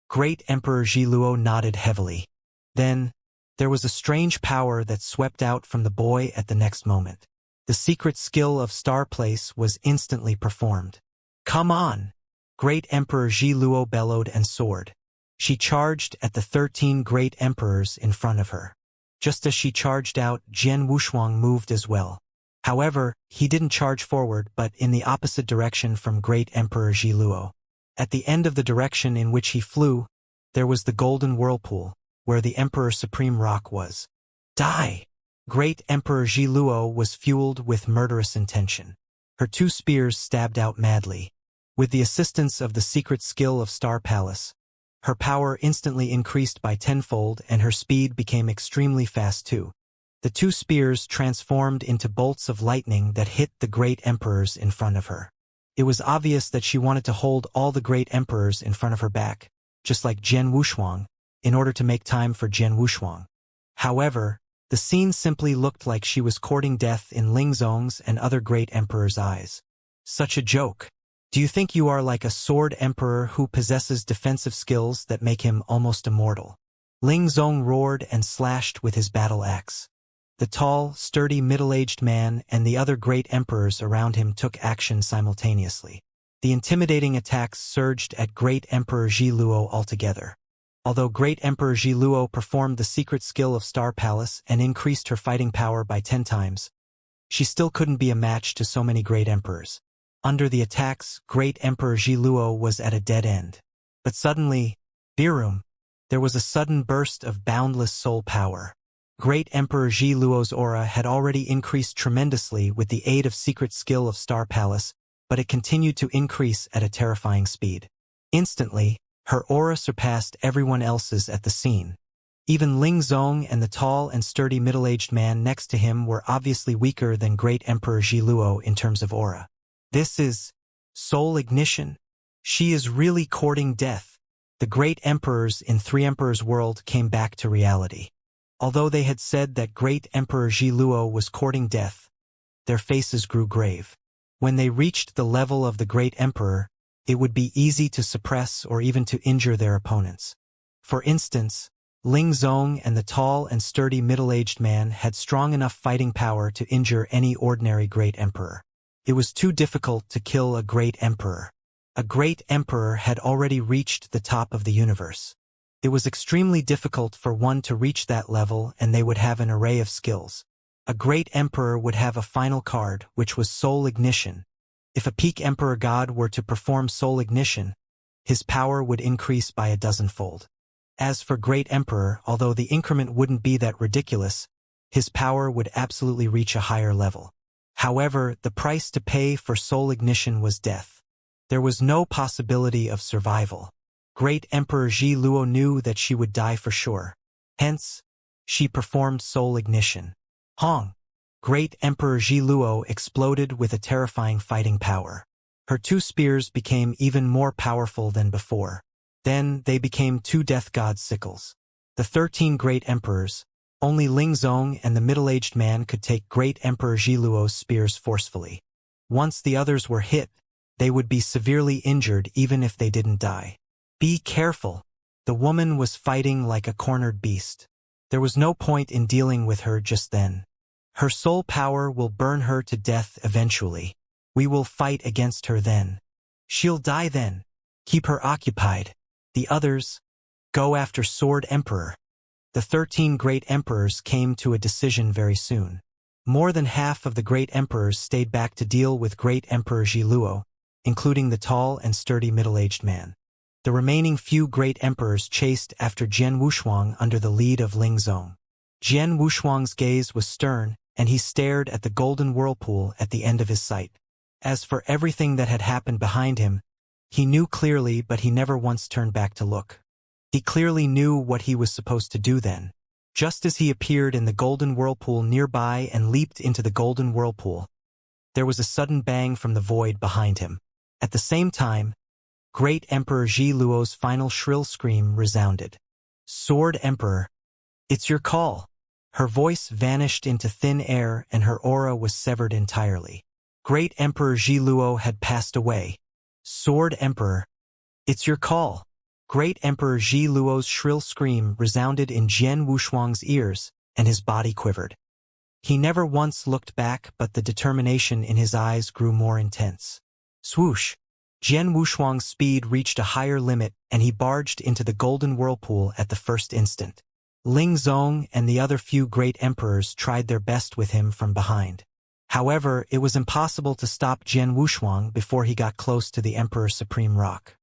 Great Emperor Ji Luo nodded heavily. Then, there was a strange power that swept out from the boy at the next moment. The secret skill of Star Place was instantly performed. Come on! Great Emperor Ji Luo bellowed and soared. She charged at the 13 great emperors in front of her. Just as she charged out, Jian Wushuang moved as well. However, he didn't charge forward but in the opposite direction from Great Emperor Ji Luo. At the end of the direction in which he flew, there was the golden whirlpool, where the Emperor Supreme Rock was. Die! Great Emperor Ji Luo was fueled with murderous intention. Her two spears stabbed out madly. With the assistance of the secret skill of Star Palace, her power instantly increased by tenfold and her speed became extremely fast too. The two spears transformed into bolts of lightning that hit the great emperors in front of her. It was obvious that she wanted to hold all the great emperors in front of her back, just like Jian Wushuang, in order to make time for Jian Wushuang. However, the scene simply looked like she was courting death in Ling Zong's and other great emperors' eyes. Such a joke. Do you think you are like a sword emperor who possesses defensive skills that make him almost immortal? Ling Zong roared and slashed with his battle axe. The tall, sturdy middle-aged man and the other great emperors around him took action simultaneously. The intimidating attacks surged at Great Emperor Ji Luo altogether. Although Great Emperor Ji Luo performed the secret skill of Star Palace and increased her fighting power by 10 times, she still couldn't be a match to so many great emperors. Under the attacks, Great Emperor Ji Luo was at a dead end. But suddenly, Birum, there was a sudden burst of boundless soul power. Great Emperor Ji Luo's aura had already increased tremendously with the aid of secret skill of Star Palace, but it continued to increase at a terrifying speed. Instantly, Her aura surpassed everyone else's at the scene. Even Ling Zong and the tall and sturdy middle-aged man next to him were obviously weaker than Great Emperor Zhiluo in terms of aura. This is soul ignition. She is really courting death. The great emperors in Three Emperors world came back to reality. Although they had said that Great Emperor Zhiluo was courting death, their faces grew grave. When they reached the level of the Great Emperor, it would be easy to suppress or even to injure their opponents. For instance, Ling Zong and the tall and sturdy middle-aged man had strong enough fighting power to injure any ordinary Great Emperor. It was too difficult to kill a Great Emperor. A Great Emperor had already reached the top of the universe. It was extremely difficult for one to reach that level, and they would have an array of skills. A Great Emperor would have a final card, which was Soul Ignition. If a peak Emperor God were to perform Soul Ignition, his power would increase by a dozenfold. As for Great Emperor, although the increment wouldn't be that ridiculous, his power would absolutely reach a higher level. However, the price to pay for Soul Ignition was death. There was no possibility of survival. Great Emperor Zhiluo knew that she would die for sure. Hence, she performed Soul Ignition. Hong! Great Emperor Zhiluo exploded with a terrifying fighting power. Her two spears became even more powerful than before. Then they became two death god sickles. The 13 great emperors, only Ling Zong and the middle-aged man could take Great Emperor Zhiluo's spears forcefully. Once the others were hit, they would be severely injured even if they didn't die. Be careful. The woman was fighting like a cornered beast. There was no point in dealing with her just then. Her soul power will burn her to death eventually. We will fight against her then. She'll die then. Keep her occupied. The others, go after Sword Emperor. The 13 great emperors came to a decision very soon. More than half of the great emperors stayed back to deal with Great Emperor Zhiluo, including the tall and sturdy middle-aged man. The remaining few great emperors chased after Jian Wushuang under the lead of Ling Zong. Jian Wushuang's gaze was stern, and he stared at the golden whirlpool at the end of his sight. As for everything that had happened behind him, he knew clearly, but he never once turned back to look. He clearly knew what he was supposed to do then. Just as he appeared in the golden whirlpool nearby and leaped into the golden whirlpool, there was a sudden bang from the void behind him. At the same time, Great Emperor Zhiluo's final shrill scream resounded. Sword Emperor, it's your call. Her voice vanished into thin air and her aura was severed entirely. Great Emperor Zhiluo had passed away. Sword Emperor, it's your call. Great Emperor Zhiluo's shrill scream resounded in Jian Wushuang's ears, and his body quivered. He never once looked back, but the determination in his eyes grew more intense. Swoosh! Jian Wushuang's speed reached a higher limit, and he barged into the golden whirlpool at the first instant. Ling Zong and the other few great emperors tried their best with him from behind. However, it was impossible to stop Jian Wushuang before he got close to the Emperor Supreme Rock.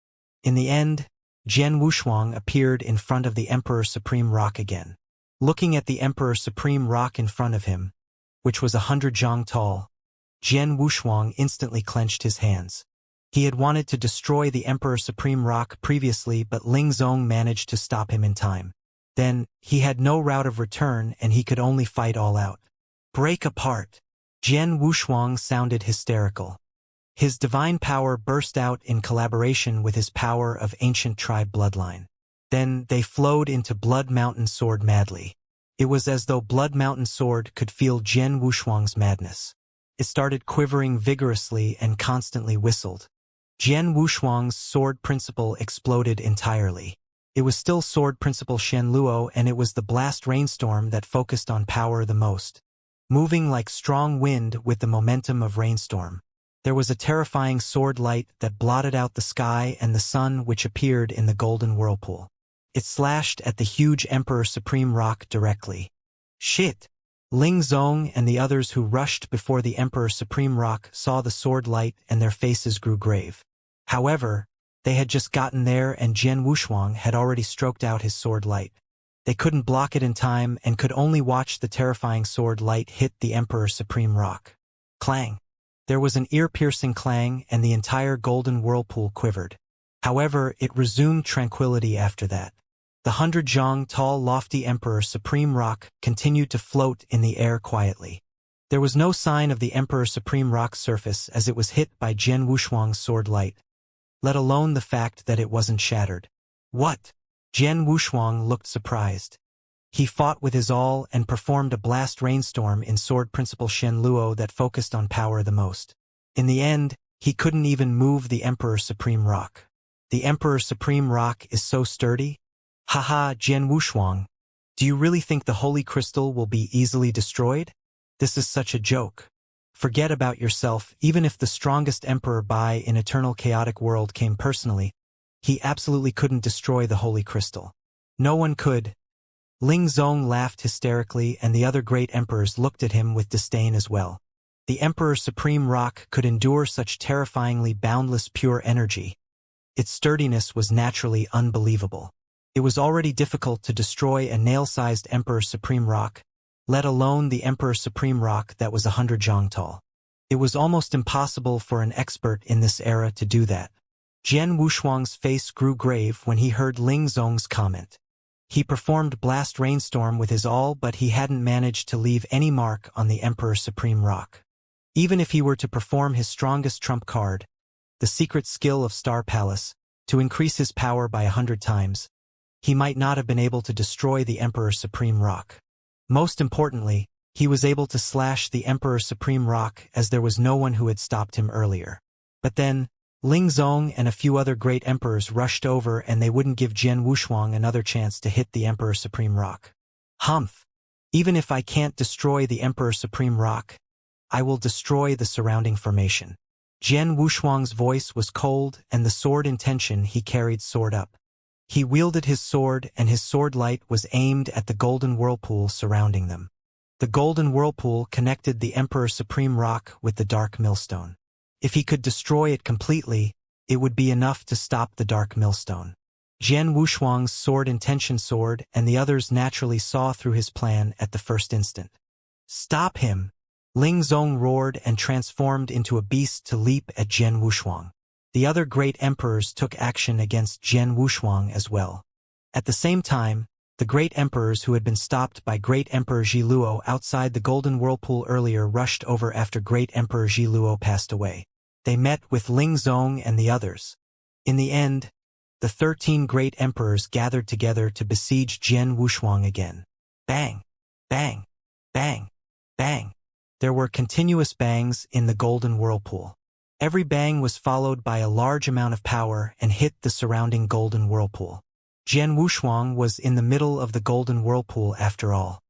In the end, Jian Wushuang appeared in front of the Emperor Supreme Rock again. Looking at the Emperor Supreme Rock in front of him, which was 100 zhang tall, Jian Wushuang instantly clenched his hands. He had wanted to destroy the Emperor Supreme Rock previously, but Ling Zong managed to stop him in time. Then, he had no route of return and he could only fight all out. Break apart! Jian Wushuang sounded hysterical. His divine power burst out in collaboration with his power of ancient tribe bloodline. Then they flowed into Blood Mountain Sword madly. It was as though Blood Mountain Sword could feel Jian Wushuang's madness. It started quivering vigorously and constantly whistled. Jian Wushuang's sword principle exploded entirely. It was still sword principle Shenluo, and it was the blast rainstorm that focused on power the most. Moving like strong wind with the momentum of rainstorm. There was a terrifying sword light that blotted out the sky and the sun which appeared in the golden whirlpool. It slashed at the huge Emperor Supreme Rock directly. Shit! Ling Zong and the others who rushed before the Emperor Supreme Rock saw the sword light and their faces grew grave. However, they had just gotten there and Jian Wushuang had already stroked out his sword light. They couldn't block it in time and could only watch the terrifying sword light hit the Emperor Supreme Rock. Clang! There was an ear-piercing clang and the entire golden whirlpool quivered. However, it resumed tranquility after that. The 100-zhang tall lofty Emperor Supreme Rock continued to float in the air quietly. There was no sign of the Emperor Supreme Rock's surface as it was hit by Jian Wushuang's sword light, let alone the fact that it wasn't shattered. What? Jian Wushuang looked surprised. He fought with his all and performed a blast rainstorm in sword principle Shen Luo that focused on power the most. In the end, he couldn't even move the Emperor Supreme Rock. The Emperor Supreme Rock is so sturdy? Haha, Jian Wushuang. Do you really think the Holy Crystal will be easily destroyed? This is such a joke. Forget about yourself. Even if the strongest Emperor Bai in Eternal Chaotic World came personally, he absolutely couldn't destroy the Holy Crystal. No one could. Ling Zong laughed hysterically, and the other great emperors looked at him with disdain as well. The Emperor Supreme Rock could endure such terrifyingly boundless pure energy. Its sturdiness was naturally unbelievable. It was already difficult to destroy a nail-sized Emperor Supreme Rock, let alone the Emperor Supreme Rock that was 100 zhang tall. It was almost impossible for an expert in this era to do that. Jian Wushuang's face grew grave when he heard Ling Zong's comment. He performed Blast Rainstorm with his all, but he hadn't managed to leave any mark on the Emperor Supreme Rock. Even if he were to perform his strongest trump card, the secret skill of Star Palace, to increase his power by 100 times, he might not have been able to destroy the Emperor Supreme Rock. Most importantly, he was able to slash the Emperor Supreme Rock as there was no one who had stopped him earlier. But then, Ling Zong and a few other great emperors rushed over, and they wouldn't give Jian Wushuang another chance to hit the Emperor Supreme Rock. Humph! Even if I can't destroy the Emperor Supreme Rock, I will destroy the surrounding formation. Jian Wushuang's voice was cold, and the sword in tension he carried soared up. He wielded his sword, and his sword light was aimed at the golden whirlpool surrounding them. The golden whirlpool connected the Emperor Supreme Rock with the dark millstone. If he could destroy it completely, it would be enough to stop the dark millstone. Jian Wushuang's sword in tension soared, and the others naturally saw through his plan at the first instant. Stop him! Ling Zong roared and transformed into a beast to leap at Jian Wushuang. The other great emperors took action against Jian Wushuang as well. At the same time, the great emperors who had been stopped by Great Emperor Ji Luo outside the Golden Whirlpool earlier rushed over after Great Emperor Ji Luo passed away. They met with Ling Zong and the others. In the end, the 13 great emperors gathered together to besiege Jian Wushuang again. Bang! Bang! Bang! Bang! There were continuous bangs in the Golden Whirlpool. Every bang was followed by a large amount of power and hit the surrounding Golden Whirlpool. Jian Wushuang was in the middle of the Golden Whirlpool after all.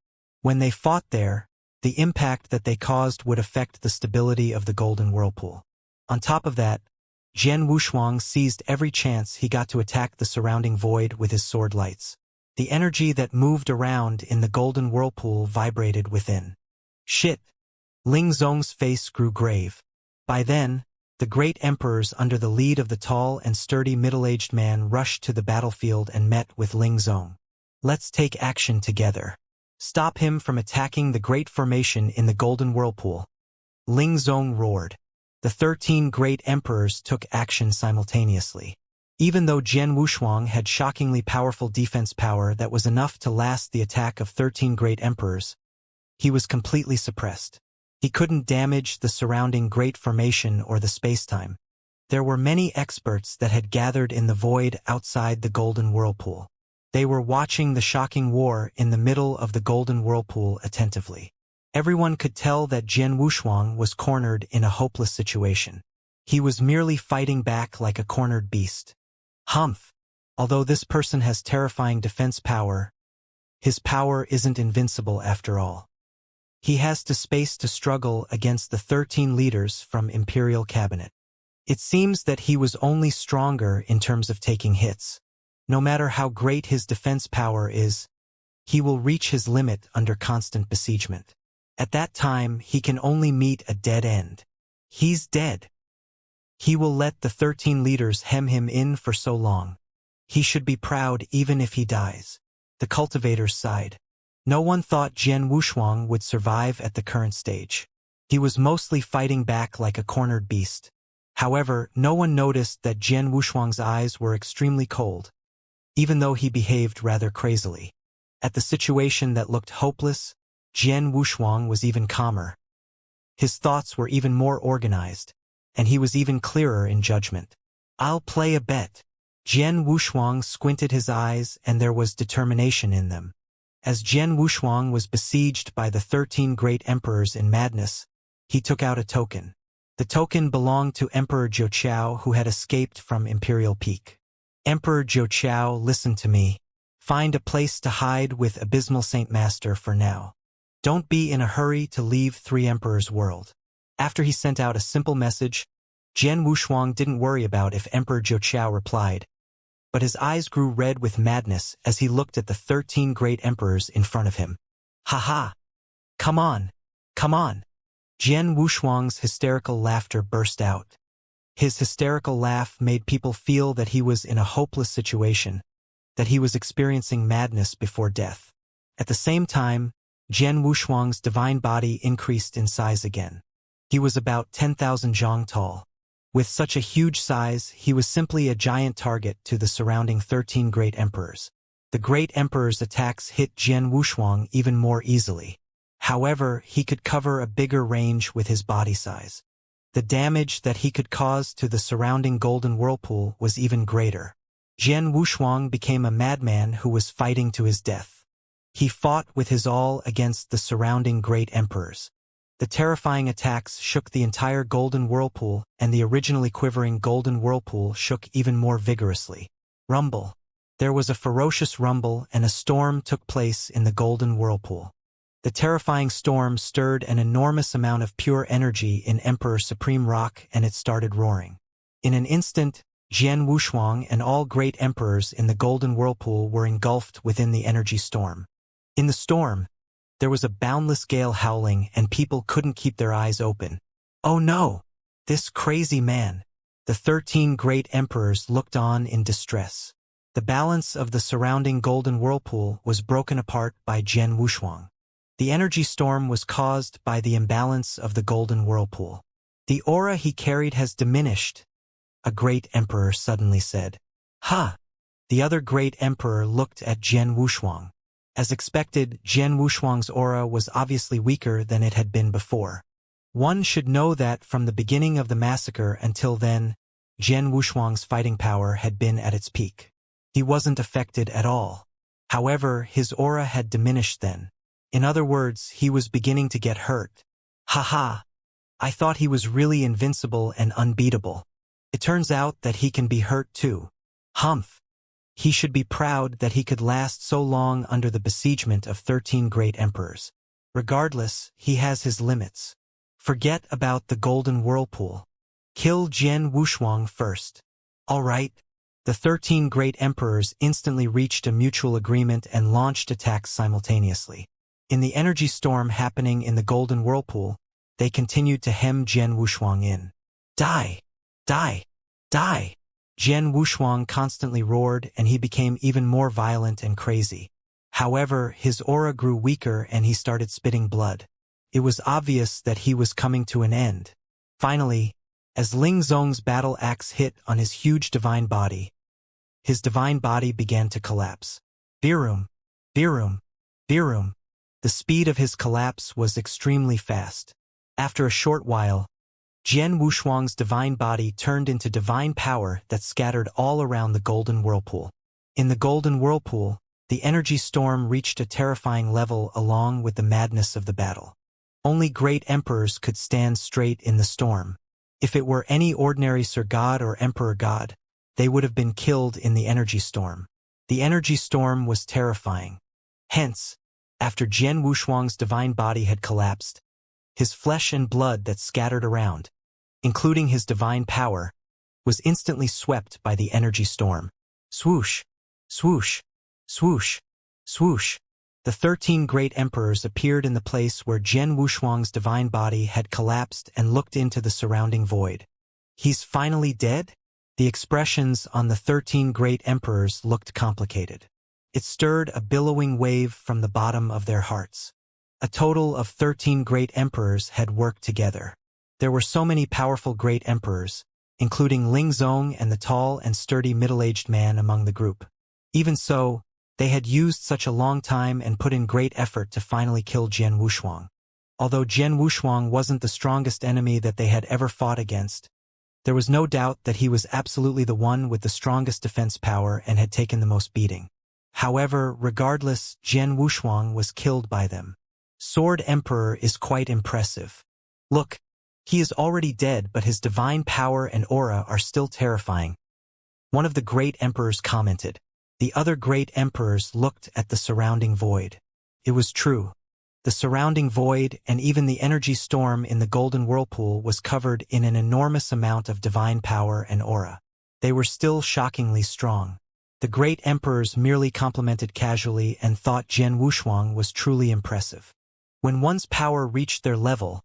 When they fought there, the impact that they caused would affect the stability of the Golden Whirlpool. On top of that, Jian Wushuang seized every chance he got to attack the surrounding void with his sword lights. The energy that moved around in the Golden Whirlpool vibrated within. Shit! Ling Zong's face grew grave. By then, the great emperors under the lead of the tall and sturdy middle-aged man rushed to the battlefield and met with Ling Zong. Let's take action together. Stop him from attacking the great formation in the Golden Whirlpool. Ling Zong roared. The 13 great emperors took action simultaneously. Even though Jian Wushuang had shockingly powerful defense power that was enough to last the attack of 13 great emperors, he was completely suppressed. He couldn't damage the surrounding great formation or the spacetime. There were many experts that had gathered in the void outside the Golden Whirlpool. They were watching the shocking war in the middle of the Golden Whirlpool attentively. Everyone could tell that Jian Wushuang was cornered in a hopeless situation. He was merely fighting back like a cornered beast. Humph! Although this person has terrifying defense power, his power isn't invincible after all. He has to space to struggle against the 13 leaders from Imperial Cabinet. It seems that he was only stronger in terms of taking hits. No matter how great his defense power is, he will reach his limit under constant besiegement. At that time, he can only meet a dead end. He's dead. He will let the 13 leaders hem him in for so long. He should be proud even if he dies. The cultivators sighed. No one thought Jian Wushuang would survive at the current stage. He was mostly fighting back like a cornered beast. However, no one noticed that Jian Wushuang's eyes were extremely cold, even though he behaved rather crazily. At the situation that looked hopeless, Jian Wushuang was even calmer. His thoughts were even more organized, and he was even clearer in judgment. "I'll play a bet." Jian Wushuang squinted his eyes, and there was determination in them. As Jian Wushuang was besieged by the 13 great emperors in madness, he took out a token. The token belonged to Emperor Zhou, who had escaped from Imperial Peak. "Emperor Zhou, listen to me. Find a place to hide with Abysmal Saint Master for now. Don't be in a hurry to leave Three Emperors' world." After he sent out a simple message, Jian Wushuang didn't worry about if Emperor Zhou replied, but his eyes grew red with madness as he looked at the 13 great emperors in front of him. "Ha! Come on! Come on!" Jian Wushuang's hysterical laughter burst out. His hysterical laugh made people feel that he was in a hopeless situation, that he was experiencing madness before death. At the same time, Jian Wushuang's divine body increased in size again. He was about 10,000 zhang tall. With such a huge size, he was simply a giant target to the surrounding 13 great emperors. The great emperor's attacks hit Jian Wushuang even more easily. However, he could cover a bigger range with his body size. The damage that he could cause to the surrounding golden whirlpool was even greater. Jian Wushuang became a madman who was fighting to his death. He fought with his all against the surrounding great emperors. The terrifying attacks shook the entire golden whirlpool, and the originally quivering golden whirlpool shook even more vigorously. Rumble. There was a ferocious rumble, and a storm took place in the golden whirlpool. The terrifying storm stirred an enormous amount of pure energy in Emperor Supreme Rock, and it started roaring. In an instant, Jian Wushuang and all great emperors in the golden whirlpool were engulfed within the energy storm. In the storm, there was a boundless gale howling, and people couldn't keep their eyes open. "Oh no! This crazy man!" The 13 great emperors looked on in distress. The balance of the surrounding golden whirlpool was broken apart by Jian Wushuang. The energy storm was caused by the imbalance of the golden whirlpool. "The aura he carried has diminished," a great emperor suddenly said. "Ha!" The other great emperor looked at Jian Wushuang. As expected, Jian Wushuang's aura was obviously weaker than it had been before. One should know that from the beginning of the massacre until then, Jian Wushuang's fighting power had been at its peak. He wasn't affected at all. However, his aura had diminished then. In other words, he was beginning to get hurt. "Ha! I thought he was really invincible and unbeatable. It turns out that he can be hurt too. Humph! He should be proud that he could last so long under the besiegement of 13 great emperors. Regardless, he has his limits. Forget about the golden whirlpool. Kill Jian Wushuang first." "All right." The 13 great emperors instantly reached a mutual agreement and launched attacks simultaneously. In the energy storm happening in the golden whirlpool, they continued to hem Jian Wushuang in. "Die! Die! Die!" Jian Wushuang constantly roared, and he became even more violent and crazy. However, his aura grew weaker and he started spitting blood. It was obvious that he was coming to an end. Finally, as Ling Zong's battle axe hit on his huge divine body, his divine body began to collapse. Virum! Virum! Virum! The speed of his collapse was extremely fast. After a short while, Jian Wushuang's divine body turned into divine power that scattered all around the golden whirlpool. In the golden whirlpool, the energy storm reached a terrifying level along with the madness of the battle. Only great emperors could stand straight in the storm. If it were any ordinary Sir God or Emperor God, they would have been killed in the energy storm. The energy storm was terrifying. Hence, after Jian Wushuang's divine body had collapsed, his flesh and blood that scattered around, including his divine power, was instantly swept by the energy storm. Swoosh! Swoosh! Swoosh! Swoosh! The 13 great emperors appeared in the place where Jian Wushuang's divine body had collapsed and looked into the surrounding void. "He's finally dead?" The expressions on the 13 great emperors looked complicated. It stirred a billowing wave from the bottom of their hearts. A total of 13 great emperors had worked together. There were so many powerful great emperors, including Ling Zong and the tall and sturdy middle-aged man among the group. Even so, they had used such a long time and put in great effort to finally kill Jian Wushuang. Although Jian Wushuang wasn't the strongest enemy that they had ever fought against, there was no doubt that he was absolutely the one with the strongest defense power and had taken the most beating. However, regardless, Jian Wushuang was killed by them. Sword Emperor is quite impressive. Look, he is already dead, but his divine power and aura are still terrifying. One of the great emperors commented. The other great emperors looked at the surrounding void. It was true. The surrounding void and even the energy storm in the golden whirlpool was covered in an enormous amount of divine power and aura. They were still shockingly strong. The great emperors merely complimented casually and thought Jian Wushuang was truly impressive. When one's power reached their level,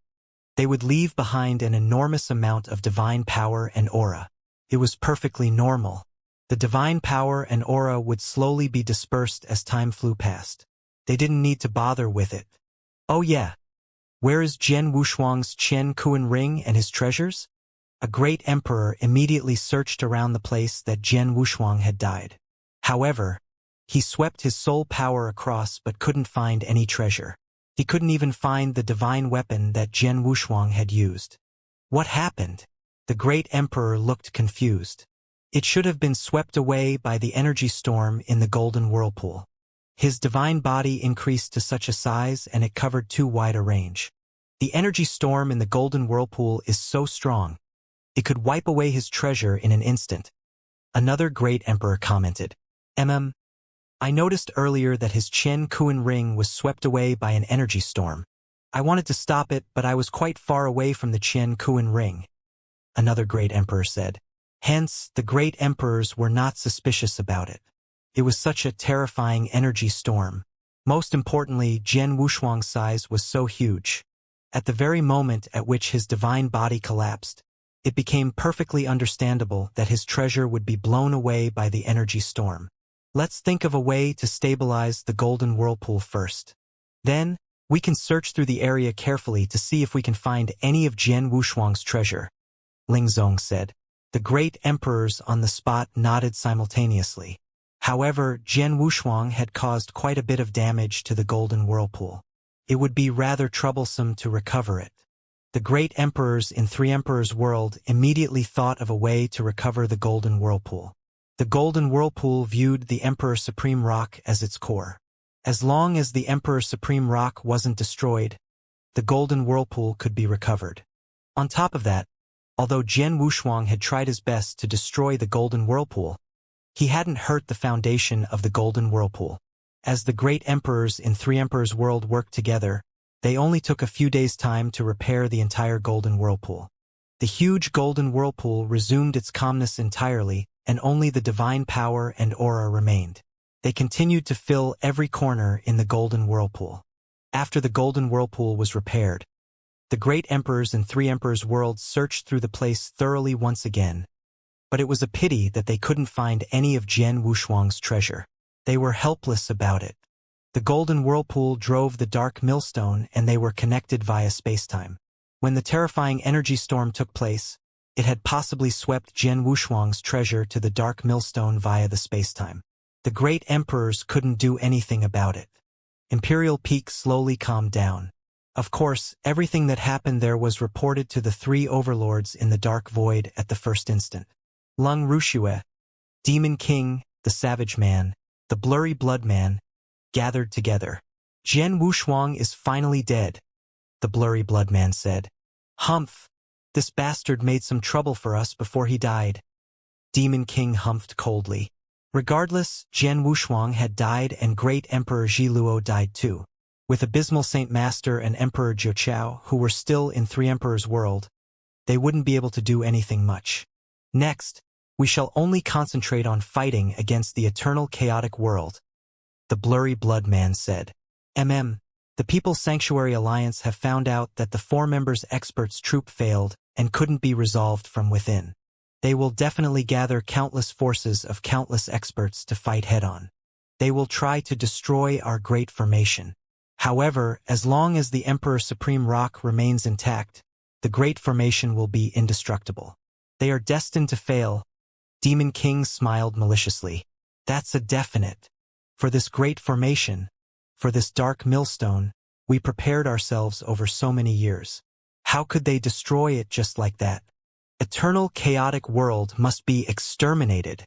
they would leave behind an enormous amount of divine power and aura. It was perfectly normal. The divine power and aura would slowly be dispersed as time flew past. They didn't need to bother with it. Oh yeah. Where is Jian Wushuang's Qian Kuan ring and his treasures? A great emperor immediately searched around the place that Jian Wushuang had died. However, he swept his soul power across but couldn't find any treasure. He couldn't even find the divine weapon that Jian Wushuang had used. What happened? The great emperor looked confused. It should have been swept away by the energy storm in the golden whirlpool. His divine body increased to such a size and it covered too wide a range. The energy storm in the golden whirlpool is so strong, it could wipe away his treasure in an instant. Another great emperor commented. I noticed earlier that his Qian Kuan ring was swept away by an energy storm. I wanted to stop it, but I was quite far away from the Qian Kuan ring. Another great emperor said. Hence, the great emperors were not suspicious about it. It was such a terrifying energy storm. Most importantly, Jian Wushuang's size was so huge. At the very moment at which his divine body collapsed, it became perfectly understandable that his treasure would be blown away by the energy storm. Let's think of a way to stabilize the golden whirlpool first. Then, we can search through the area carefully to see if we can find any of Jian Wushuang's treasure, Ling Zong said. The great emperors on the spot nodded simultaneously. However, Jian Wushuang had caused quite a bit of damage to the golden whirlpool. It would be rather troublesome to recover it. The great emperors in Three Emperors' world immediately thought of a way to recover the golden whirlpool. The golden whirlpool viewed the Emperor Supreme Rock as its core. As long as the Emperor Supreme Rock wasn't destroyed, the golden whirlpool could be recovered. On top of that, although Jian Wushuang had tried his best to destroy the golden whirlpool, he hadn't hurt the foundation of the golden whirlpool. As the great emperors in Three Emperors' world worked together, they only took a few days' time to repair the entire golden whirlpool. The huge golden whirlpool resumed its calmness entirely, and only the divine power and aura remained. They continued to fill every corner in the golden whirlpool. After the golden whirlpool was repaired, the great emperors in Three Emperors' worlds searched through the place thoroughly once again. But it was a pity that they couldn't find any of Jian Wushuang's treasure. They were helpless about it. The golden whirlpool drove the dark millstone and they were connected via spacetime. When the terrifying energy storm took place, it had possibly swept Jian Wushuang's treasure to the dark millstone via the spacetime. The great emperors couldn't do anything about it. Imperial Peak slowly calmed down. Of course, everything that happened there was reported to the three overlords in the dark void at the first instant. Lung Ruxue, Demon King, the Savage Man, the Blurry Blood Man, gathered together. Jian Wushuang is finally dead, the Blurry Blood Man said. Humph, this bastard made some trouble for us before he died. Demon King humphed coldly. Regardless, Jian Wushuang had died and Great Emperor Zhiluo died too. With Abysmal Saint Master and Emperor Jiuqiao, who were still in Three Emperors' world, they wouldn't be able to do anything much. Next, we shall only concentrate on fighting against the eternal chaotic world, the Blurry Blood Man said. The People's Sanctuary Alliance have found out that the 4 members experts troop failed and couldn't be resolved from within. They will definitely gather countless forces of countless experts to fight head-on. They will try to destroy our great formation. However, as long as the Emperor Supreme Rock remains intact, the Great Formation will be indestructible. They are destined to fail. Demon King smiled maliciously. That's a definite. For this great formation, for this dark millstone, we prepared ourselves over so many years. How could they destroy it just like that? Eternal chaotic world must be exterminated.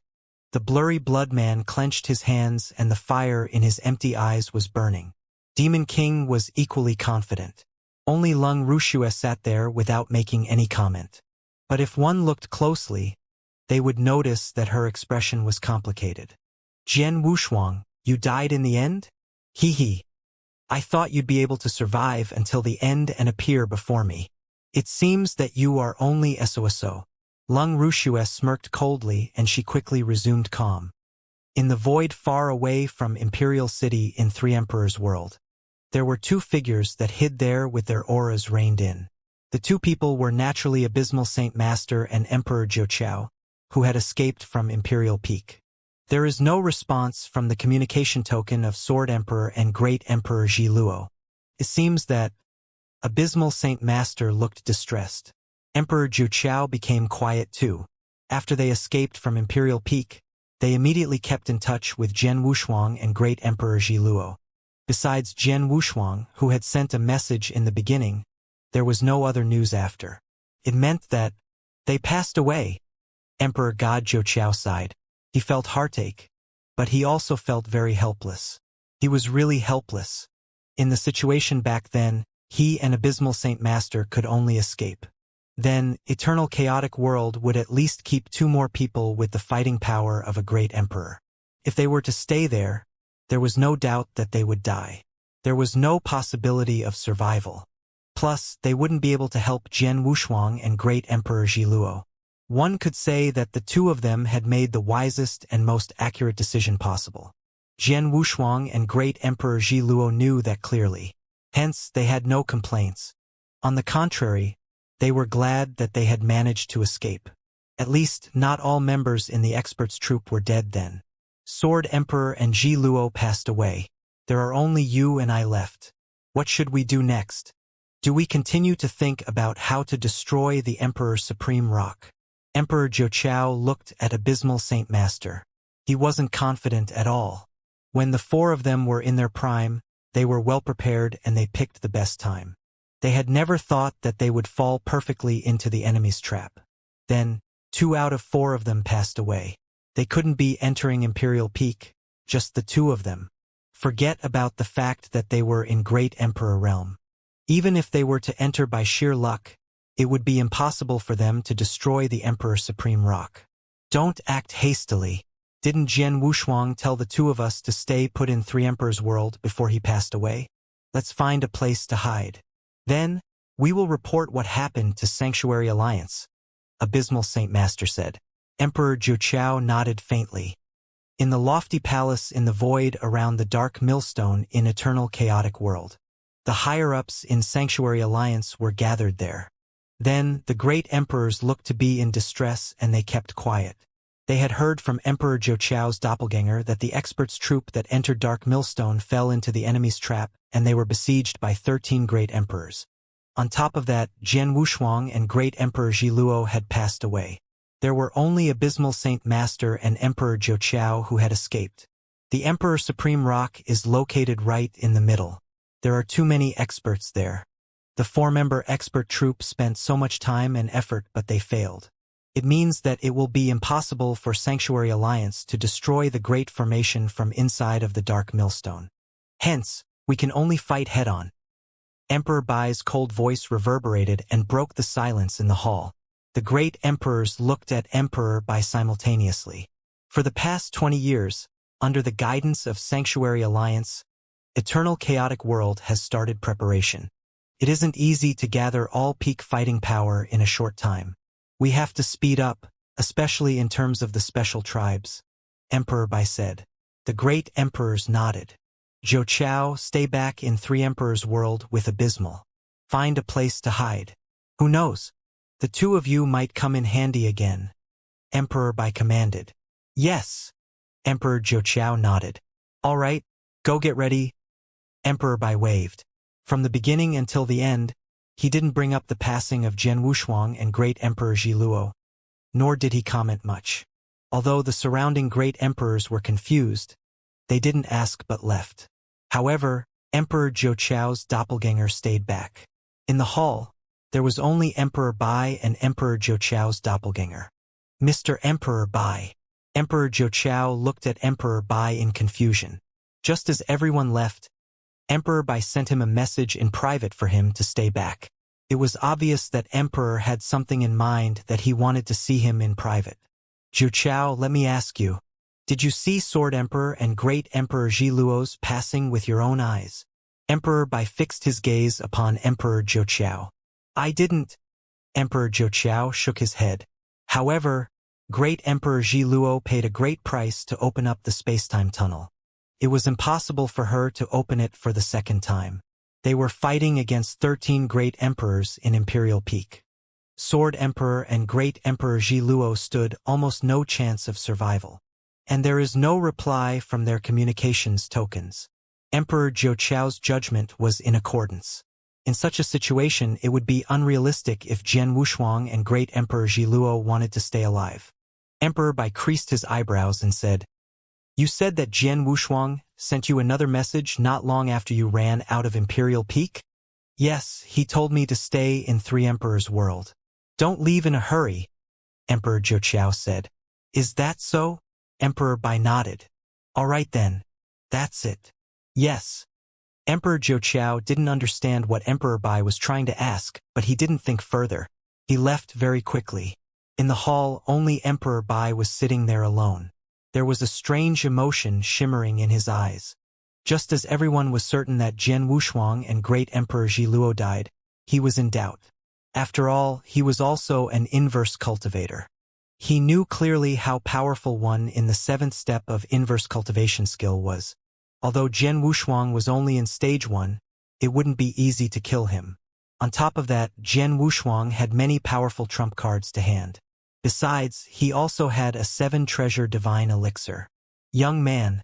The blurry blood man clenched his hands and the fire in his empty eyes was burning. Demon King was equally confident. Only Lung Wuxia sat there without making any comment. But if one looked closely, they would notice that her expression was complicated. Jian Wushuang, you died in the end? Hee hee. I thought you'd be able to survive until the end and appear before me. It seems that you are only SOSO. Lung Wuxia smirked coldly and she quickly resumed calm. In the void far away from Imperial City in Three Emperors' world, there were two figures that hid there with their auras reined in. The two people were naturally Abysmal Saint Master and Emperor Jiuqiao, who had escaped from Imperial Peak. There is no response from the communication token of Sword Emperor and Great Emperor Ji Luo. It seems that Abysmal Saint Master looked distressed. Emperor Jiuqiao became quiet too. After they escaped from Imperial Peak, they immediately kept in touch with Jian Wushuang and Great Emperor Ji Luo. Besides Jian Wushuang, who had sent a message in the beginning, there was no other news after. It meant that they passed away. Emperor God Jiuqiao sighed. He felt heartache, but he also felt very helpless. He was really helpless. In the situation back then, he and Abysmal Saint Master could only escape. Then, Eternal Chaotic World would at least keep two more people with the fighting power of a great emperor. If they were to stay there, there was no doubt that they would die. There was no possibility of survival. Plus, they wouldn't be able to help Jian Wushuang and Great Emperor Ji Luo. One could say that the two of them had made the wisest and most accurate decision possible. Jian Wushuang and Great Emperor Ji Luo knew that clearly. Hence, they had no complaints. On the contrary, they were glad that they had managed to escape. At least, not all members in the experts' troop were dead then. Sword Emperor and Ji Luo passed away. There are only you and I left. What should we do next? Do we continue to think about how to destroy the Emperor's supreme rock? Emperor Jiuqiao looked at Abysmal Saint Master. He wasn't confident at all. When the four of them were in their prime, they were well prepared and they picked the best time. They had never thought that they would fall perfectly into the enemy's trap. Then, 2 out of 4 of them passed away. They couldn't be entering Imperial Peak, just the 2 of them. Forget about the fact that they were in Great Emperor realm. Even if they were to enter by sheer luck, it would be impossible for them to destroy the Emperor's supreme rock. Don't act hastily. Didn't Jian Wushuang tell the 2 of us to stay put in Three Emperors' world before he passed away? Let's find a place to hide. Then, we will report what happened to Sanctuary Alliance, Abysmal Saint Master said. Emperor Jiuqiao nodded faintly. In the lofty palace in the void around the dark millstone in Eternal Chaotic World, the higher-ups in Sanctuary Alliance were gathered there. Then, the great emperors looked to be in distress and they kept quiet. They had heard from Emperor Jiuqiao's doppelganger that the experts' troop that entered Dark Millstone fell into the enemy's trap and they were besieged by 13 great emperors. On top of that, Jian Wushuang and Great Emperor Ji Luo had passed away. There were only Abysmal Saint Master and Emperor Jiuqiao who had escaped. The Emperor's Supreme Rock is located right in the middle. There are too many experts there. The 4-member expert troop spent so much time and effort but they failed. It means that it will be impossible for Sanctuary Alliance to destroy the Great Formation from inside of the Dark Millstone. Hence, we can only fight head-on. Emperor Bai's cold voice reverberated and broke the silence in the hall. The great emperors looked at Emperor Bai simultaneously. For the past 20 years, under the guidance of Sanctuary Alliance, Eternal Chaotic World has started preparation. It isn't easy to gather all peak fighting power in a short time. We have to speed up, especially in terms of the special tribes, Emperor Bai said. The great emperors nodded. Jiuqiao, stay back in Three Emperors' world with Abysmal. Find a place to hide. Who knows? The 2 of you might come in handy again. Emperor Bai commanded. Yes. Emperor Jiuqiao nodded. All right, go get ready. Emperor Bai waved. From the beginning until the end, he didn't bring up the passing of Jian Wushuang and Great Emperor Ji Luo. nor did he comment much. Although the surrounding great emperors were confused, they didn't ask but left. However, Emperor Zhou doppelganger stayed back. In the hall, there was only Emperor Bai and Emperor Zhou doppelganger. Mr. Emperor Bai. Emperor Zhou looked at Emperor Bai in confusion. Just as everyone left, Emperor Bai sent him a message in private for him to stay back. It was obvious that Emperor had something in mind, that he wanted to see him in private. Zhou, let me ask you, did you see Sword Emperor and Great Emperor Zhiluo's passing with your own eyes? Emperor Bai fixed his gaze upon Emperor Zhou. I didn't. Emperor Zhou shook his head. However, Great Emperor Zhiluo paid a great price to open up the spacetime tunnel. It was impossible for her to open it for the second time. They were fighting against 13 great emperors in Imperial Peak. Sword Emperor and Great Emperor Zhiluo stood almost no chance of survival. And there is no reply from their communications tokens. Emperor Zhou's judgment was in accordance. In such a situation, it would be unrealistic if Jian Wushuang and Great Emperor Zhiluo wanted to stay alive. Emperor Bai creased his eyebrows and said, "You said that Jian Wushuang sent you another message not long after you ran out of Imperial Peak?" "Yes, he told me to stay in Three Emperors' world." "Don't leave in a hurry," Emperor Zhou said. "Is that so?" Emperor Bai nodded. "All right then. That's it." "Yes." Emperor Zhou didn't understand what Emperor Bai was trying to ask, but he didn't think further. He left very quickly. In the hall, only Emperor Bai was sitting there alone. There was a strange emotion shimmering in his eyes. Just as everyone was certain that Jian Wushuang and Great Emperor Zhiluo died, he was in doubt. After all, he was also an inverse cultivator. He knew clearly how powerful one in the 7th step of inverse cultivation skill was. Although Jian Wushuang was only in stage 1, it wouldn't be easy to kill him. On top of that, Jian Wushuang had many powerful trump cards to hand. Besides, he also had a 7-treasure divine elixir. "Young man,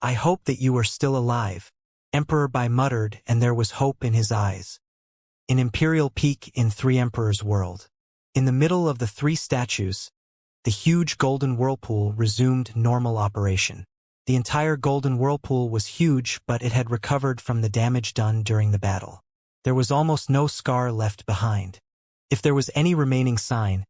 I hope that you are still alive," Emperor Bai muttered, and there was hope in his eyes. In Imperial Peak in Three Emperors' world. In the middle of the 3 statues, the huge golden whirlpool resumed normal operation. The entire golden whirlpool was huge, but it had recovered from the damage done during the battle. There was almost no scar left behind. If there was any remaining sign,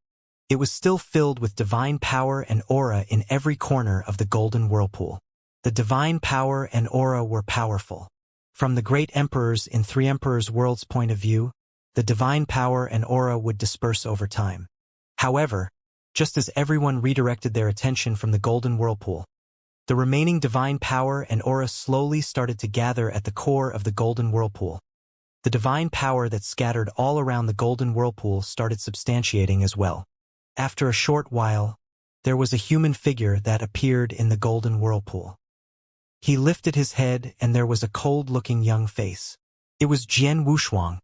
it was still filled with divine power and aura in every corner of the golden whirlpool. The divine power and aura were powerful. From the great emperors in Three Emperors' world's point of view, the divine power and aura would disperse over time. However, just as everyone redirected their attention from the golden whirlpool, the remaining divine power and aura slowly started to gather at the core of the golden whirlpool. The divine power that scattered all around the golden whirlpool started substantiating as well. After a short while, there was a human figure that appeared in the golden whirlpool. He lifted his head and there was a cold-looking young face. It was Jian Wushuang,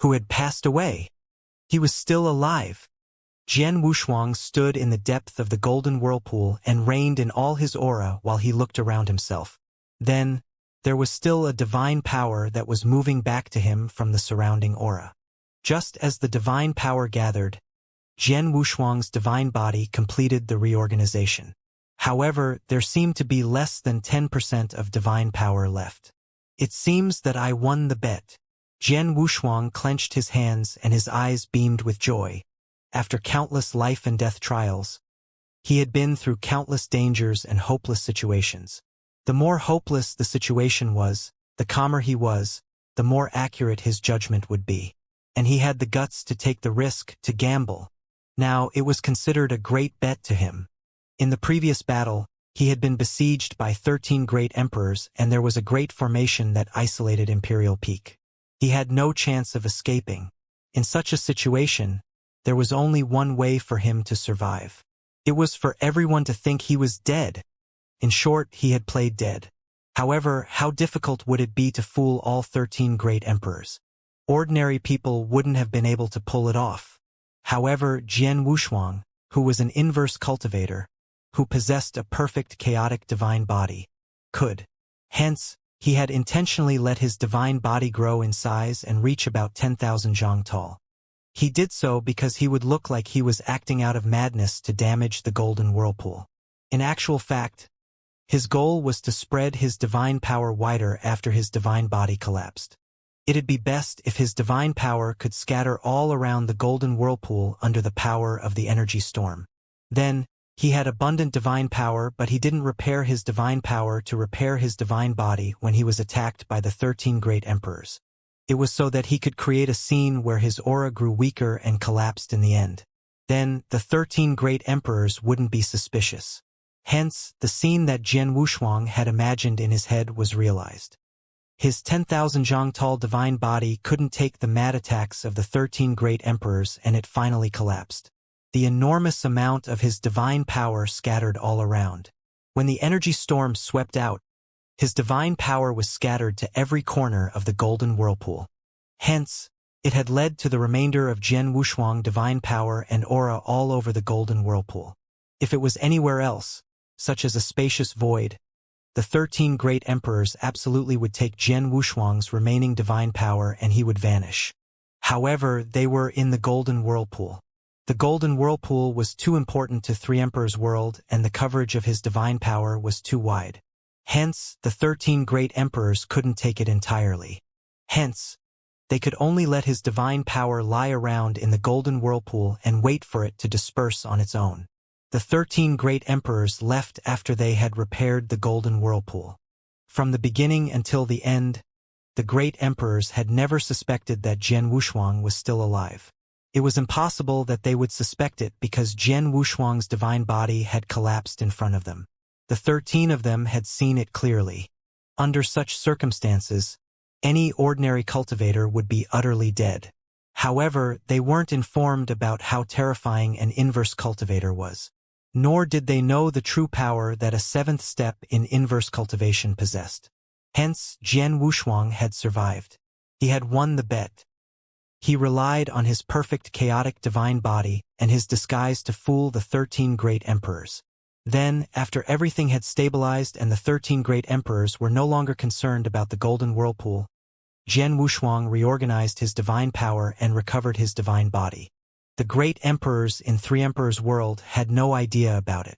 who had passed away. He was still alive. Jian Wushuang stood in the depth of the golden whirlpool and reigned in all his aura while he looked around himself. Then, there was still a divine power that was moving back to him from the surrounding aura. Just as the divine power gathered, Jian Wushuang's divine body completed the reorganization. However, there seemed to be less than 10% of divine power left. "It seems that I won the bet." Jian Wushuang clenched his hands and his eyes beamed with joy. After countless life and death trials, he had been through countless dangers and hopeless situations. The more hopeless the situation was, the calmer he was, the more accurate his judgment would be. And he had the guts to take the risk, to gamble. Now, it was considered a great bet to him. In the previous battle, he had been besieged by 13 great emperors and there was a great formation that isolated Imperial Peak. He had no chance of escaping. In such a situation, there was only one way for him to survive. It was for everyone to think he was dead. In short, he had played dead. However, how difficult would it be to fool all 13 great emperors? Ordinary people wouldn't have been able to pull it off. However, Jian Wushuang, who was an inverse cultivator, who possessed a perfect chaotic divine body, could. Hence, he had intentionally let his divine body grow in size and reach about 10,000 zhang tall. He did so because he would look like he was acting out of madness to damage the golden whirlpool. In actual fact, his goal was to spread his divine power wider after his divine body collapsed. It'd be best if his divine power could scatter all around the golden whirlpool under the power of the energy storm. Then, he had abundant divine power, but he didn't repair his divine power to repair his divine body when he was attacked by the 13 great emperors. It was so that he could create a scene where his aura grew weaker and collapsed in the end. Then, the 13 great emperors wouldn't be suspicious. Hence, the scene that Jian Wushuang had imagined in his head was realized. His 10,000 zhang tall divine body couldn't take the mad attacks of the 13 great emperors, and it finally collapsed. The enormous amount of his divine power scattered all around. When the energy storm swept out, his divine power was scattered to every corner of the golden whirlpool. Hence, it had led to the remainder of Jian Wushuang divine power and aura all over the golden whirlpool. If it was anywhere else, such as a spacious void, the 13 great emperors absolutely would take Jian Wushuang's remaining divine power and he would vanish. However, they were in the golden whirlpool. The golden whirlpool was too important to Three Emperors' world, and the coverage of his divine power was too wide. Hence, the 13 great emperors couldn't take it entirely. Hence, they could only let his divine power lie around in the golden whirlpool and wait for it to disperse on its own. The 13 great emperors left after they had repaired the golden whirlpool. From the beginning until the end, the great emperors had never suspected that Jian Wushuang was still alive. It was impossible that they would suspect it because Jian Wushuang's divine body had collapsed in front of them. The 13 of them had seen it clearly. Under such circumstances, any ordinary cultivator would be utterly dead. However, they weren't informed about how terrifying an inverse cultivator was. Nor did they know the true power that a seventh step in inverse cultivation possessed. Hence, Jian Wushuang had survived. He had won the bet. He relied on his perfect chaotic divine body and his disguise to fool the 13 great emperors. Then, after everything had stabilized and the 13 great emperors were no longer concerned about the golden whirlpool, Jian Wushuang reorganized his divine power and recovered his divine body. The great emperors in Three Emperors' world had no idea about it.